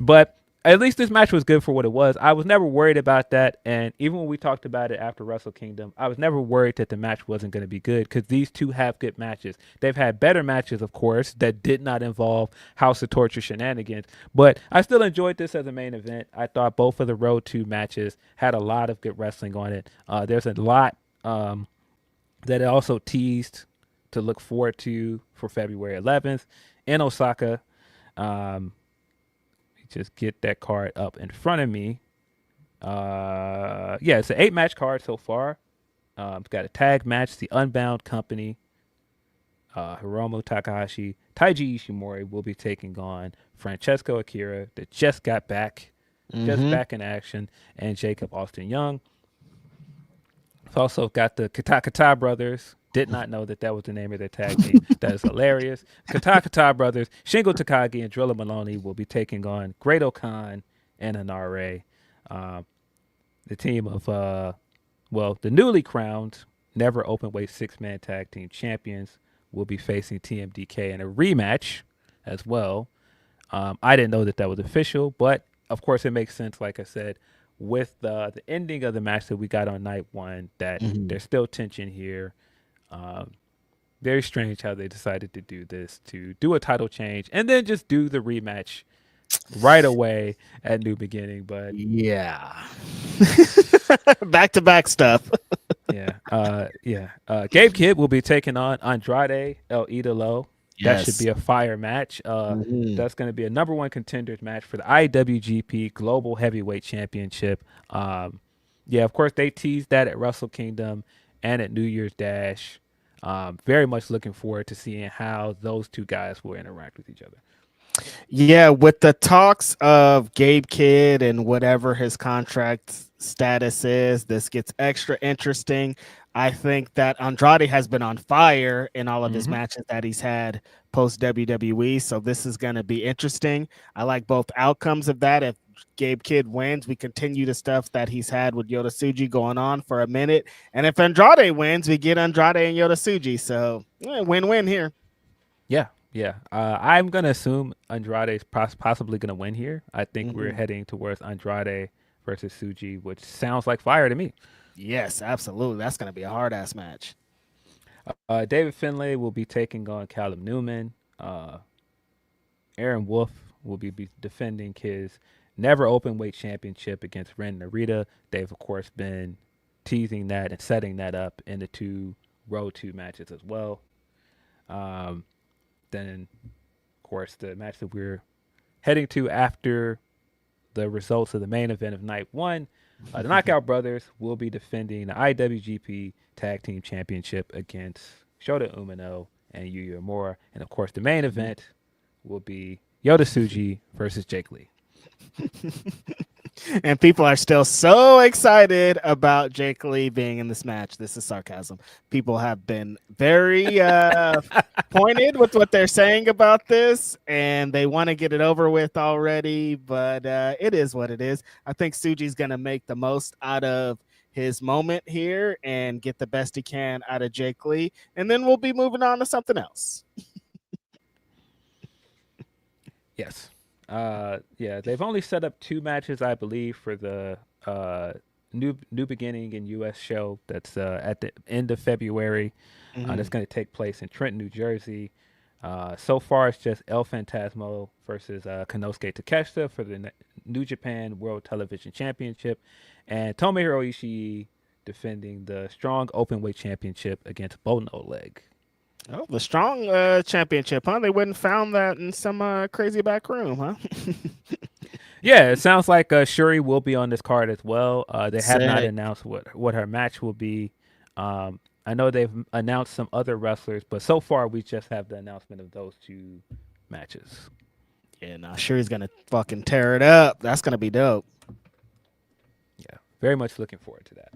But at least this match was good for what it was. I was never worried about that. And even when we talked about it after Wrestle Kingdom, I was never worried that the match wasn't going to be good, because these two have good matches. They've had better matches, of course, that did not involve House of Torture shenanigans. But I still enjoyed this as a main event. I thought both of the Road 2 matches had a lot of good wrestling on it. There's a lot that it also teased to look forward to for February 11th in Osaka. Just get that card up in front of me. It's an 8-match card so far. It's got a tag match. The Unbound Company, Hiromu Takahashi, Taiji Ishimori will be taking on Francesco Akira, that just got back, just back in action, and Jacob Austin Young. It's also got the Katakata brothers. Did not know that was the name of their tag team. That is hilarious. Katakata brothers, Shingo Takagi and Drilla Maloney will be taking on Great Khan and Anare. The team of, the newly crowned Never Openweight 6-man tag team champions will be facing TMDK in a rematch as well. I didn't know that was official, but of course it makes sense, like I said, with the ending of the match that we got on night one, that there's still tension here. Very strange how they decided to do this, to do a title change and then just do the rematch right away at New Beginning. But yeah, back-to-back stuff. Gabe Kidd will be taking on Andrade El Idolo. That should be a fire match. That's going to be a number one contenders match for the IWGP Global Heavyweight Championship. Of course, they teased that at Wrestle Kingdom and at New Year's Dash. Very much looking forward to seeing how those two guys will interact with each other. Yeah, with the talks of Gabe Kidd and whatever his contract status is, this gets extra interesting. I think that Andrade has been on fire in all of his matches that he's had post WWE, so this is going to be interesting. I like both outcomes of that. If Gabe Kidd wins, we continue the stuff that he's had with Yota Tsuji going on for a minute, and if Andrade wins, we get Andrade and Yota Tsuji. So win-win here. Yeah. I'm going to assume Andrade is possibly going to win here. I think we're heading towards Andrade versus Tsuji, which sounds like fire to me. Yes, absolutely. That's going to be a hard-ass match. David Finlay will be taking on Callum Newman. Aaron Wolf will be defending his Never Openweight Championship against Ren Narita. They've, of course, been teasing that and setting that up in the two Road 2 matches as well. Then, of course, the match that we're heading to after the results of the main event of night one. The Knockout Brothers will be defending the IWGP Tag Team Championship against Shota Umino and Yuya Uemura. And, of course, the main event will be Yota Tsuji versus Jake Lee. And people are still so excited about Jake Lee being in this match. This is sarcasm. People have been very pointed with what they're saying about this, and they want to get it over with already, but it is what it is. I think Tsuji's going to make the most out of his moment here and get the best he can out of Jake Lee, and then we'll be moving on to something else. Yes. Yeah, they've only set up 2 matches, I believe, for the New Beginning in U.S. show that's at the end of February. That's going to take place in Trenton, New Jersey. So far, it's just El Phantasmo versus Konosuke Takeshita for the New Japan World Television Championship, and Tomohiro Ishii defending the Strong Openweight Championship against Boltin Oleg. Oh, the Strong Championship, huh? They wouldn't found that in some crazy back room, huh? Yeah, it sounds like Shuri will be on this card as well. They have not announced what her match will be. I know they've announced some other wrestlers, but so far we just have the announcement of those 2 matches. Yeah, no, Shuri's going to fucking tear it up. That's going to be dope. Yeah, very much looking forward to that.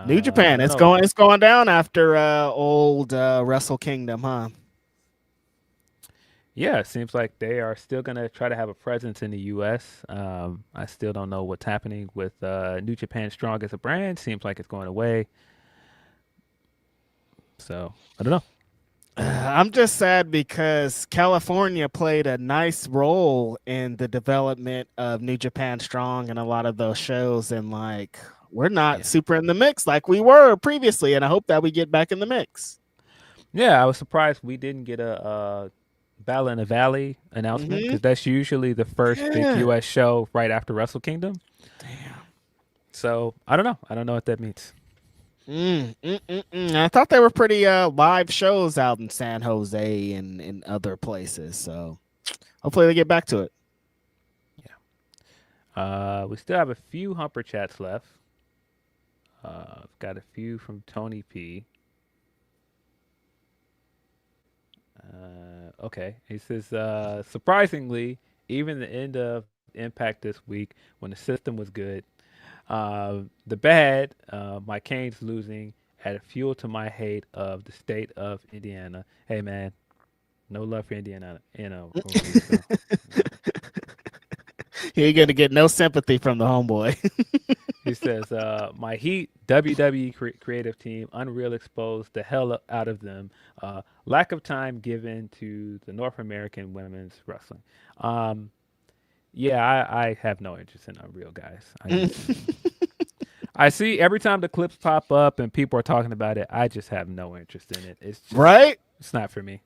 New Japan, it's going down after old Wrestle Kingdom, huh? Yeah, it seems like they are still going to try to have a presence in the U.S. I still don't know what's happening with New Japan Strong as a brand. Seems like it's going away. So, I don't know. I'm just sad because California played a nice role in the development of New Japan Strong and a lot of those shows, and like we're not super in the mix like we were previously, and I hope that we get back in the mix. Yeah, I was surprised we didn't get a Battle in the Valley announcement because that's usually the first big U.S. show right after Wrestle Kingdom. Damn. So I don't know. I don't know what that means. I thought they were pretty live shows out in San Jose and in other places. So hopefully they get back to it. Yeah. We still have a few Humper chats left. I've got a few from Tony P. Okay. He says, surprisingly, even the end of Impact this week when the system was good, the bad, my Canes losing, added fuel to my hate of the state of Indiana. Hey, man, no love for Indiana. You're going to get no sympathy from the homeboy. He says, my Heat WWE creative team, Unreal exposed the hell out of them. Lack of time given to the North American women's wrestling. Yeah, I have no interest in Unreal, guys. I see every time the clips pop up and people are talking about it, I just have no interest in it. It's just, right? It's not for me.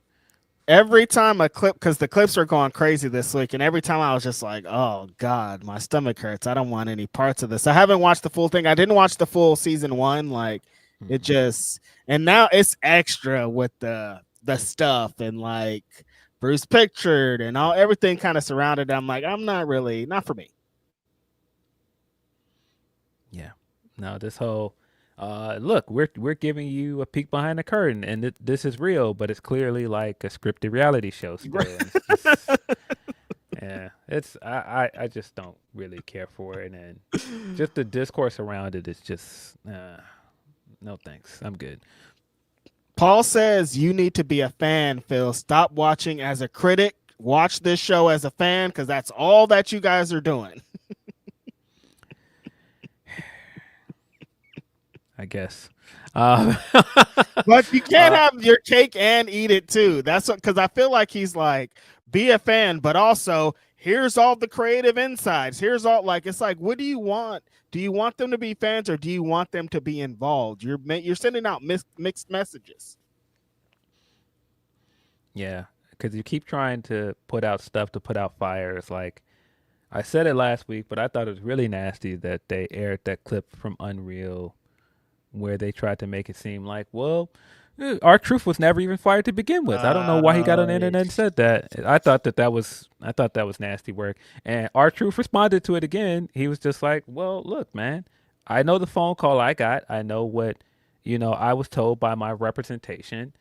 Every time a clip, because the clips are going crazy this week, and every time I was just like, oh, God, my stomach hurts. I don't want any parts of this. I haven't watched the full thing. I didn't watch the full season 1. Like, it just, and now it's extra with the stuff and like Bruce Pictured and everything kind of surrounded. I'm like, I'm not for me. Yeah. No, this whole, look, we're giving you a peek behind the curtain, and this is real, but it's clearly like a scripted reality show still. Yeah, I just don't really care for it, and just the discourse around it is just no thanks. I'm good. Paul says you need to be a fan, Phil. Stop watching as a critic. Watch this show as a fan, because that's all that you guys are doing. I guess. But you can't have your cake and eat it too. That's what, because I feel like he's like, be a fan, but also here's all the creative insides. Here's all, like, it's like, what do you want? Do you want them to be fans, or do you want them to be involved? You're sending out mixed messages. Yeah, because you keep trying to put out stuff to put out fires. Like, I said it last week, but I thought it was really nasty that they aired that clip from Unreal where they tried to make it seem like, well, R-Truth was never even fired to begin with. I don't know why he got on the internet and Yes. said that. I thought that was nasty work. And R-Truth responded to it again. He was just like, "Well, look, man, I know the phone call I got. I know what, I was told by my representation.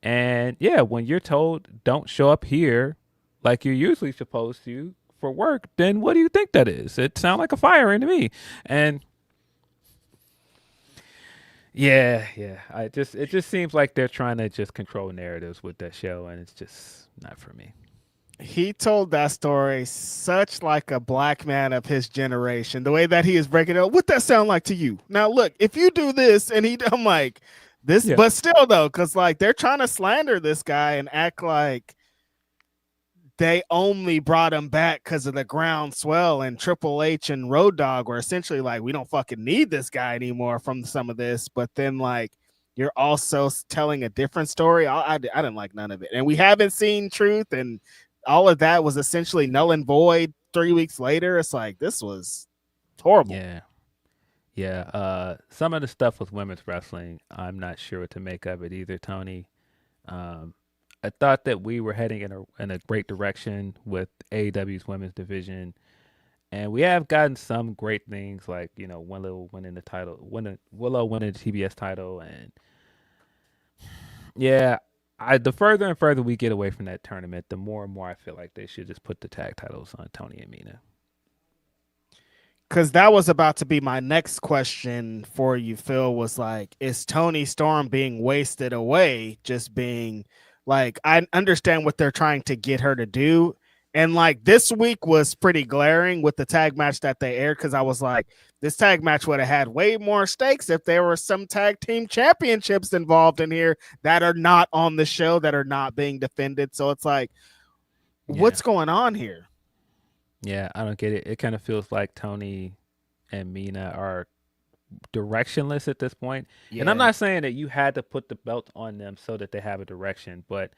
And yeah, when you're told don't show up here like you're usually supposed to for work, then what do you think that is? It sounds like a firing to me." And yeah, it just seems like they're trying to just control narratives with that show, and it's just not for me. He told that story such like a black man of his generation. The way that he is breaking it up, what that sound like to you? Now, look, if you do this, and I'm like this, Yeah. but still though, because like they're trying to slander this guy and act like they only brought him back because of the groundswell, and Triple H and Road Dogg were essentially like, we don't fucking need this guy anymore from some of this. But then like you're also telling a different story. I didn't like none of it, and we haven't seen Truth, and all of that was essentially null and void 3 weeks later. It's like this was horrible. Yeah. Some of the stuff with women's wrestling, I'm not sure what to make of it either, Tony. Um, I thought that we were heading in a great direction with AEW's women's division, and we have gotten some great things like Willow winning the title, Willow winning the TBS title, and yeah, the further and further we get away from that tournament, the more and more I feel like they should just put the tag titles on Tony and Mina. Because that was about to be my next question for you, Phil, was like, is Tony Storm being wasted away? Just being like, I understand what they're trying to get her to do. And like this week was pretty glaring with the tag match that they aired, because I was like, this tag match would have had way more stakes if there were some tag team championships involved in here that are not on the show, that are not being defended. So it's like, what's going on here? Yeah, I don't get it. It kind of feels like Tony and Mina are directionless at this point. Yeah. And I'm not saying that you had to put the belt on them so that they have a direction, but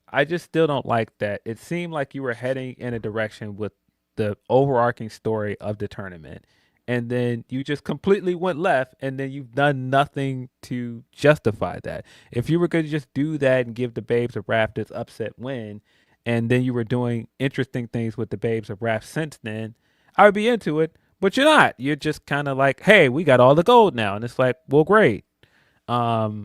I just still don't like that. It seemed like you were heading in a direction with the overarching story of the tournament. And then you just completely went left, and then you've done nothing to justify that. If you were going to just do that and give the Babes of Wrath this upset win, and then you were doing interesting things with the Babes of Wrath since then, I would be into it. But you're not. You're just kind of like, hey, we got all the gold now, and it's like, well, great. Where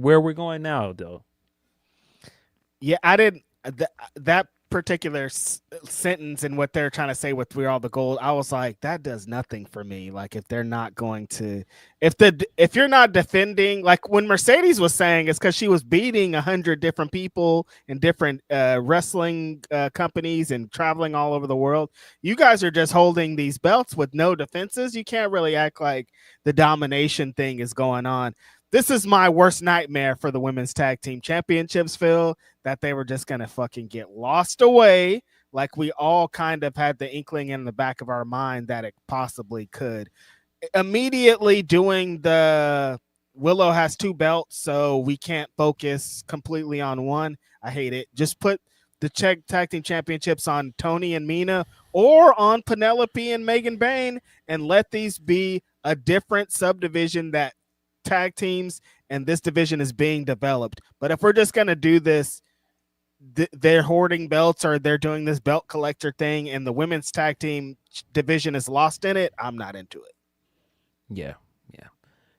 are we going now, though? Yeah, I didn't. That particular sentence and what they're trying to say with "we're all the gold," I was like, that does nothing for me. Like, if they're not going to, if you're not defending, like when Mercedes was saying, it's because she was beating 100 different people in different wrestling companies and traveling all over the world. You guys are just holding these belts with no defenses. You can't really act like the domination thing is going on. This is my worst nightmare for the women's tag team championships, Phil, that they were just going to fucking get lost away, like we all kind of had the inkling in the back of our mind that it possibly could. Immediately doing the Willow has 2 belts, so we can't focus completely on one. I hate it. Just put the tag team championships on Tony and Mina, or on Penelope and Megan Bain, and let these be a different subdivision that tag teams and this division is being developed. But if we're just going to do this, they're hoarding belts, or they're doing this belt collector thing, and the women's tag team division is lost in it, I'm not into it. Yeah,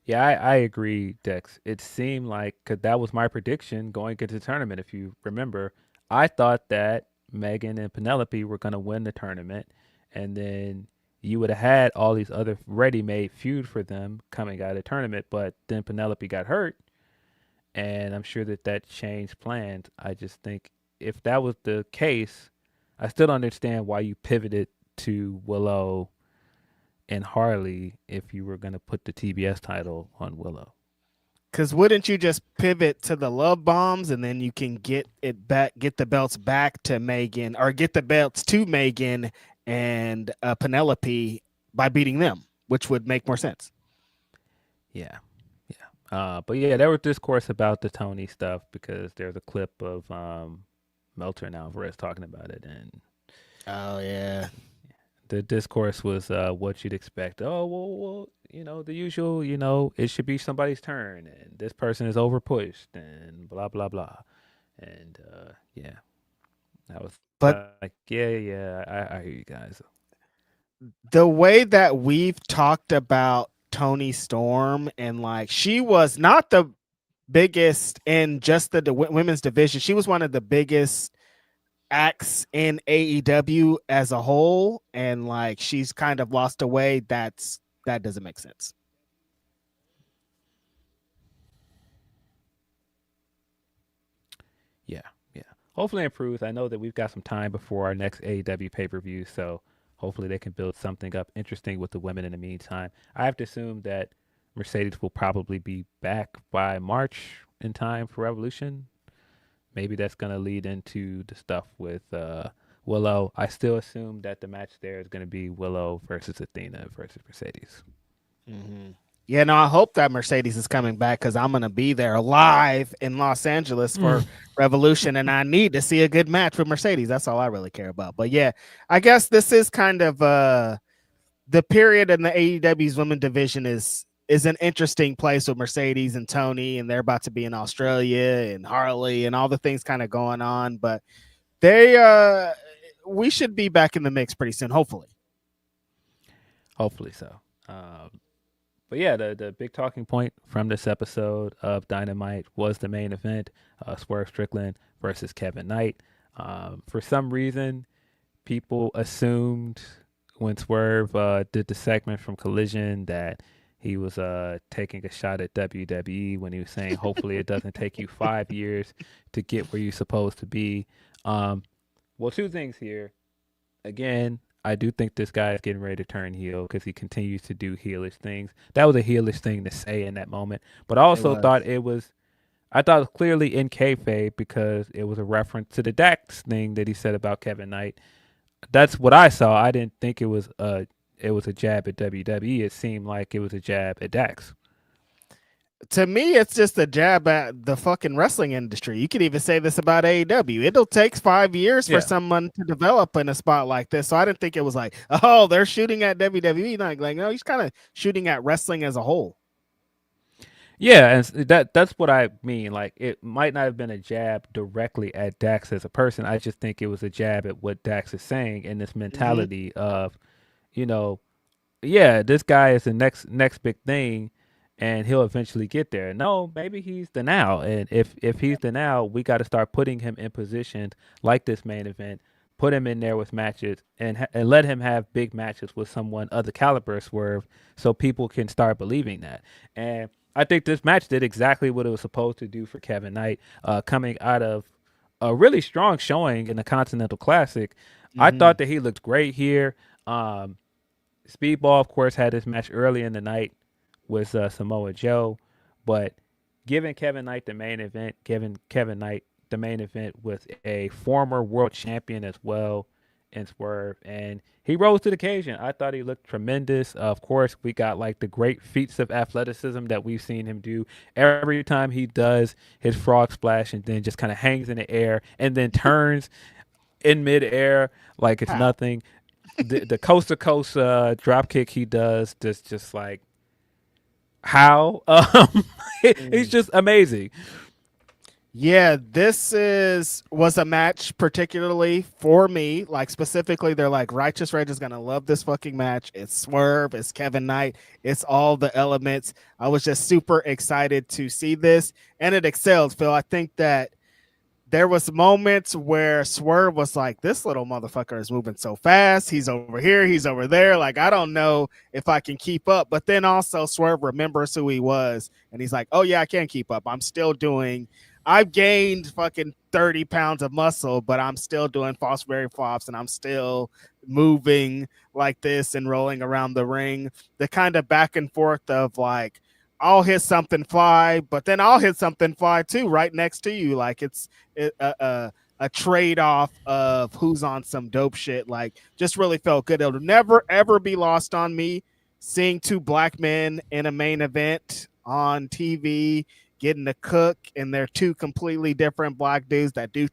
I agree, Dex. It seemed like, because that was my prediction going into the tournament. If you remember, I thought that Megan and Penelope were going to win the tournament, and then you would have had all these other ready-made feud for them coming out of the tournament, but then Penelope got hurt, and I'm sure that changed plans. I just think if that was the case, I still don't understand why you pivoted to Willow and Harley if you were going to put the TBS title on Willow. Because wouldn't you just pivot to the Love Bombs, and then you can get it back, get the belts back to Megan, or get the belts to Megan and Penelope by beating them, which would make more sense. Yeah. But yeah, there was discourse about the Tony stuff, because there's a clip of Meltzer and Alvarez talking about it, and oh yeah, the discourse was what you'd expect. Oh, well, the usual. It should be somebody's turn, and this person is overpushed, and blah blah blah, and yeah, that was But like, yeah, I hear you guys. the way that we've talked about Toni Storm, and like, she was not the biggest in just the women's division. She was one of the biggest acts in AEW as a whole, and like, she's kind of lost away. That doesn't make sense. Yeah. Hopefully it improves. I know that we've got some time before our next AEW pay-per-view, so hopefully they can build something up interesting with the women in the meantime. I have to assume that Mercedes will probably be back by March in time for Revolution. Maybe that's going to lead into the stuff with Willow. I still assume that the match there is going to be Willow versus Athena versus Mercedes. Mm-hmm. Yeah, no, I hope that Mercedes is coming back, because I'm going to be there live in Los Angeles for Revolution, and I need to see a good match with Mercedes. That's all I really care about. But yeah, I guess this is kind of the period in the AEW's women division is an interesting place with Mercedes and Toni, and they're about to be in Australia, and Harley and all the things kind of going on. But we should be back in the mix pretty soon, hopefully. Hopefully so. But yeah, the big talking point from this episode of Dynamite was the main event, Swerve Strickland versus Kevin Knight. For some reason, people assumed when Swerve did the segment from Collision that he was taking a shot at WWE when he was saying, hopefully it doesn't take you 5 years to get where you're supposed to be. Well, two things here. Again, I do think this guy is getting ready to turn heel because he continues to do heelish things. That was a heelish thing to say in that moment. But I also thought it was clearly in kayfabe because it was a reference to the Dax thing that he said about Kevin Knight. That's what I saw. I didn't think it was a jab at WWE. It seemed like it was a jab at Dax. To me, it's just a jab at the fucking wrestling industry. You could even say this about AEW. It'll take 5 years for someone to develop in a spot like this. So I didn't think it was like, oh, they're shooting at WWE. Like, no, he's kind of shooting at wrestling as a whole. Yeah, and that's what I mean. Like, it might not have been a jab directly at Dax as a person. I just think it was a jab at what Dax is saying and this mentality of, this guy is the next big thing, and he'll eventually get there. No, maybe he's the now, and if he's the now, we got to start putting him in positions like this main event, put him in there with matches, and let him have big matches with someone of the caliber of Swerve, so people can start believing that. And I think this match did exactly what it was supposed to do for Kevin Knight, coming out of a really strong showing in the Continental Classic. I thought that he looked great here. Speedball, of course, had his match early in the night with Samoa Joe, but giving Kevin Knight the main event, with a former world champion as well in Swerve, and he rose to the occasion. I thought he looked tremendous. Of course, we got like the great feats of athleticism that we've seen him do every time he does his frog splash and then just kind of hangs in the air and then turns in midair like it's nothing. The coast to coast drop kick he does, just like how he's just amazing. Yeah, this was a match particularly for me. Like, specifically, they're like, Righteous Reg is gonna love this fucking match. It's Swerve, it's Kevin Knight, it's all the elements. I was just super excited to see this, and it excelled, Phil. I think that there was moments where Swerve was like, this little motherfucker is moving so fast. He's over here, he's over there. Like, I don't know if I can keep up. But then also Swerve remembers who he was, and he's like, oh yeah, I can keep up. I've gained fucking 30 pounds of muscle, but I'm still doing false very flops, and I'm still moving like this and rolling around the ring. The kind of back and forth of like, I'll hit something fly, but then I'll hit something fly too right next to you. Like, it's a trade-off of who's on some dope shit. Like, just really felt good. It'll never, ever be lost on me seeing two black men in a main event on TV getting to cook, and they're two completely different black dudes that do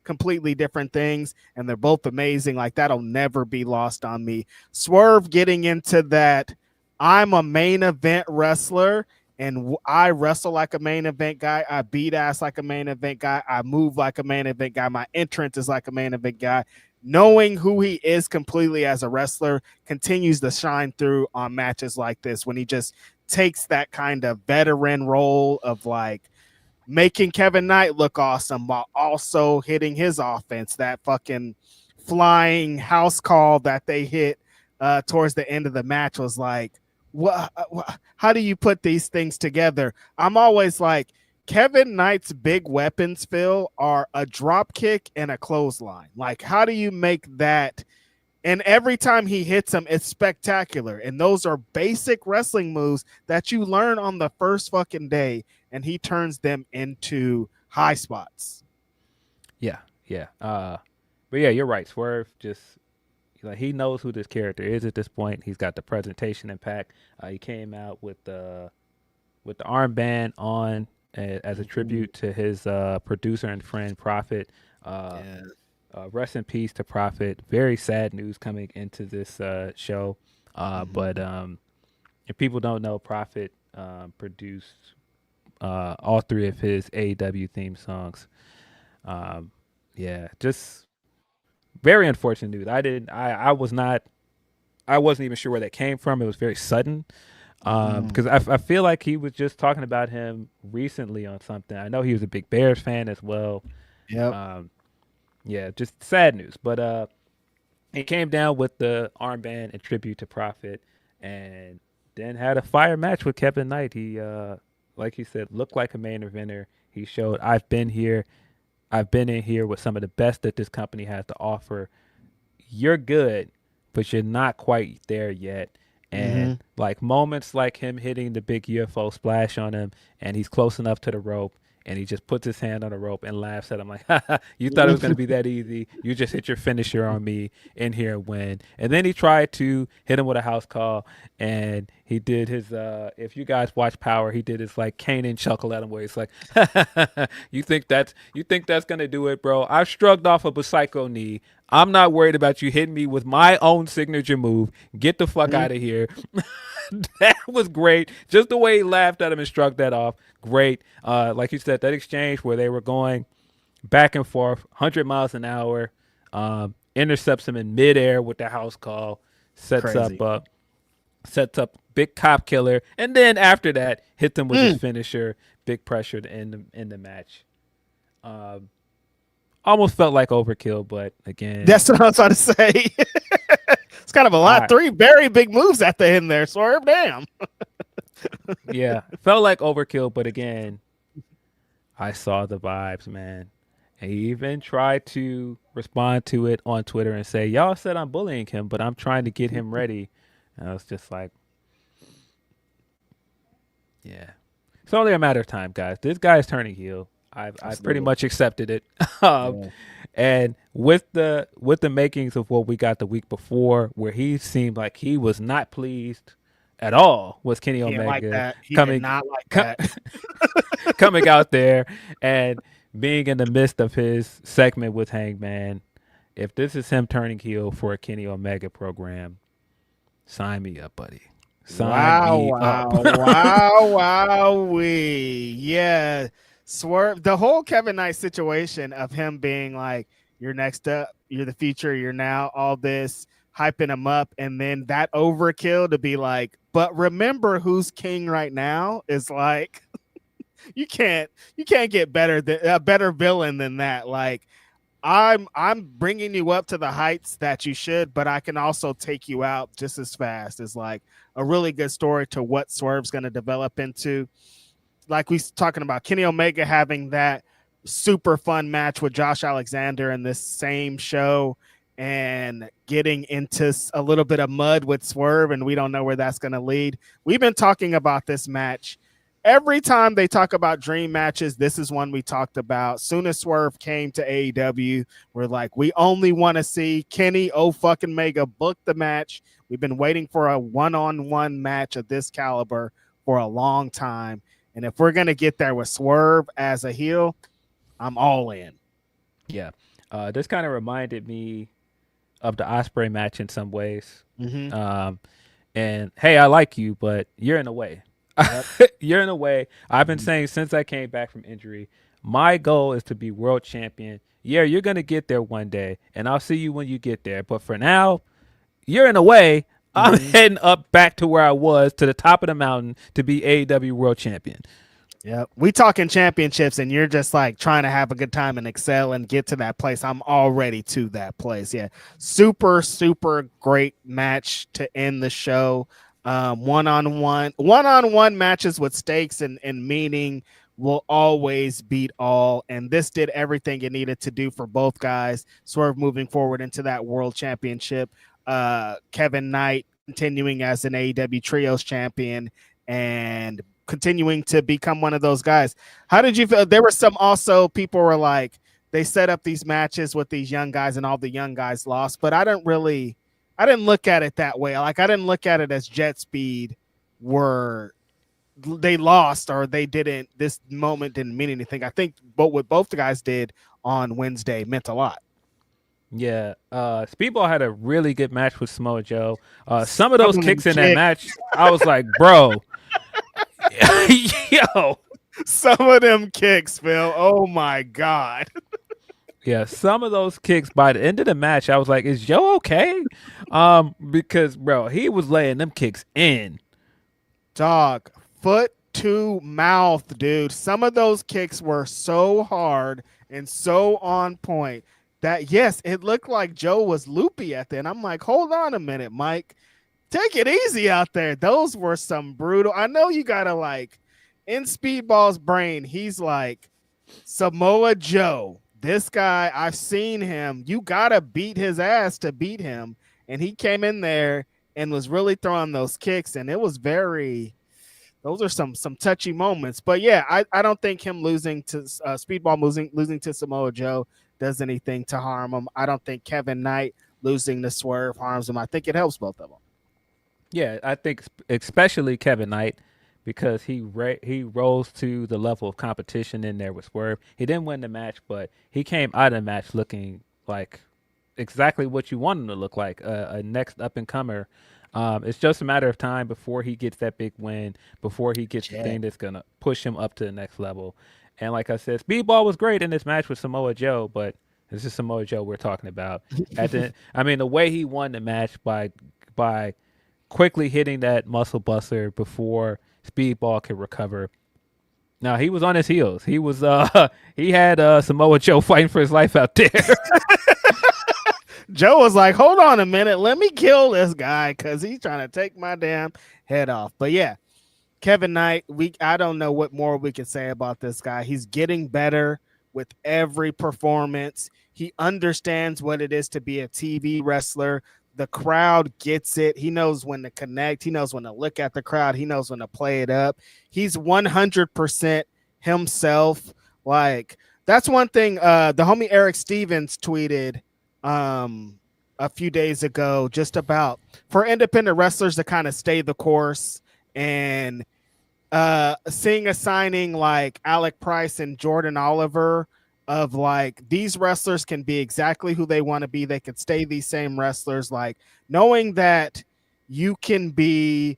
completely different things, and they're both amazing. Like, that'll never be lost on me. Swerve getting into that, I'm a main event wrestler, and I wrestle like a main event guy. I beat ass like a main event guy. I move like a main event guy. My entrance is like a main event guy. Knowing who he is completely as a wrestler continues to shine through on matches like this, when he just takes that kind of veteran role of like making Kevin Knight look awesome while also hitting his offense. That fucking flying house call that they hit towards the end of the match was like, what? How do you put these things together? I'm always like, Kevin Knight's big weapons, Phil, are a drop kick and a clothesline. Like, how do you make that? And every time he hits them, it's spectacular. And those are basic wrestling moves that you learn on the first fucking day, and he turns them into high spots. Yeah. But yeah, you're right. Swerve just, like, he knows who this character is at this point. He's got the presentation impact. He came out with the armband on as a tribute to his producer and friend Prophet. Rest in peace to Prophet. Very sad news coming into this show. But if people don't know, Prophet produced all 3 of his AEW theme songs. Just very unfortunate news. I wasn't even sure where that came from. It was very sudden. Because I feel like he was just talking about him recently on something. I know he was a big Bears fan as well. Yep. Just sad news. But he came down with the armband in tribute to Prophet, and then had a fire match with Kevin Knight. He, like he said, looked like a main eventer. He showed, I've been in here with some of the best that this company has to offer. You're good, but you're not quite there yet. And like moments like him hitting the big UFO splash on him, and he's close enough to the rope, and he just puts his hand on the rope and laughs at him like, you thought it was going to be that easy. You just hit your finisher on me in here and win. And then he tried to hit him with a house call, and he did his, if you guys watch Power, he did his like Kanan chuckle at him where he's like, you think that's going to do it, bro? I've shrugged off of a psycho knee. I'm not worried about you hitting me with my own signature move. Get the fuck out of here. That was great. Just the way he laughed at him and shrugged that off. Great. Like you said, that exchange where they were going back and forth, 100 miles an hour, intercepts him in midair with the house call, sets up big cop killer, and then after that, hits him with his finisher, big pressure to end the match. Almost felt like overkill, but again, that's what I was trying to say. It's kind of a lot. 3 very big moves at the end there, Swerve. Damn. Yeah, felt like overkill, but again, I saw the vibes, man. And he even tried to respond to it on Twitter and say, y'all said I'm bullying him, but I'm trying to get him ready. And I was just like, yeah. It's only a matter of time, guys. This guy is turning heel. I've pretty much accepted it. And with the makings of what we got the week before, where he seemed like he was not pleased at all with Kenny Omega like that. He did not like that. coming out there and being in the midst of his segment with Hangman. If this is him turning heel for a Kenny Omega program, sign me up, buddy. Sign me up. Wow. Yeah. Swerve, the whole Kevin Knight situation of him being like, you're next up, you're the future, you're now, all this, hyping him up, and then that overkill to be like, but remember who's king right now, is like, you can't get a better villain than that. Like, I'm bringing you up to the heights that you should, but I can also take you out just as fast. Is like a really good story to what Swerve's going to develop into. Like we talking about Kenny Omega having that super fun match with Josh Alexander in this same show and getting into a little bit of mud with Swerve, and we don't know where that's going to lead. We've been talking about this match. Every time they talk about dream matches, this is one we talked about. Soon as Swerve came to AEW, we're like, we only want to see Kenny fucking Omega book the match. We've been waiting for a one-on-one match of this caliber for a long time. And if we're going to get there with Swerve as a heel, I'm all in. Yeah. This kind of reminded me of the Osprey match in some ways. Mm-hmm. And hey, I like you, but you're in the way. Yep. You're in the way. I've been saying since I came back from injury, my goal is to be world champion. Yeah, you're gonna get there one day, and I'll see you when you get there. But for now, you're in the way. I'm heading up back to where I was, to the top of the mountain, to be AEW world champion. Yep. We talking championships and you're just like trying to have a good time and excel and get to that place. I'm already to that place. Yeah. Super, super great match to end the show. One-on-one matches with stakes and meaning will always beat all. And this did everything it needed to do for both guys. Swerve moving forward into that world championship. Kevin Knight continuing as an AEW Trios champion and continuing to become one of those guys. How did you feel? There were some also people were like, they set up these matches with these young guys and all the young guys lost, but I didn't look at it that way. Like I didn't look at it as Jet Speed they lost or they didn't, this moment didn't mean anything. I think what both the guys did on Wednesday meant a lot. Yeah, Speedball had a really good match with Samoa Joe. Some of those kicks in that match, I was like, bro, yo. Some of them kicks, Phil. Oh my God. Yeah, some of those kicks by the end of the match, I was like, is Joe okay? Because bro, he was laying them kicks in. Dog, foot to mouth, dude. Some of those kicks were so hard and so on point that yes, it looked like Joe was loopy at the end. I'm like, hold on a minute, Mike. Take it easy out there. Those were some brutal. I know you gotta like in Speedball's brain, he's like Samoa Joe. This guy, I've seen him. You gotta beat his ass to beat him. And he came in there and was really throwing those kicks, and it was those are some touchy moments. But yeah, I don't think him losing to Speedball losing to Samoa Joe does anything to harm him. I don't think Kevin Knight losing to Swerve harms him. I think it helps both of them. Yeah, I think especially Kevin Knight, because he rose to the level of competition in there with Swerve. He didn't win the match, but he came out of the match looking like exactly what you want him to look like, a next up-and-comer. It's just a matter of time before he gets that big win, before he gets the thing that's going to push him up to the next level. And like I said, Speedball was great in this match with Samoa Joe, but this is Samoa Joe we're talking about. The way he won the match by quickly hitting that muscle buster before Speedball could recover. Now he was on his heels. He was he had Samoa Joe fighting for his life out there. Joe was like, hold on a minute, let me kill this guy because he's trying to take my damn head off. But yeah, Kevin Knight, I don't know what more we can say about this guy. He's getting better with every performance. He understands what it is to be a TV wrestler. The crowd gets it. He knows when to connect. He knows when to look at the crowd. He knows when to play it up. He's 100% himself. Like, that's one thing the homie Eric Stevens tweeted a few days ago, just about for independent wrestlers to kind of stay the course, and seeing a signing like Alec Price and Jordan Oliver of like, these wrestlers can be exactly who they want to be. They could stay these same wrestlers, like knowing that you can bring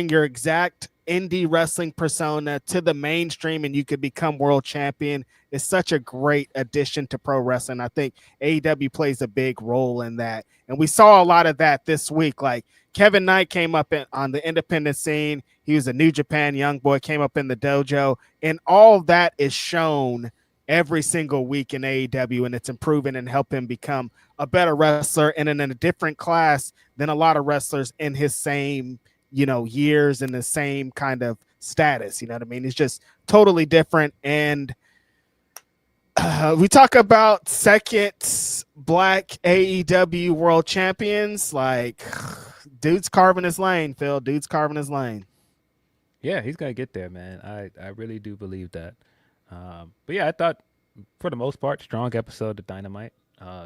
your exact indie wrestling persona to the mainstream and you could become world champion is such a great addition to pro wrestling. I think AEW plays a big role in that. And we saw a lot of that this week. Like Kevin Knight came up on the independent scene. He was a New Japan young boy, came up in the dojo, and all that is shown every single week in AEW, and it's improving and help him become a better wrestler and in a different class than a lot of wrestlers in his same, years and the same kind of status. You know what I mean? He's just totally different. And we talk about second black AEW world champions. Like, dude's carving his lane, Phil. Dude's carving his lane. Yeah, he's going to get there, man. I really do believe that. But yeah, I thought for the most part, strong episode of Dynamite.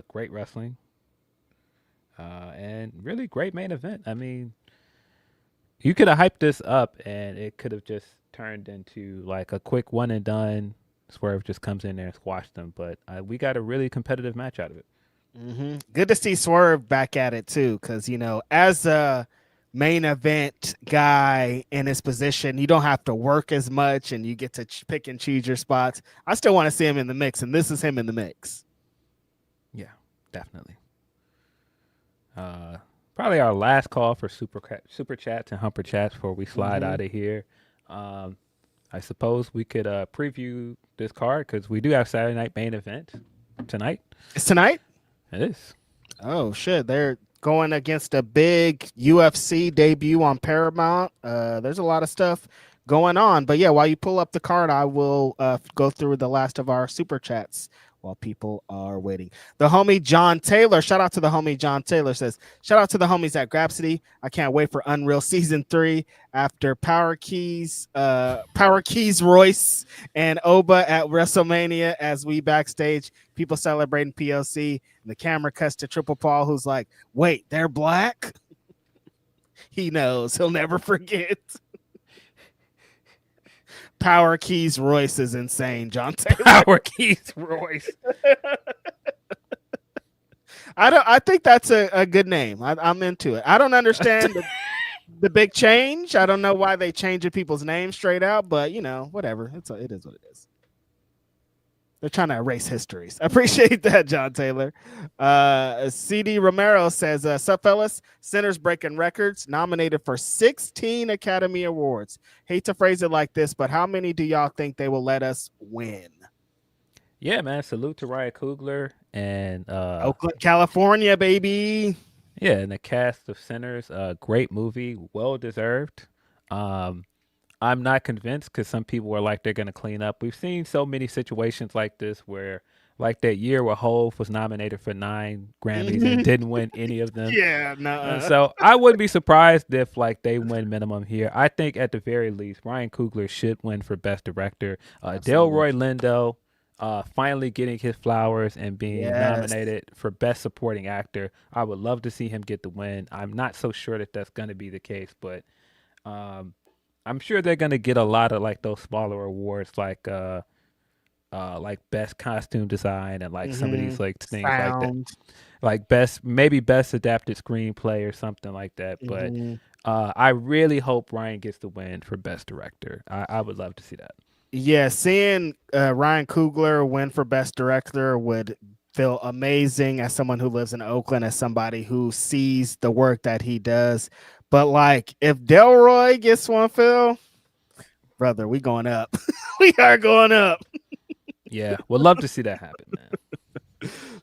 Great wrestling. And really great main event. I mean, you could have hyped this up and it could have just turned into like a quick one and done Swerve just comes in there and squashes them. But we got a really competitive match out of it. Mm-hmm. Good to see Swerve back at it too, because as a main event guy in his position, you don't have to work as much, and you get to pick and choose your spots. I still want to see him in the mix, and this is him in the mix. Yeah, definitely. Probably our last call for super chats and humper chats before we slide out of here. I suppose we could preview this card because we do have Saturday night main event tonight. It's tonight? It is. Oh shit! They're going against a big UFC debut on Paramount. There's a lot of stuff going on, but yeah, while you pull up the card, I will go through the last of our super chats while people are waiting. The homie John Taylor, shout out to the homie John Taylor, says, shout out to the homies at Grapsody. I can't wait for Unreal Season 3 after Power Keys Royce and Oba at WrestleMania as we backstage, people celebrating POC, and the camera cuts to Triple Paul, who's like, wait, they're black? He knows. He'll never forget. Power Keys Royce is insane, John Taylor. Power Keys Royce. I think that's a good name. I'm into it. I don't understand the big change. I don't know why they changing people's names straight out, but whatever. It is what it is. They're trying to erase histories. I appreciate that, John Taylor. CD Romero says, sup, fellas? Sinners Breaking Records, nominated for 16 Academy Awards. Hate to phrase it like this, but how many do y'all think they will let us win? Yeah, man. Salute to Ryan Coogler and Oakland, California, baby. Yeah, and the cast of Sinners. Great movie, well deserved. I'm not convinced because some people are like they're going to clean up. We've seen so many situations like this where, like that year where Hove was nominated for 9 Grammys and didn't win any of them. Yeah, no. So I wouldn't be surprised if they win minimum here. I think at the very least, Ryan Coogler should win for Best Director. Delroy Lindo finally getting his flowers and being nominated for Best Supporting Actor. I would love to see him get the win. I'm not so sure that that's going to be the case, but I'm sure they're gonna get a lot of those smaller awards, like best costume design and some of these things Sound. like that, maybe best adapted screenplay or something like that. But I really hope Ryan gets the win for best director. I would love to see that. Yeah, seeing Ryan Coogler win for best director would feel amazing as someone who lives in Oakland, as somebody who sees the work that he does. But if Delroy gets one, Phil, brother, we going up. We are going up. Yeah, would love to see that happen, man.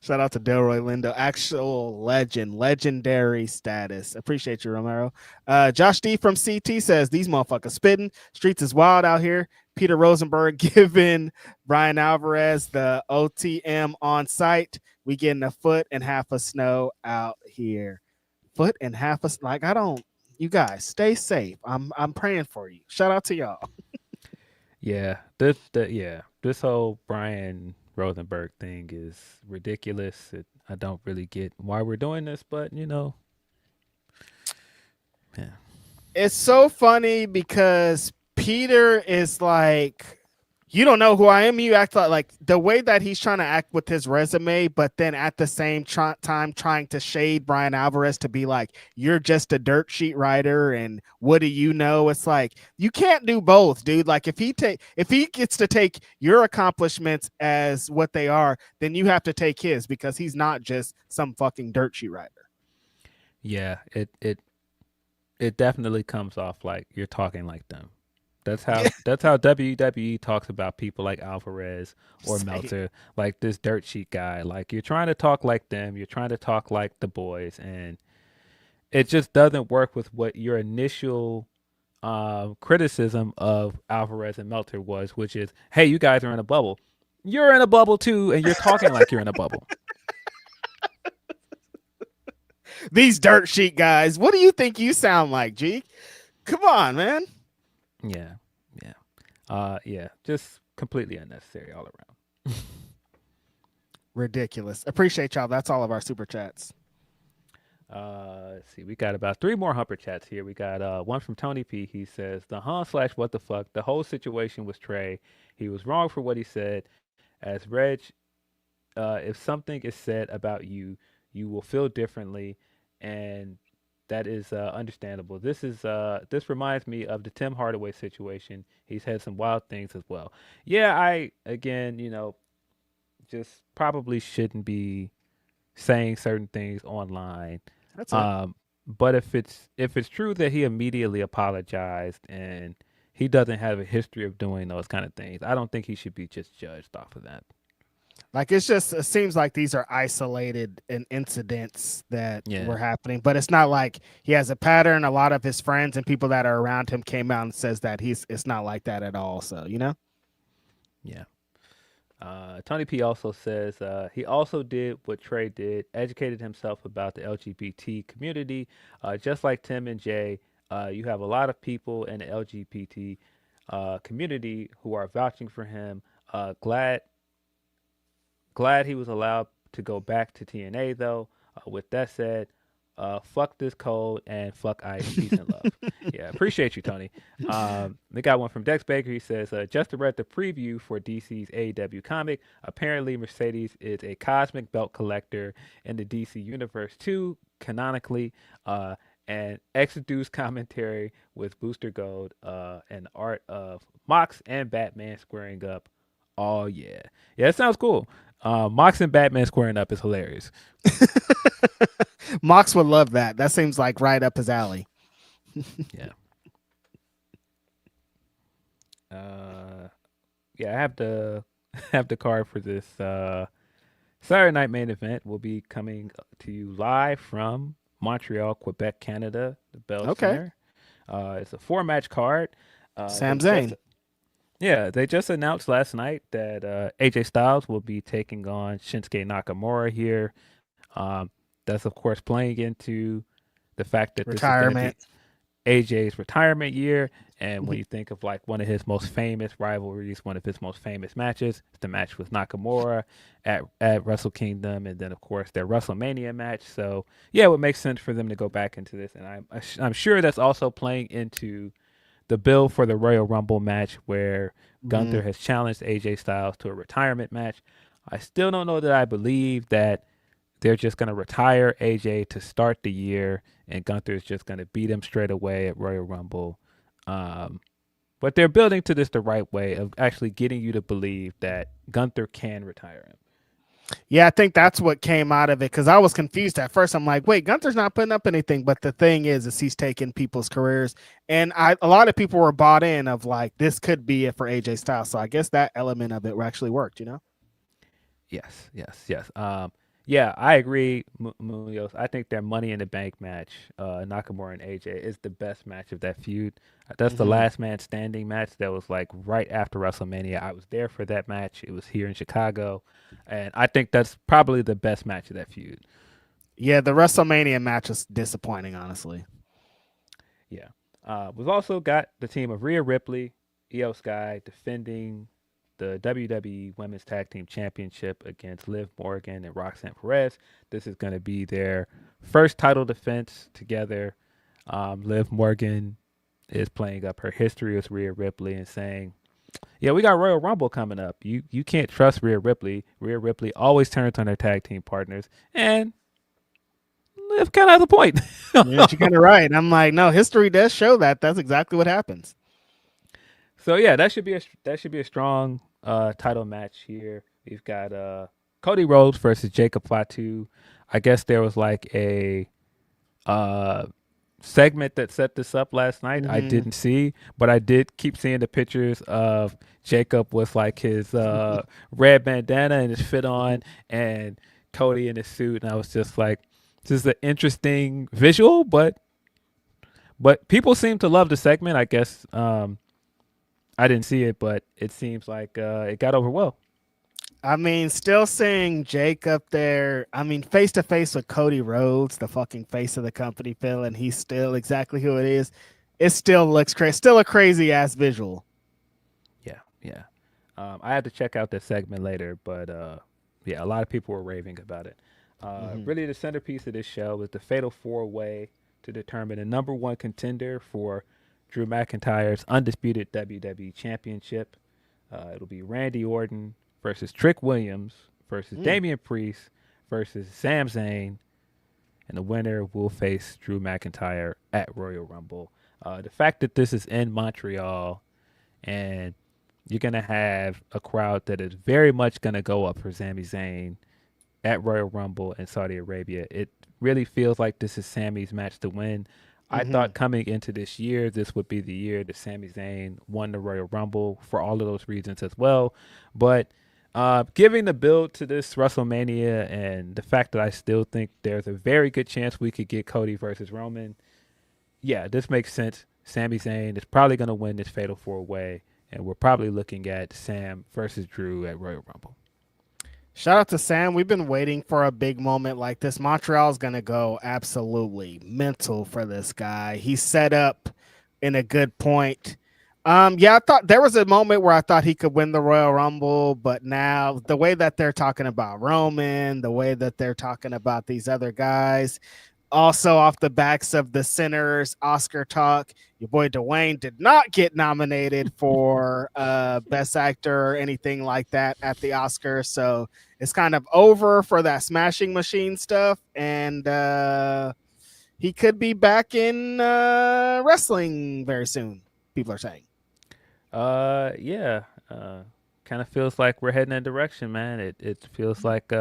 Shout out to Delroy Lindo, actual legendary status. Appreciate you, Romero. Josh D from CT says, these motherfuckers spitting. Streets is wild out here. Peter Rosenberg giving Brian Alvarez the OTM on site. We getting a foot and half of snow out here. Foot and half of you guys stay safe. I'm praying for you. Shout out to y'all. Yeah, this whole Brian Rosenberg thing is ridiculous. I don't really get why we're doing this, but yeah. It's so funny because Peter is like, you don't know who I am. You act like the way that he's trying to act with his resume, but then at the same time trying to shade Brian Alvarez to be like, you're just a dirt sheet writer and what do you know? It's like, you can't do both, dude. Like if he gets to take your accomplishments as what they are, then you have to take his, because he's not just some fucking dirt sheet writer. Yeah, it definitely comes off like you're talking like them. That's how WWE talks about people like Alvarez or Meltzer, like this dirt sheet guy. Like you're trying to talk like them, you're trying to talk like the boys, and it just doesn't work with what your initial criticism of Alvarez and Meltzer was, which is, hey, you guys are in a bubble. You're in a bubble too, and you're talking like you're in a bubble. These dirt sheet guys, what do you think you sound like, G? Come on, man. Yeah, just completely unnecessary all around. Ridiculous. Appreciate y'all. That's all of our super chats. Let's see. We got about 3 more Humper chats here. We got one from Tony P. He says, the / what the fuck. The whole situation was Trey. He was wrong for what he said. As Reg, if something is said about you, you will feel differently, and that is understandable. This reminds me of the Tim Hardaway situation. He's had some wild things as well. Yeah, I again, just probably shouldn't be saying certain things online. That's it. But if it's true that he immediately apologized and he doesn't have a history of doing those kind of things, I don't think he should be just judged off of that. Like it seems like these are isolated incidents that were happening, but it's not like he has a pattern. A lot of his friends and people that are around him came out and says that it's not like that at all. So, Yeah. Tony P also says he also did what Trey did, educated himself about the LGBT community. Just like Tim and Jay, you have a lot of people in the LGBT community who are vouching for him. Glad he was allowed to go back to TNA though. With that said, fuck this code and fuck ICE. Peace and love. Yeah, appreciate you, Tony. They got one from Dex Baker. He says, just to read the preview for DC's AEW comic. Apparently, Mercedes is a cosmic belt collector in the DC universe too, canonically. And Exodus commentary with Booster Gold and art of Mox and Batman squaring up. Oh yeah, it sounds cool. Mox and Batman squaring up is hilarious. Mox would love that. That seems like right up his alley. Yeah. I have the card for this Saturday night main event. Will be coming to you live from Montreal, Quebec, Canada. The Bell Center. It's a 4-match card. Sam Zayn. They just announced last night that AJ Styles will be taking on Shinsuke Nakamura here. That's, of course, playing into the fact that retirement. This is AJ's retirement year. And when you think of like one of his most famous rivalries, one of his most famous matches, the match with Nakamura at Wrestle Kingdom, and then, of course, their WrestleMania match. So, it would make sense for them to go back into this. And I'm sure that's also playing into the bill for the Royal Rumble match where Gunther has challenged AJ Styles to a retirement match. I still don't know that I believe that they're just going to retire AJ to start the year and Gunther is just going to beat him straight away at Royal Rumble. But they're building to this the right way of actually getting you to believe that Gunther can retire him. Yeah, I think that's what came out of it because I was confused at first. I'm like, wait, Gunther's not putting up anything. But the thing is he's taking people's careers. And a lot of people were bought in of like, this could be it for AJ Styles. So I guess that element of it actually worked, Yes. I agree, Munoz. I think their Money in the Bank match, Nakamura and AJ, is the best match of that feud. That's the last man standing match that was like right after WrestleMania. I was there for that match. It was here in Chicago. And I think that's probably the best match of that feud. Yeah, the WrestleMania match is disappointing, honestly. Yeah. We've also got the team of Rhea Ripley, Io Sky defending the WWE Women's Tag Team Championship against Liv Morgan and Roxanne Perez. This is going to be their first title defense together. Liv Morgan is playing up her history with Rhea Ripley and saying, we got Royal Rumble coming up. You can't trust Rhea Ripley. Rhea Ripley always turns on her tag team partners. And Liv kind of has a point. Yeah, she's kind of right. I'm like, no, history does show that. That's exactly what happens. So, that should be a strong title match here. We've got Cody Rhodes versus Jacob Fatu. I guess there was like a segment that set this up last night. I didn't see, but I did keep seeing the pictures of Jacob with like his red bandana and his fit on and Cody in his suit. And I was just like, this is an interesting visual, but people seem to love the segment. I guess I didn't see it, but it seems like it got over well. I mean, still seeing Jake up there. I mean, face to face with Cody Rhodes, the fucking face of the company, Phil, and he's still exactly who it is. It still looks crazy. Still a crazy ass visual. Yeah. I had to check out that segment later, but a lot of people were raving about it. Really, the centerpiece of this show was the Fatal 4-Way to determine the number one contender for Drew McIntyre's undisputed WWE Championship. It'll be Randy Orton versus Trick Williams versus Damian Priest versus Sami Zayn, and the winner will face Drew McIntyre at Royal Rumble. The fact that this is in Montreal and you're going to have a crowd that is very much going to go up for Sami Zayn at Royal Rumble in Saudi Arabia, it really feels like this is Sami's match to win. I thought coming into this year, this would be the year that Sami Zayn won the Royal Rumble for all of those reasons as well. But giving the build to this WrestleMania and the fact that I still think there's a very good chance we could get Cody versus Roman, yeah, this makes sense. Sami Zayn is probably going to win this Fatal 4-Way, and we're probably looking at Sam versus Drew at Royal Rumble. Shout out to Sam. We've been waiting for a big moment like this. Montreal's going to go absolutely mental for this guy. He's set up in a good point. Yeah, I thought there was a moment where I thought he could win the Royal Rumble, but now the way that they're talking about Roman, the way that they're talking about these other guys, also off the backs of the Sinners Oscar talk, your boy Dwayne did not get nominated for Best Actor or anything like that at the Oscars. So it's kind of over for that Smashing Machine stuff. And he could be back in wrestling very soon, people are saying. Yeah. Kind of feels like we're heading in a direction, man. It feels like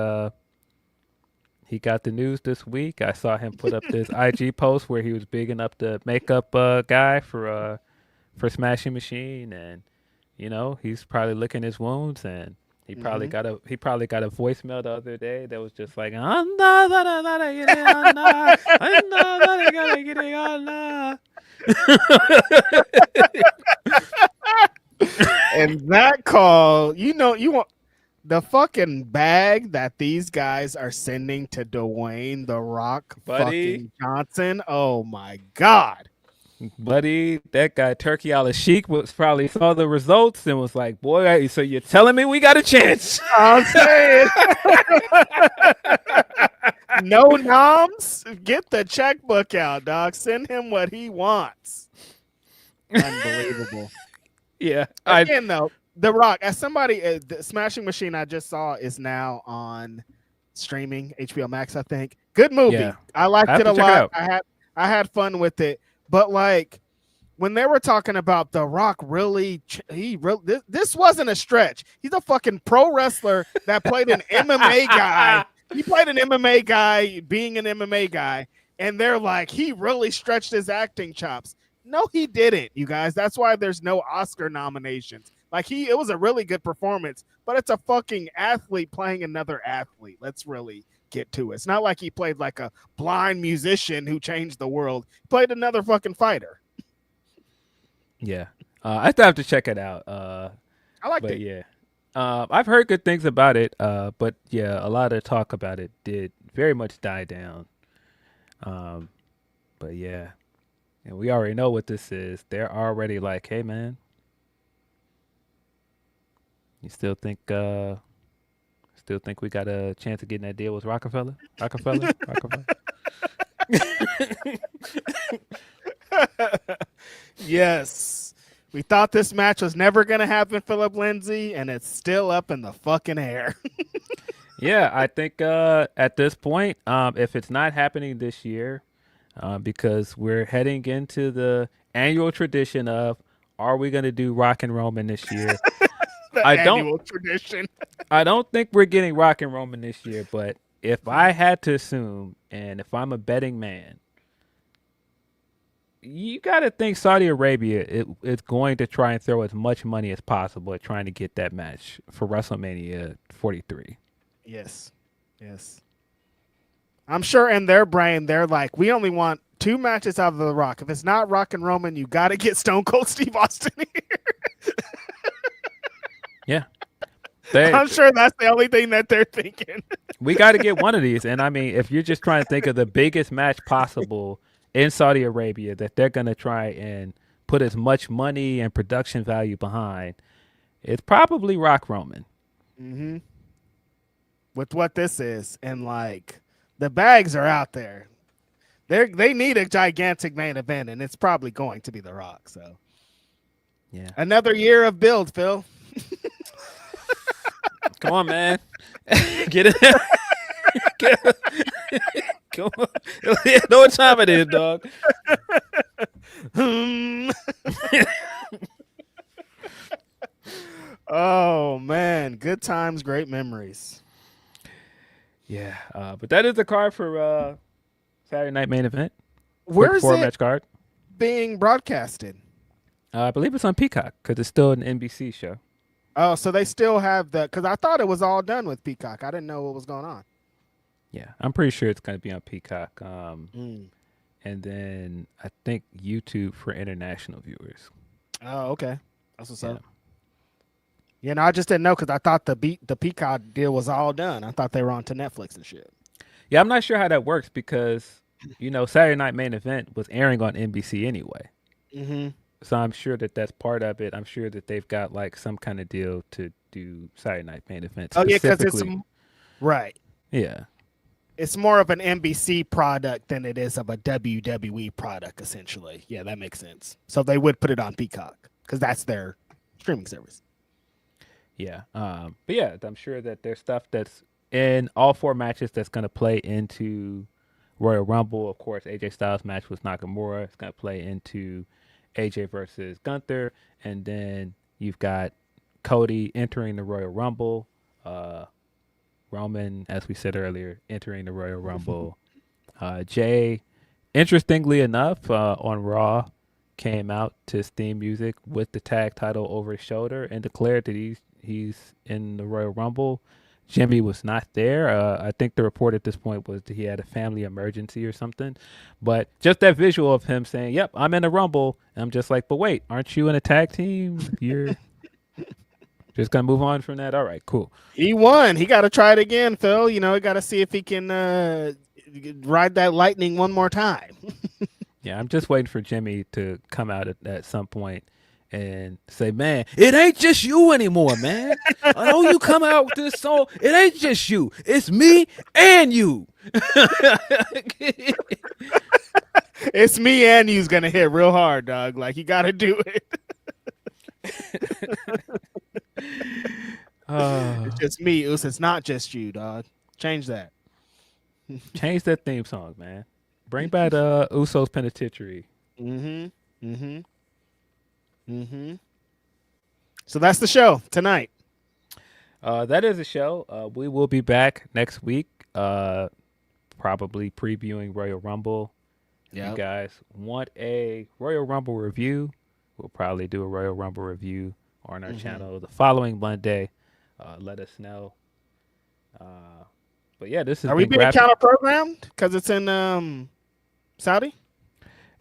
he got the news this week. I saw him put up this IG post where he was bigging up the makeup guy for Smashing Machine, and you know he's probably licking his wounds, and he probably got a voicemail the other day that was just like And that call, you want the fucking bag that these guys are sending to Dwayne The Rock fucking Johnson. Oh my God. Buddy, that guy Turkey Al Sheik was probably saw the results and was like, boy, so you're telling me we got a chance. I'm saying. No noms. Get the checkbook out, dog. Send him what he wants. Unbelievable. Yeah. Again, though, The Rock, as somebody, the Smashing Machine I just saw is now on streaming, HBO Max, I think. Good movie. Yeah. I liked it a lot. I had fun with it. But like when they were talking about The Rock, this wasn't a stretch. He's a fucking pro wrestler that played an MMA guy. He played an MMA guy being an MMA guy. And they're like, he really stretched his acting chops. No, he didn't, you guys. That's why there's no Oscar nominations. Like it was a really good performance, but it's a fucking athlete playing another athlete. Let's really get to it. It's not like he played like a blind musician who changed the world. He played another fucking fighter. Yeah. I still have to check it out. I liked it. Yeah. I've heard good things about it. But yeah, a lot of talk about it did very much die down. But yeah. And we already know what this is. They're already like, hey man, you still think we got a chance of getting that deal with Rockefeller? Yes. We thought this match was never going to happen, Philip Lindsey, and it's still up in the fucking air. Yeah, I think at this point, if it's not happening this year, because we're heading into the annual tradition of, are we going to do Rock and Roman this year? Tradition. I don't think we're getting Rock and Roman this year, but if I had to assume, and if I'm a betting man, you got to think Saudi Arabia is going to try and throw as much money as possible at trying to get that match for WrestleMania 43. Yes. I'm sure in their brain, they're like, we only want 2 matches out of The Rock. If it's not Rock and Roman, you got to get Stone Cold Steve Austin here. Yeah. I'm sure that's the only thing that they're thinking. We got to get one of these. And I mean, if you're just trying to think of the biggest match possible in Saudi Arabia that they're going to try and put as much money and production value behind, it's probably Rock Roman. Mm-hmm. With what this is. And like, The bags are out there. They need a gigantic main event, and it's probably going to be The Rock. So, yeah, another year of build, Phil. come on, man, get it. Come on, know what time it is, dog. Oh man, good times, great memories. Yeah, but that is the card for Saturday night main event. Where's it match card being broadcasted? I believe it's on Peacock because it's still an NBC show. Oh, so they still have the, because I thought it was all done with Peacock. I didn't know what was going on. Yeah, I'm pretty sure it's going to be on Peacock. And then I think YouTube for international viewers. Oh, okay. That's what's up. You know, I just didn't know because I thought the Peacock deal was all done. I thought they were on to Netflix and shit. Yeah, I'm not sure how that works because, you know, Saturday Night Main Event was airing on NBC anyway. Mm-hmm. So I'm sure that that's part of it. I'm sure that they've got like some kind of deal to do Saturday Night Main Event. Oh, yeah, because it's right. Yeah. It's more of an NBC product than it is of a WWE product, essentially. Yeah, that makes sense. So they would put it on Peacock because that's their streaming service. Yeah. But yeah, I'm sure that there's stuff that's in all four matches that's going to play into Royal Rumble. Of course, AJ Styles' match with Nakamura. It's going to play into AJ versus Gunther. And then you've got Cody entering the Royal Rumble. Roman, as we said earlier, entering the Royal Rumble. Jay, interestingly enough, on Raw, came out to his theme music with the tag title over his shoulder and declared that he's in the Royal Rumble. Jimmy was not there. I think the report at this point was that he had a family emergency or something. But just that visual of him saying, "Yep, I'm in the Rumble," and I'm just like, "But wait, aren't you in a tag team? You're just gonna move on from that? All right, cool." He won. He got to try it again, Phil. You know, got to see if he can ride that lightning one more time. Yeah, I'm just waiting for Jimmy to come out at some point and say, "Man, it ain't just you anymore, man. I know you come out with this song. It ain't just you. It's me and you." It's me and you's gonna hit real hard, dog. Like, you got to do it. It's just me, Us. It's not just you, dog. Change that. Change that theme song, man. Bring back Usos Penitentiary. So that's the show tonight. That is a show. We will be back next week, probably previewing Royal Rumble. If you guys want a Royal Rumble review, we'll probably do a Royal Rumble review on our channel the following Monday. Let us know. But yeah, this is. Are we being counter programmed because it's in Saudi?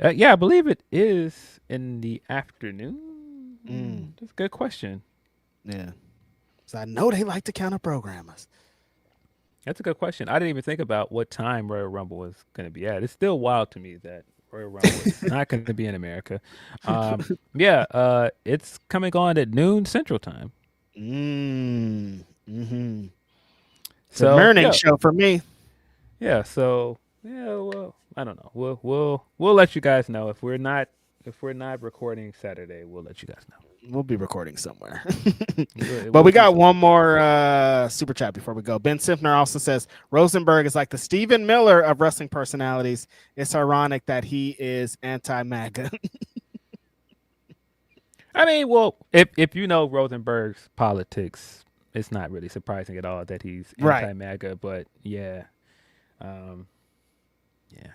Yeah, I believe it is in the afternoon. That's a good question. Yeah. So I know they like to counter program us. That's a good question. I didn't even think about what time Royal Rumble was going to be at. It's still wild to me that Royal Rumble is not going to be in America. Yeah, it's coming on at noon Central Time. It's a learning show for me. Yeah, so well, I don't know. We'll let you guys know if we're not recording Saturday. We'll let you guys know. We'll be recording somewhere. But we got one more super chat before we go. Ben Simpner also says Rosenberg is like the Stephen Miller of wrestling personalities. It's ironic that he is anti-MAGA. I mean, well, if you know Rosenberg's politics, it's not really surprising at all that he's anti-MAGA. But yeah, yeah.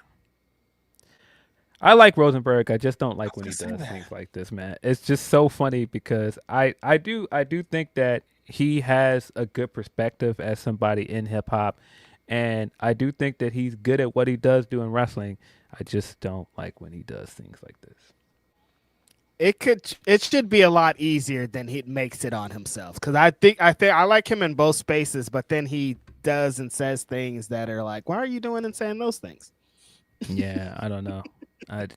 I like Rosenberg. I just don't like when he does things like this, man. It's just so funny because I do think that he has a good perspective as somebody in hip hop, and I do think that he's good at what he does do in wrestling. I just don't like when he does things like this. It should be a lot easier than he makes it on himself, because I think I like him in both spaces, but then he does and says things that are like, why are you doing and saying those things? Yeah, I don't know. I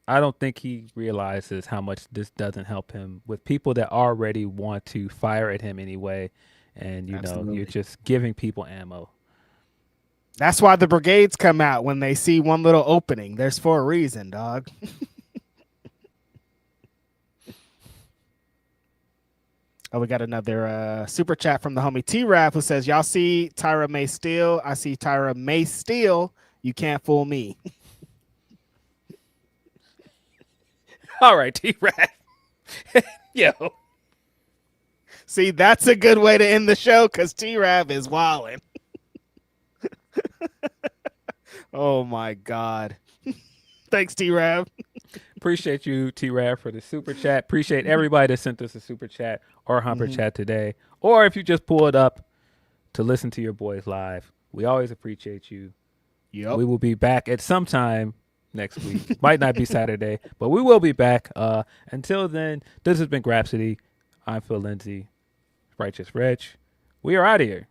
don't think he realizes how much this doesn't help him with people that already want to fire at him anyway, and you know, you're just giving people ammo. That's why the brigades come out when they see one little opening. There's for a reason, dog. Oh, we got another super chat from the homie T-Rap who says, y'all see Tyra May Steele? I see Tyra May Steele. You can't fool me. All right, T-Rap. Yo. See, that's a good way to end the show because T-Rap is wilding. Oh, my God. Thanks, T-Rap. Appreciate you, T-Rap, for the super chat. Appreciate everybody that sent us a super chat or humper chat today. Or if you just pulled up to listen to your boys live, we always appreciate you. Yep. We will be back at some time next week. Might not be Saturday, but we will be back. Until then, this has been Grapsody. I'm Phil Lindsey, Righteous Reg. We are out of here.